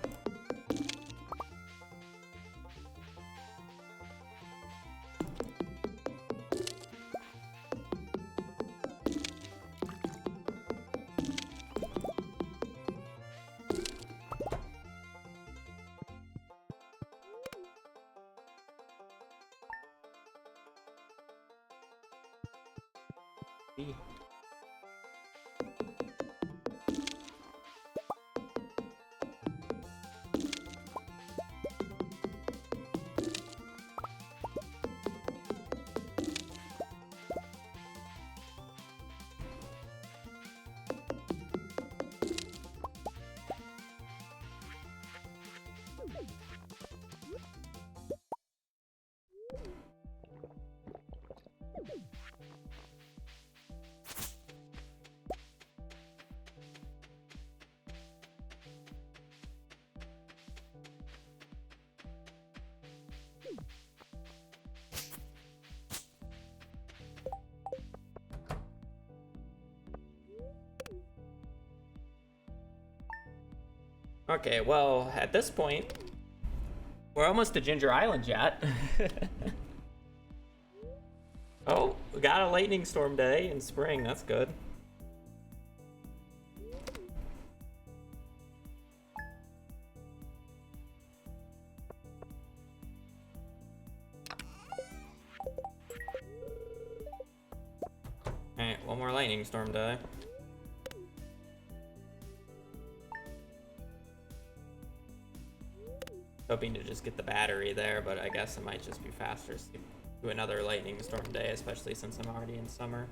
Okay, well, at this point, we're almost to Ginger Island yet. Oh, we got a lightning storm day in spring. That's good. Alright, one more lightning storm day. Hoping to just get the battery there, but I guess it might just be faster to do another lightning storm day, especially since I'm already in summer.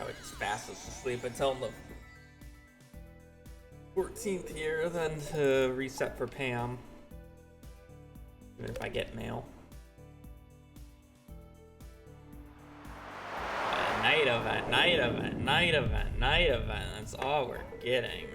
I would just fast us to sleep until the 14th here, then to reset for Pam. Even if I get mail. Night event, night event, night event, night event. That's all we're getting.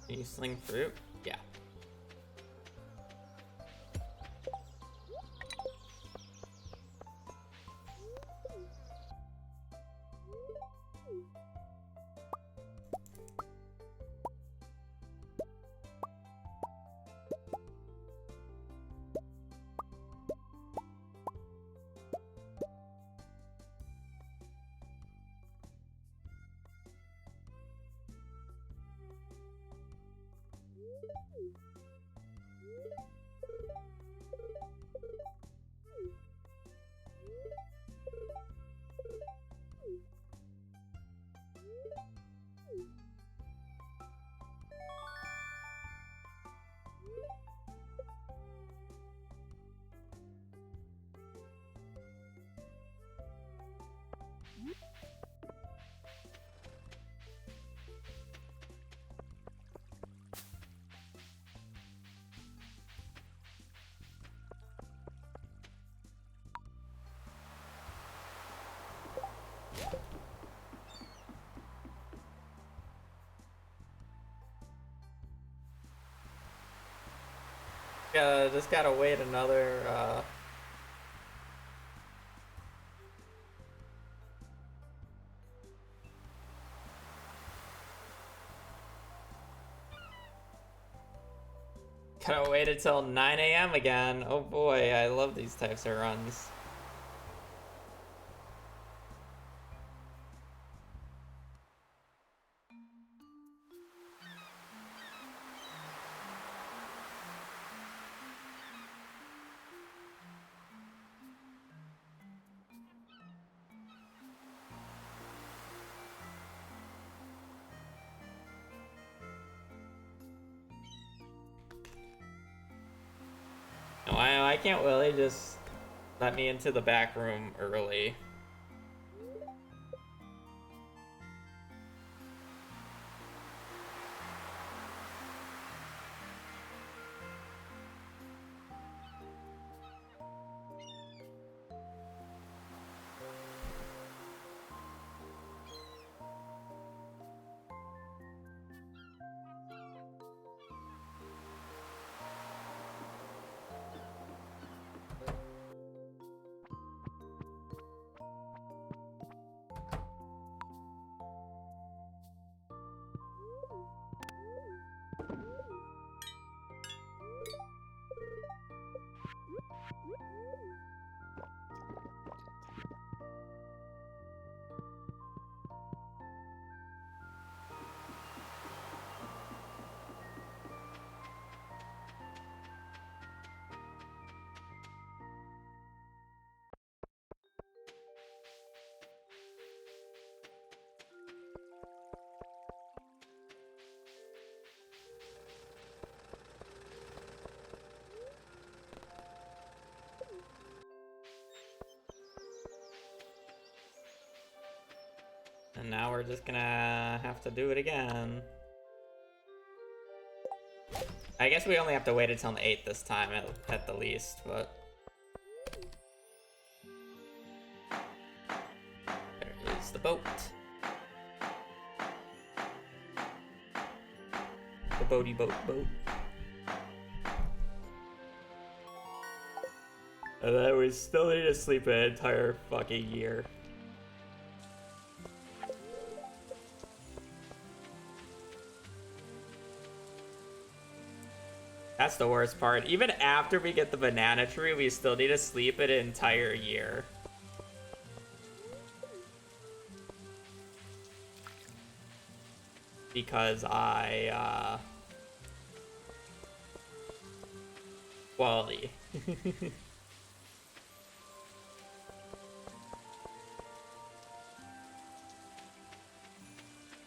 Can you sling fruit? Yeah. Just gotta wait another, gotta wait until 9 a.m. again. Oh boy, I love these types of runs. why can't Willie just let me into the back room early? And now we're just gonna have to do it again. I guess we only have to wait until the 8th this time at the least, but... There is the boat. The boaty boat. And then we still need to sleep an entire fucking year. That's the worst part. Even after we get the banana tree, we still need to sleep an entire year. Because quality.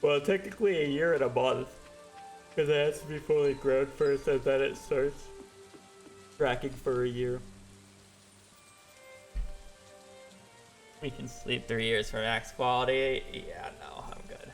Well, technically a year and a month. Because it has to be fully grown first, and then it starts tracking for a year. We can sleep 3 years for max quality. Yeah, no, I'm good.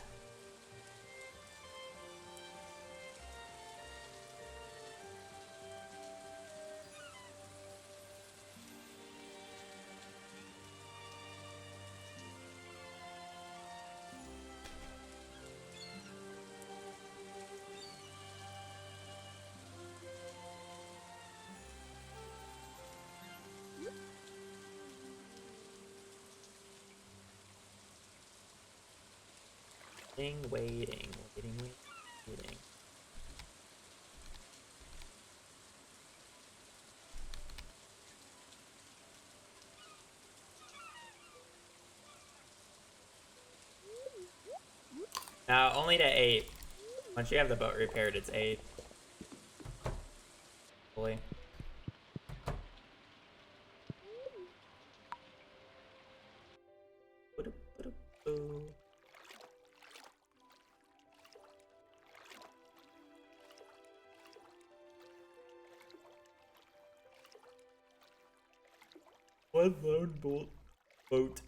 Waiting. Now, only to 8. Once you have the boat repaired, it's 8. Hopefully. One lone boat.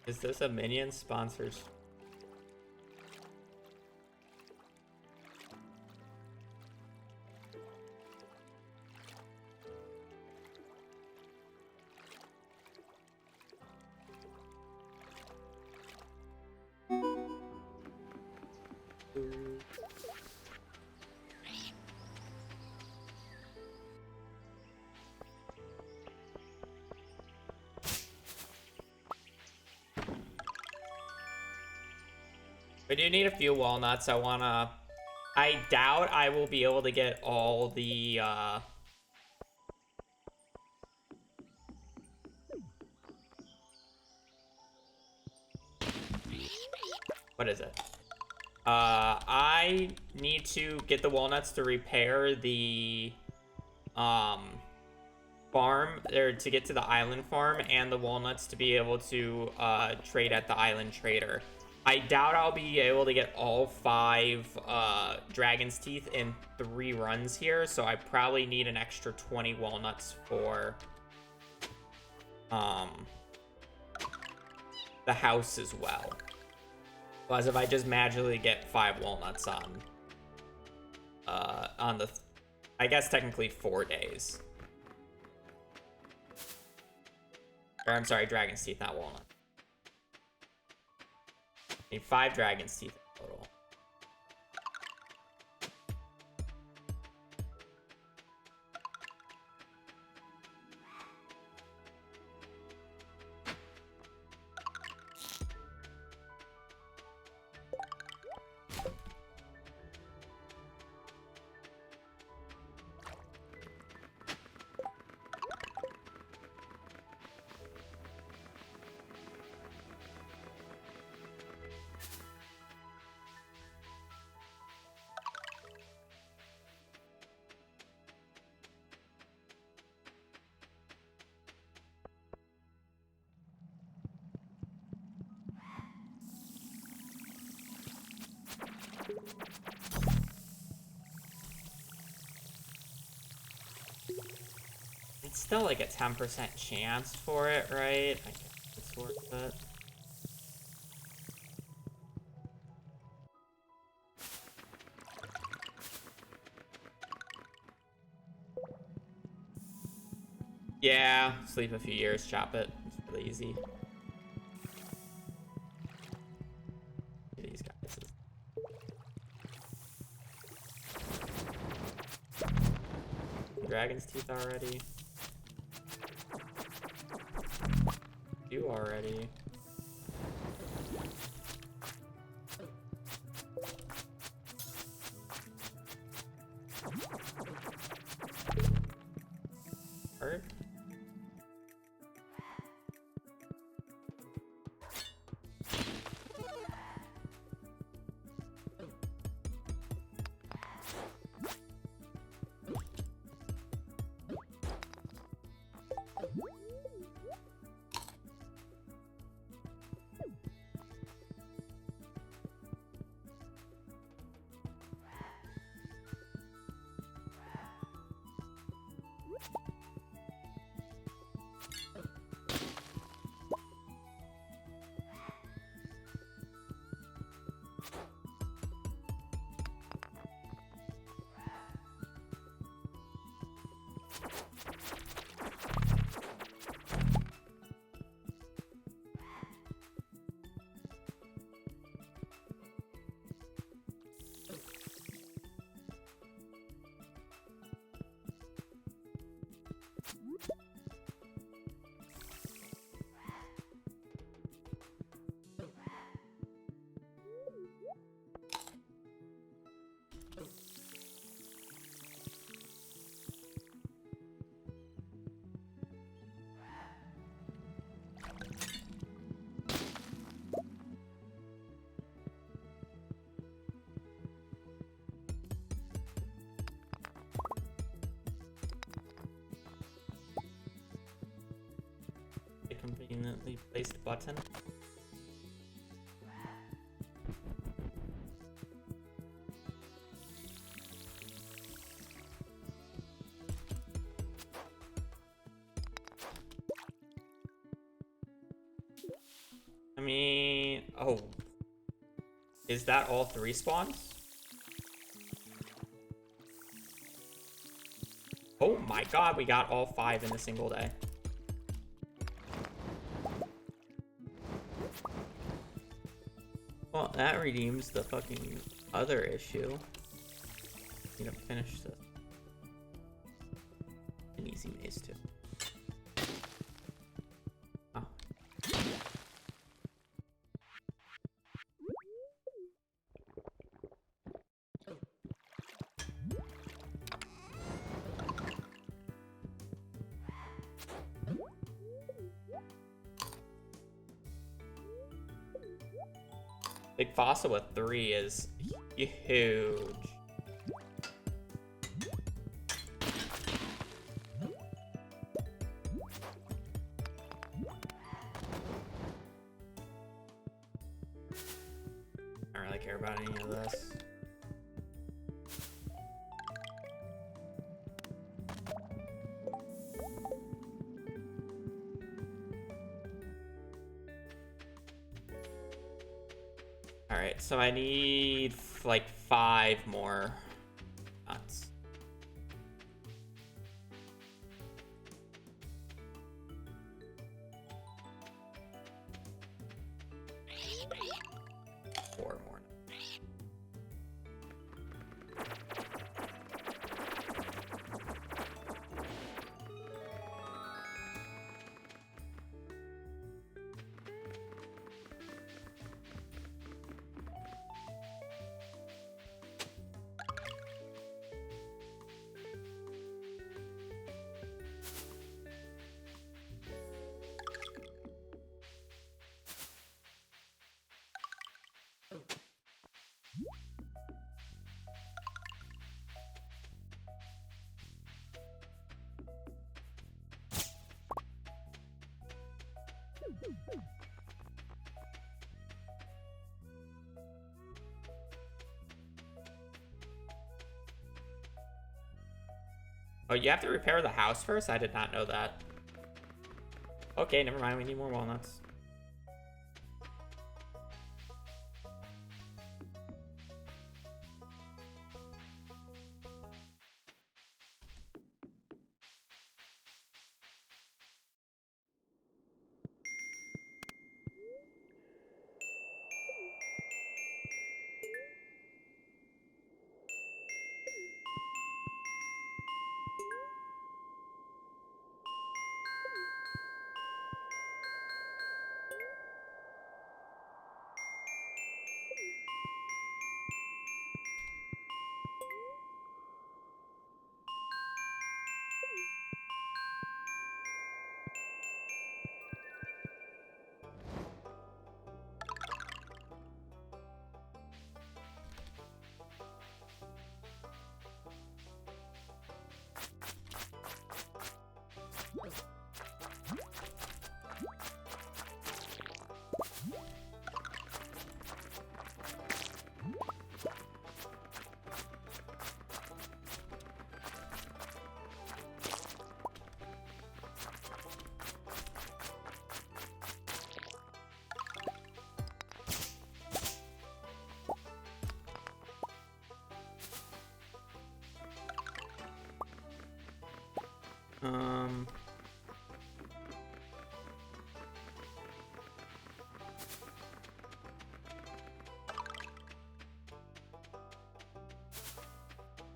Is this a Minion sponsors? We do need a few walnuts. I doubt I will be able to get all the, what is it? I need to get the walnuts to repair the, farm, or to get to the island farm, and the walnuts to be able to, trade at the island trader. I doubt I'll be able to get all 5 Dragon's Teeth in 3 runs here, so I probably need an extra 20 walnuts for the house as well. Whereas if I just magically get 5 walnuts on the, I guess technically 4 days. Or I'm sorry, Dragon's Teeth, not walnut. Need 5 Dragon's Teeth in total. It's still like a 10% chance for it, right? I guess it's worth it. Yeah, sleep a few years, chop it. It's really easy. These guys. Dragon's Teeth already. You already. Bird? Conveniently placed button. I mean, oh, is that all 3 spawns? Oh my god, we got all 5 in a single day. Well, that redeems the fucking other issue. Need to finish this. An easy maze too. Oh. Big Fossil with 3 is huge. care about any of this. Alright, so I need like 5 more nuts. Four more. Oh, you have to repair the house first? I did not know that. Okay, never mind. We need more walnuts.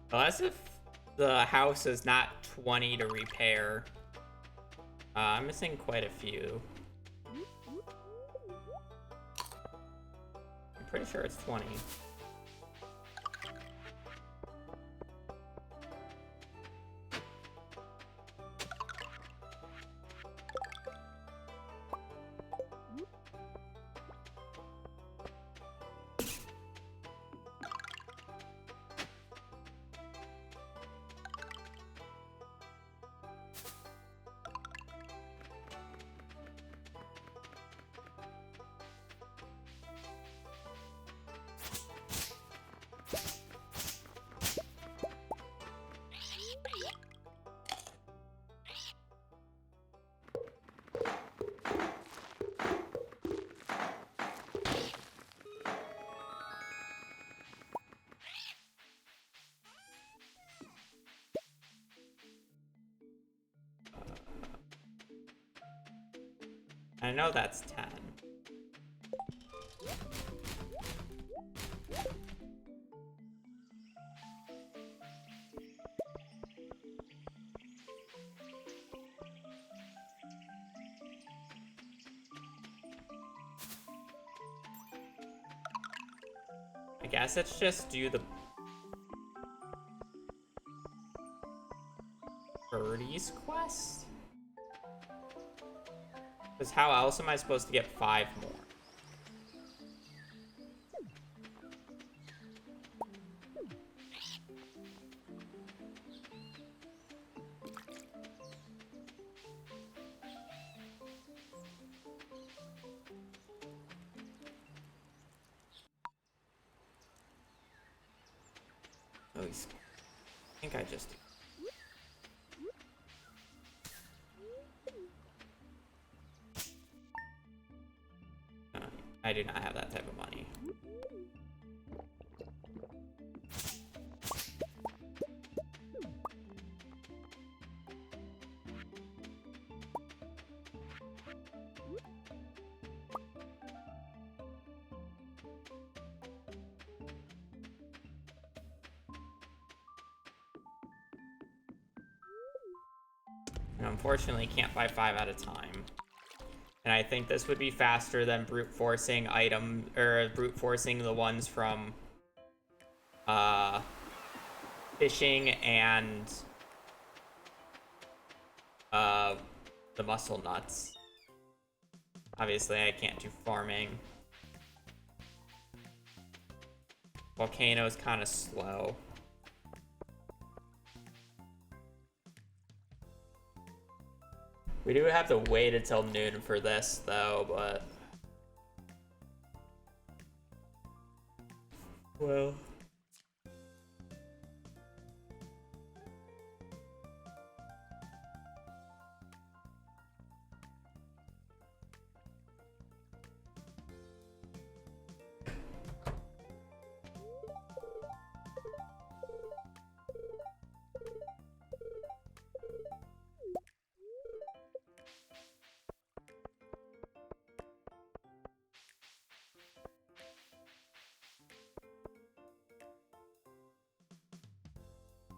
Well, as if the house is not 20 to repair. I'm missing quite a few. I'm pretty sure it's 20. I know that's 10. I guess let's just do the birdies quest? Because how else am I supposed to get 5 more? Oh, he's... I think I just... I do not have that type of money. And unfortunately, can't buy 5 at a time. And I think this would be faster than brute forcing brute forcing the ones from fishing and the muscle nuts. Obviously, I can't do farming. Volcano's kind of slow. We do have to wait until noon for this, though, but... Well...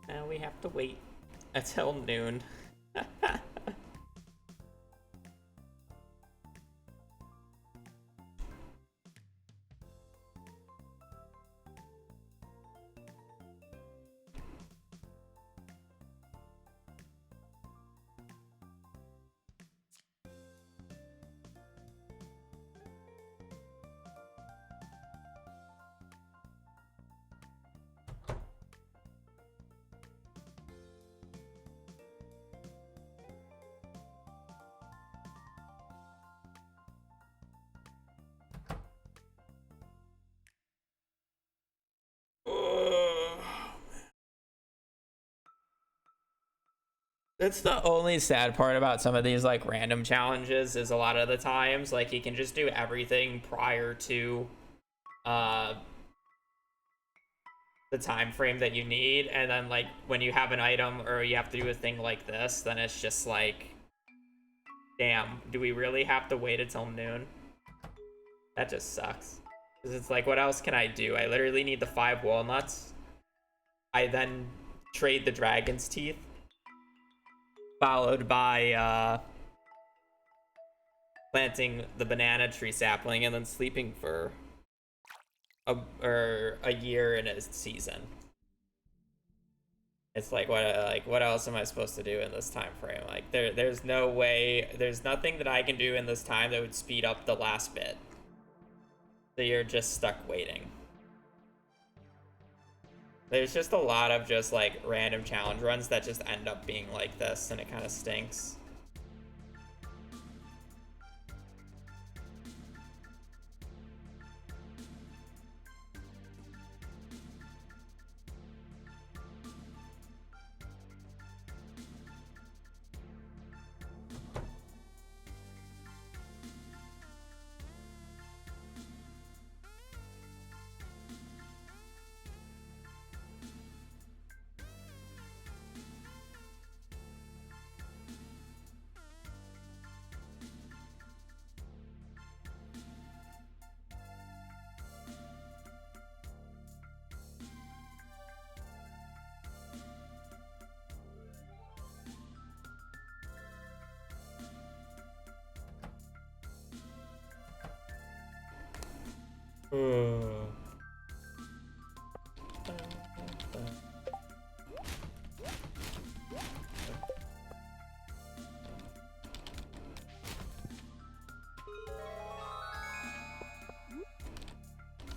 Now we have to wait until noon. That's the only sad part about some of these like random challenges is a lot of the times like you can just do everything prior to the time frame that you need, and then like when you have an item or you have to do a thing like this, then it's just like, damn, do we really have to wait until noon? That just sucks. Because it's like, what else can I do? I literally need the 5 walnuts. I then trade the dragon's teeth, followed by planting the banana tree sapling and then sleeping for a year in a season. It's like, what else am I supposed to do in this time frame? Like there's no way, there's nothing that I can do in this time that would speed up the last bit. So you're just stuck waiting. There's just a lot of just like random challenge runs that just end up being like this, and it kind of stinks.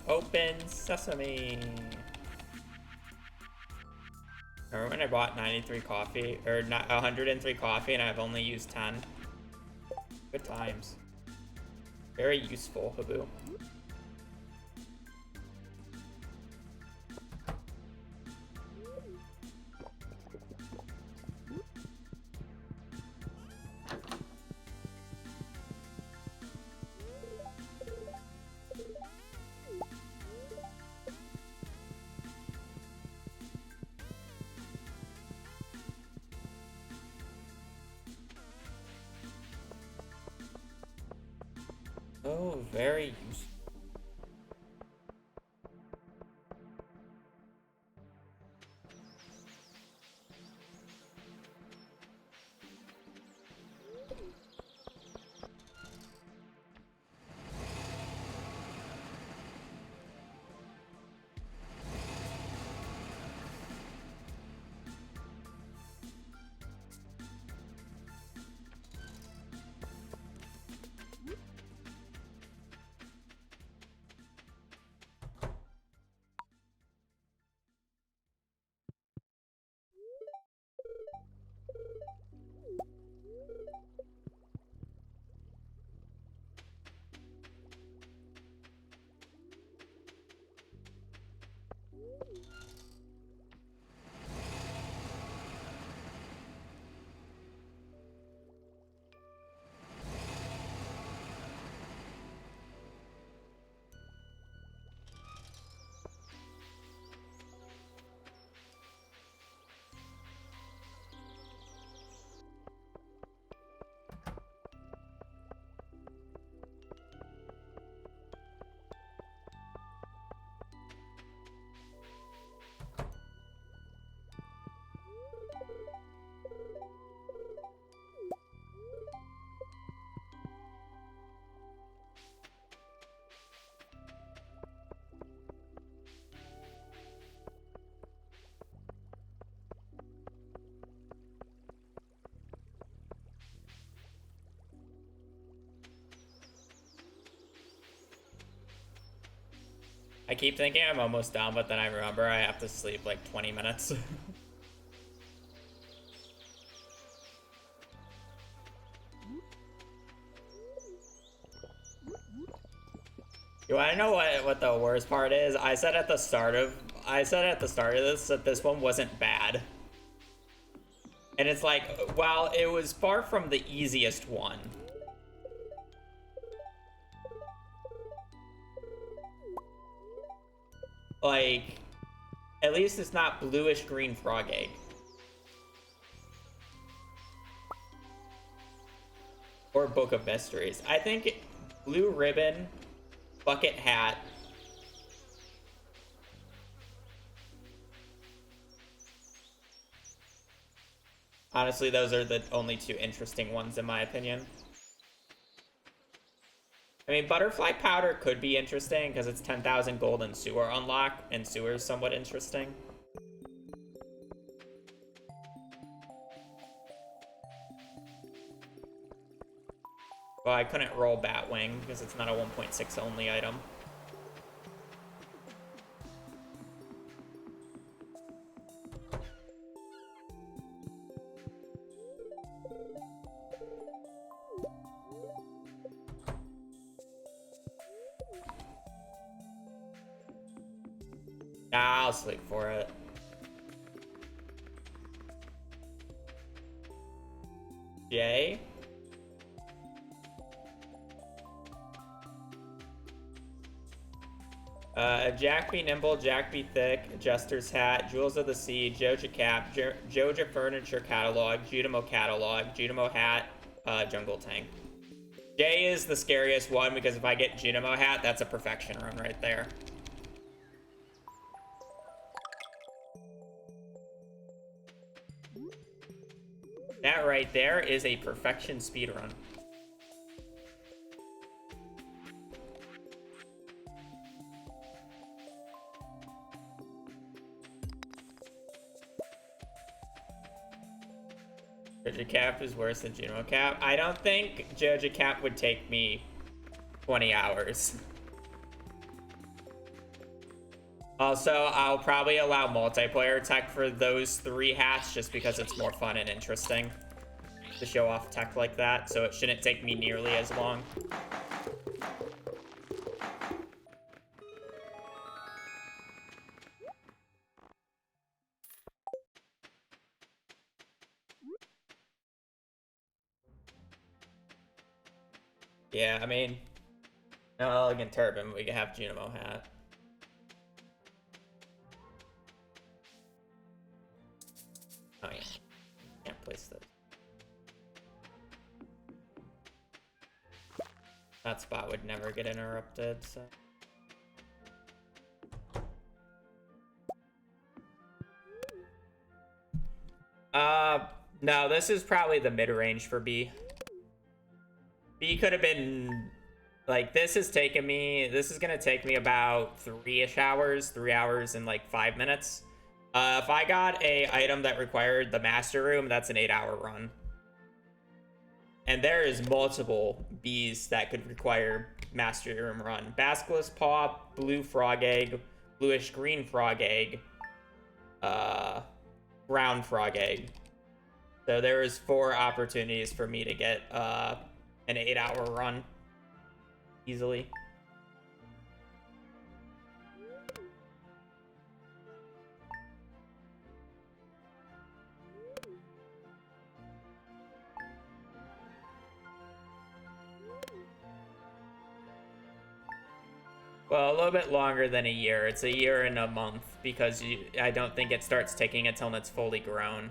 Open sesame. Remember when I bought 93 coffee, or not 103 coffee, and I've only used 10? Good times. Very useful, Habu. Oh, very useful. I keep thinking I'm almost done, but then I remember I have to sleep like 20 minutes. You wanna know what the worst part is? I said at the start of this that this one wasn't bad. And it's like, while it was far from the easiest one, like, at least it's not bluish green frog egg. Or Book of Mysteries. I think blue ribbon, bucket hat, honestly, those are the only two interesting ones in my opinion. I mean, butterfly powder could be interesting because it's 10,000 gold and sewer unlock, and sewer is somewhat interesting. Well, I couldn't roll Batwing because it's not a 1.6 only item. Nah, I'll sleep for it. Jay? Jack be nimble, Jack be thick, Jester's hat, Jewels of the Sea, Joja cap, Joja furniture catalog, Judimo catalog, Judimo hat, jungle tank. Jay is the scariest one because if I get Judimo hat, that's a perfection run right there. That right there is a perfection speedrun. Joja Cap is worse than Juno Cap. I don't think Joja Cap would take me 20 hours. Also, I'll probably allow multiplayer tech for those 3 hats just because it's more fun and interesting to show off tech like that, so it shouldn't take me nearly as long. Yeah, I mean, no Elegant Turban, we can have Junimo hat. Oh yeah, can't place those. That spot would never get interrupted, so. No, this is probably the mid-range for B. B could have been, like, this is gonna take me about 3-ish hours, 3 hours and like 5 minutes. If I got a item that required the master room, that's an 8-hour run. And there is multiple Bs that could require master room run. Basilisk Paw, blue frog egg, bluish green frog egg, brown frog egg. So there was 4 opportunities for me to get an 8-hour run easily. Well, a little bit longer than a year. It's a year and a month because I don't think it starts ticking until it's fully grown.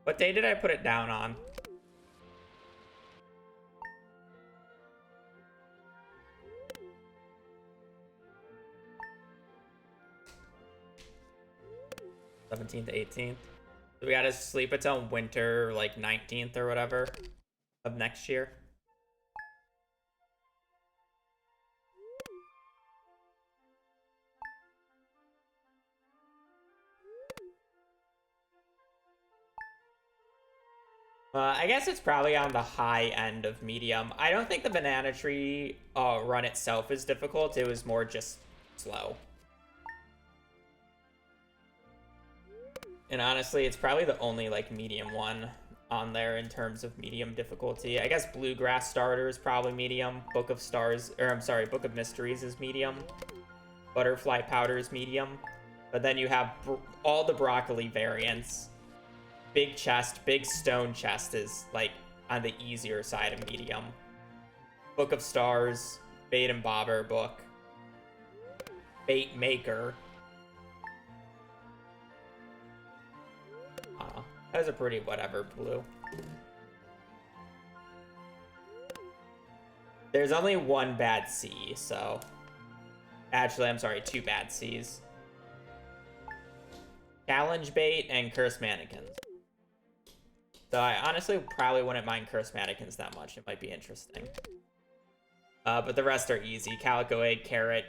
What day did I put it down on? '17th to 18th. So we gotta sleep until winter, like 19th or whatever of next year. I guess it's probably on the high end of medium. I don't think the banana tree run itself is difficult. It was more just slow. And honestly, it's probably the only like medium one on there in terms of medium difficulty. I guess Bluegrass Starter is probably medium. Book of Stars, or I'm sorry, Book of Mysteries is medium. Butterfly Powder is medium. But then you have all the broccoli variants. Big Chest, Big Stone Chest is like on the easier side of medium. Book of Stars, Bait and Bobber book. Bait Maker. That was a pretty whatever blue. There's only one bad C, so... Actually, I'm sorry, 2 bad Cs. Challenge Bait and Curse Mannequins. So I honestly probably wouldn't mind Curse Mannequins that much. It might be interesting. But the rest are easy. Calico Egg, Carrot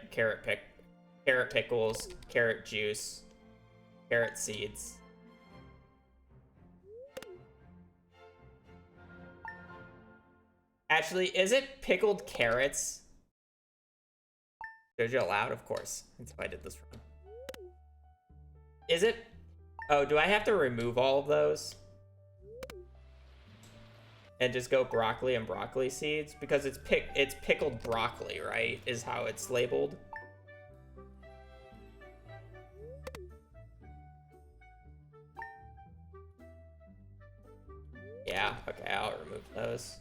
Pickles, Carrot Juice, Carrot Seeds. Actually, is it pickled carrots? Jojo allowed, of course. That's why I did this run. Is it? Oh, do I have to remove all of those? And just go broccoli and broccoli seeds? Because it's pickled broccoli, right? Is how it's labeled. Yeah, okay, I'll remove those.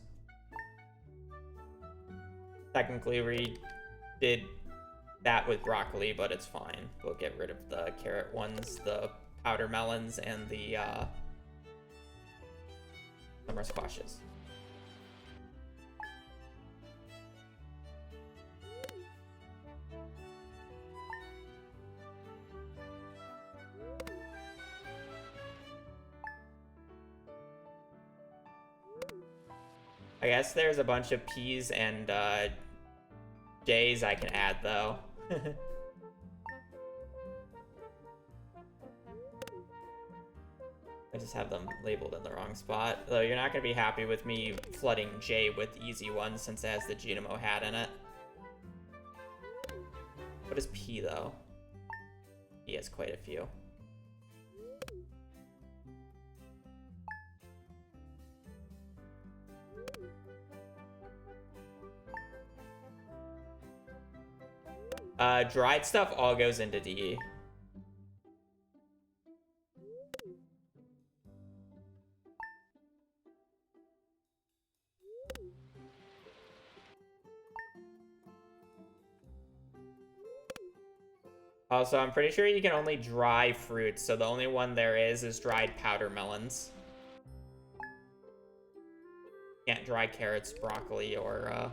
Technically, we did that with broccoli, but it's fine. We'll get rid of the carrot ones, the powder melons, and the summer squashes. I guess there's a bunch of P's and J's I can add, though. I just have them labeled in the wrong spot. Though you're not going to be happy with me flooding J with easy ones since it has the Genemo hat in it. What is P, though? He has quite a few. Dried stuff all goes into D. Also, I'm pretty sure you can only dry fruits, so the only one there is dried powder melons. Can't dry carrots, broccoli, or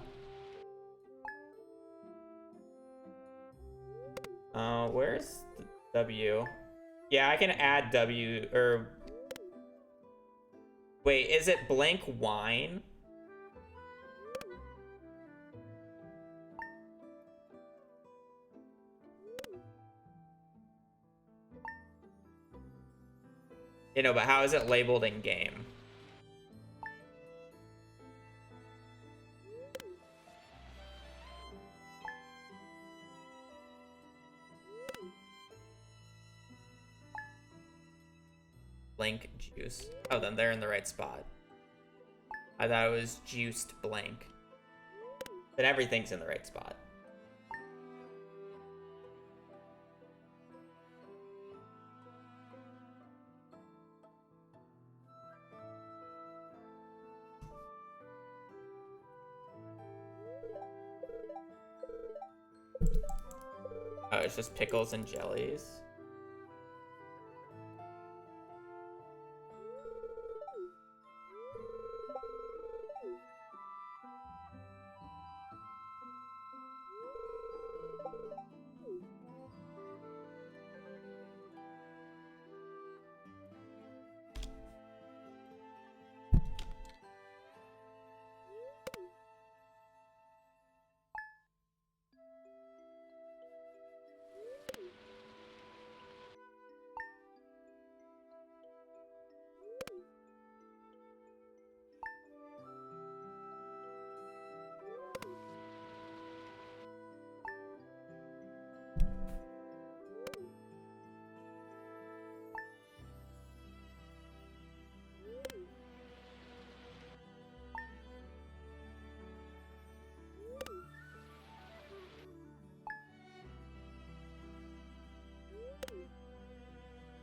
where's the W? Yeah, I can add W, or... Wait, is it blank wine? You know, but how is it labeled in game? Blank juice. Oh, then they're in the right spot. I thought it was juiced blank. But everything's in the right spot. Oh, it's just pickles and jellies.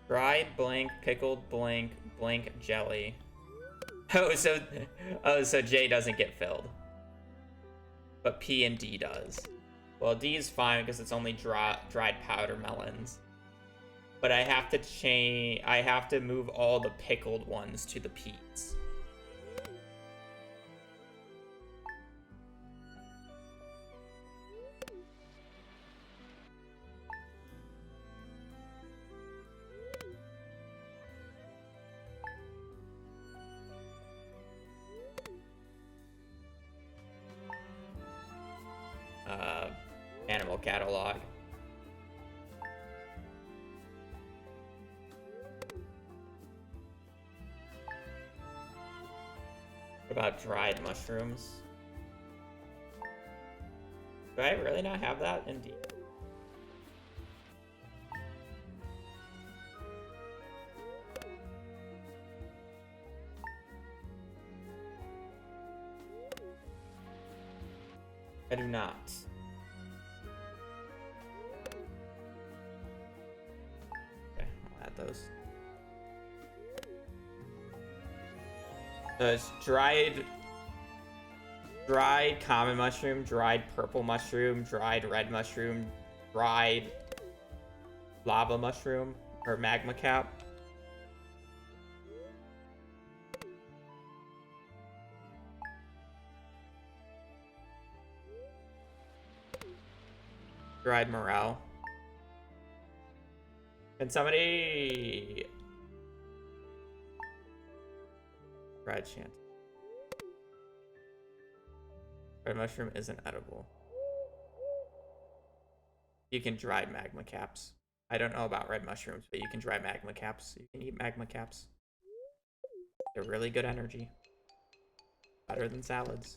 Dried blank, pickled blank, blank jelly. Oh, so J doesn't get filled. But P and D does. Well, D is fine because it's only dried powder melons. But I have to move all the pickled ones to the P's. Animal catalog. What about dried mushrooms? Do I really not have that? Indeed. I do not. Okay, I'll add those. There's dried common mushroom, dried purple mushroom, dried red mushroom, dried lava mushroom, or magma cap. Dried morel. Can somebody... Dried shanty. Red mushroom isn't edible. You can dry magma caps. I don't know about red mushrooms, but you can dry magma caps. You can eat magma caps. They're really good energy. Better than salads.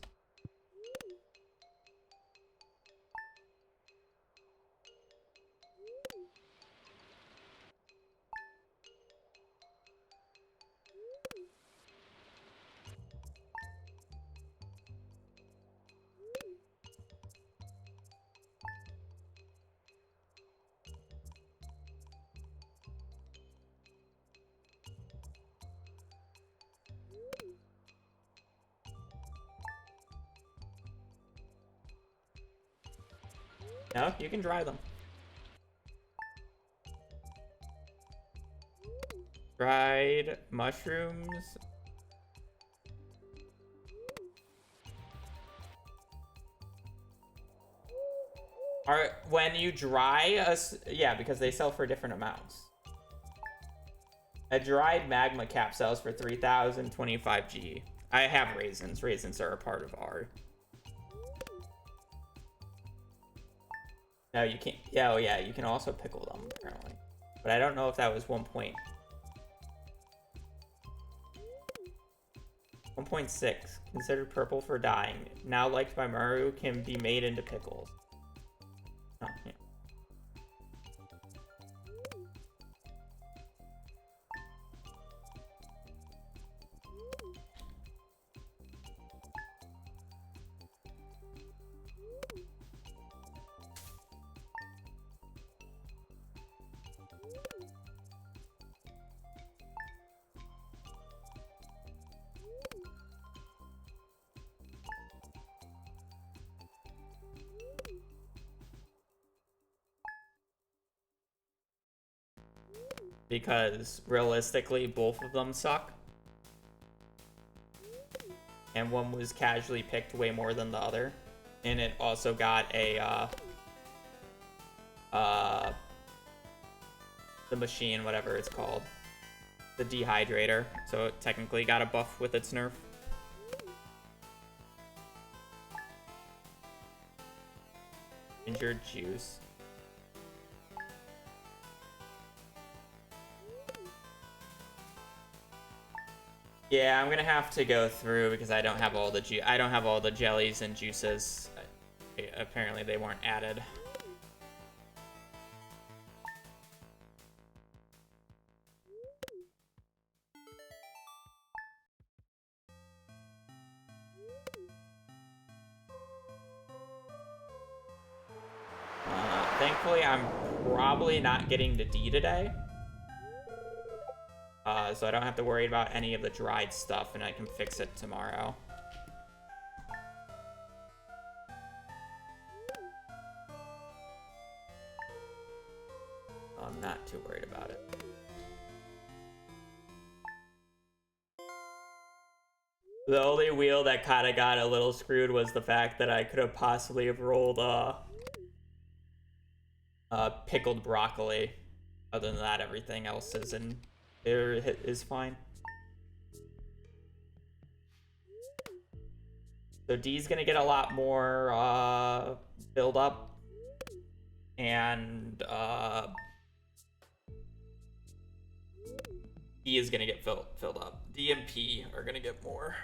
No, you can dry them. Dried mushrooms. When you dry yeah, because they sell for different amounts. A dried magma cap sells for 3,025 G. I have raisins. Raisins are a part of R. No, you can't. Yeah, oh yeah, you can also pickle them apparently. But I don't know if that was 1.6. Considered purple for dyeing. Now liked by Maru, can be made into pickles. Oh, yeah. Because realistically, both of them suck. And one was casually picked way more than the other. And it also got a, the machine, whatever it's called. The dehydrator. So it technically got a buff with its nerf. Ginger juice. Yeah, I'm gonna have to go through because I don't have all the jellies and juices. Apparently they weren't added. Thankfully, I'm probably not getting to D today. So I don't have to worry about any of the dried stuff, and I can fix it tomorrow. I'm not too worried about it. The only wheel that kind of got a little screwed was the fact that I could have possibly have rolled pickled broccoli. Other than that, everything else is fine. So D's gonna get a lot more build up, and E is gonna get filled up. D and P are gonna get more.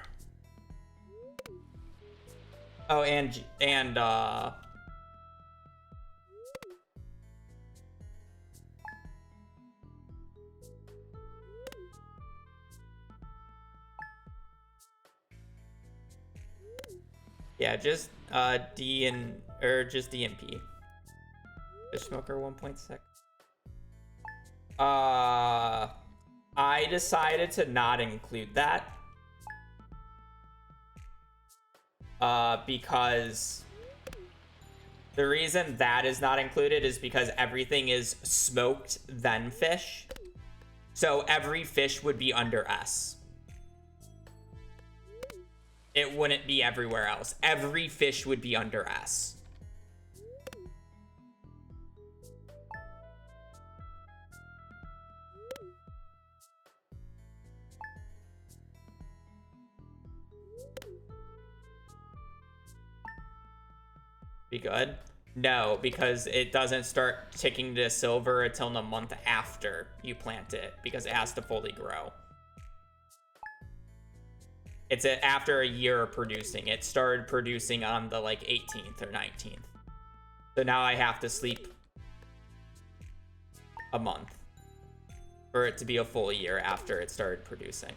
Oh, and yeah, just D and just D and P. Fish smoker 1.6. I decided to not include that. Because the reason that is not included is because everything is smoked then fish. So every fish would be under S. It wouldn't be everywhere else. Every fish would be under S. Be good? No, because it doesn't start ticking to silver until the month after you plant it, because it has to fully grow. It's after a year of producing. It started producing on the like 18th or 19th. So now I have to sleep a month for it to be a full year after it started producing.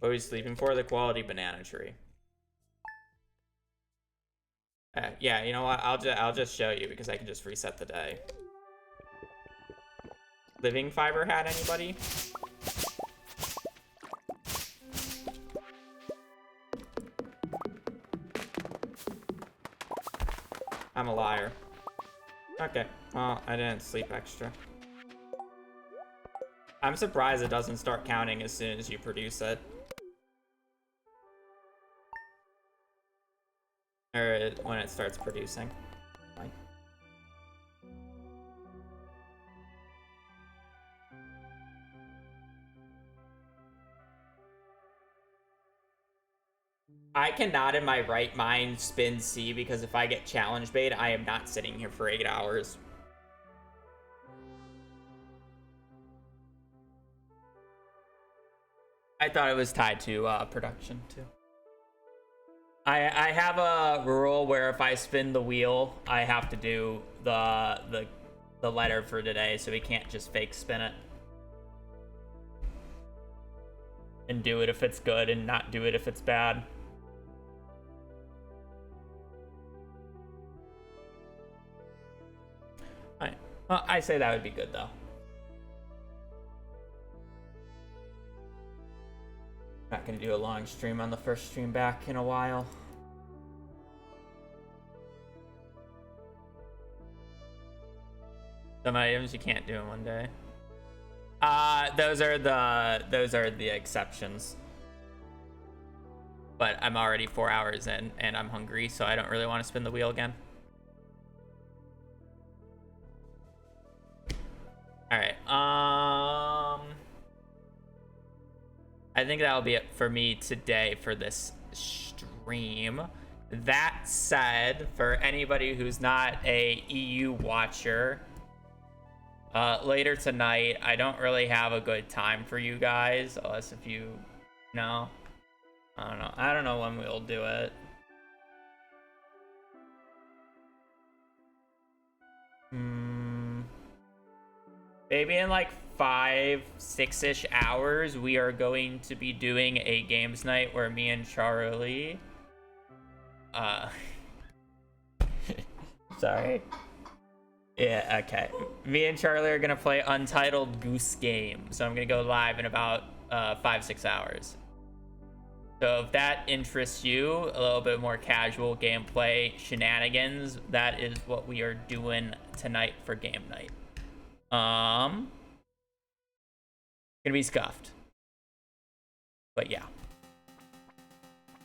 What are we sleeping for? The quality banana tree. Yeah, you know what? I'll just show you because I can just reset the day. Living fiber hat, anybody? I'm a liar. Okay, well, I didn't sleep extra. I'm surprised it doesn't start counting as soon as you produce it. Or when it starts producing. Fine. I cannot in my right mind spin C because if I get challenge bait, I am not sitting here for 8 hours. I thought it was tied to production too. I have a rule where if I spin the wheel, I have to do the letter for today, so we can't just fake spin it. And do it if it's good and not do it if it's bad. Alright. Well, I say that would be good though. Not gonna do a long stream on the first stream back in a while. Some items you can't do in one day. Those are the exceptions. But I'm already 4 hours in and I'm hungry, so I don't really want to spin the wheel again. Alright, I think that'll be it for me today for this stream. That said, for anybody who's not a EU watcher, later tonight, I don't really have a good time for you guys, unless if you know. I don't know when we'll do it. Maybe in like 5-6-ish hours, we are going to be doing a games night where me and Charlie, sorry. Yeah, okay. Me and Charlie are gonna play Untitled Goose Game, so I'm gonna go live in about 5-6 hours. So if that interests you, a little bit more casual gameplay shenanigans, that is what we are doing tonight for game night. Gonna be scuffed, but yeah.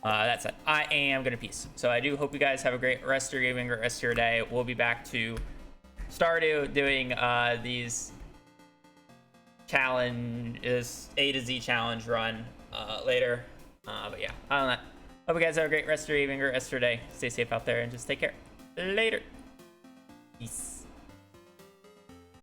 That's it. I am gonna peace. So I do hope you guys have a great rest of your evening or rest of your day. We'll be back to Stardew doing these challenges, A to Z challenge run later. But yeah, other than that, hope you guys have a great rest of your evening or rest of your day. Stay safe out there and just take care. Later. Peace.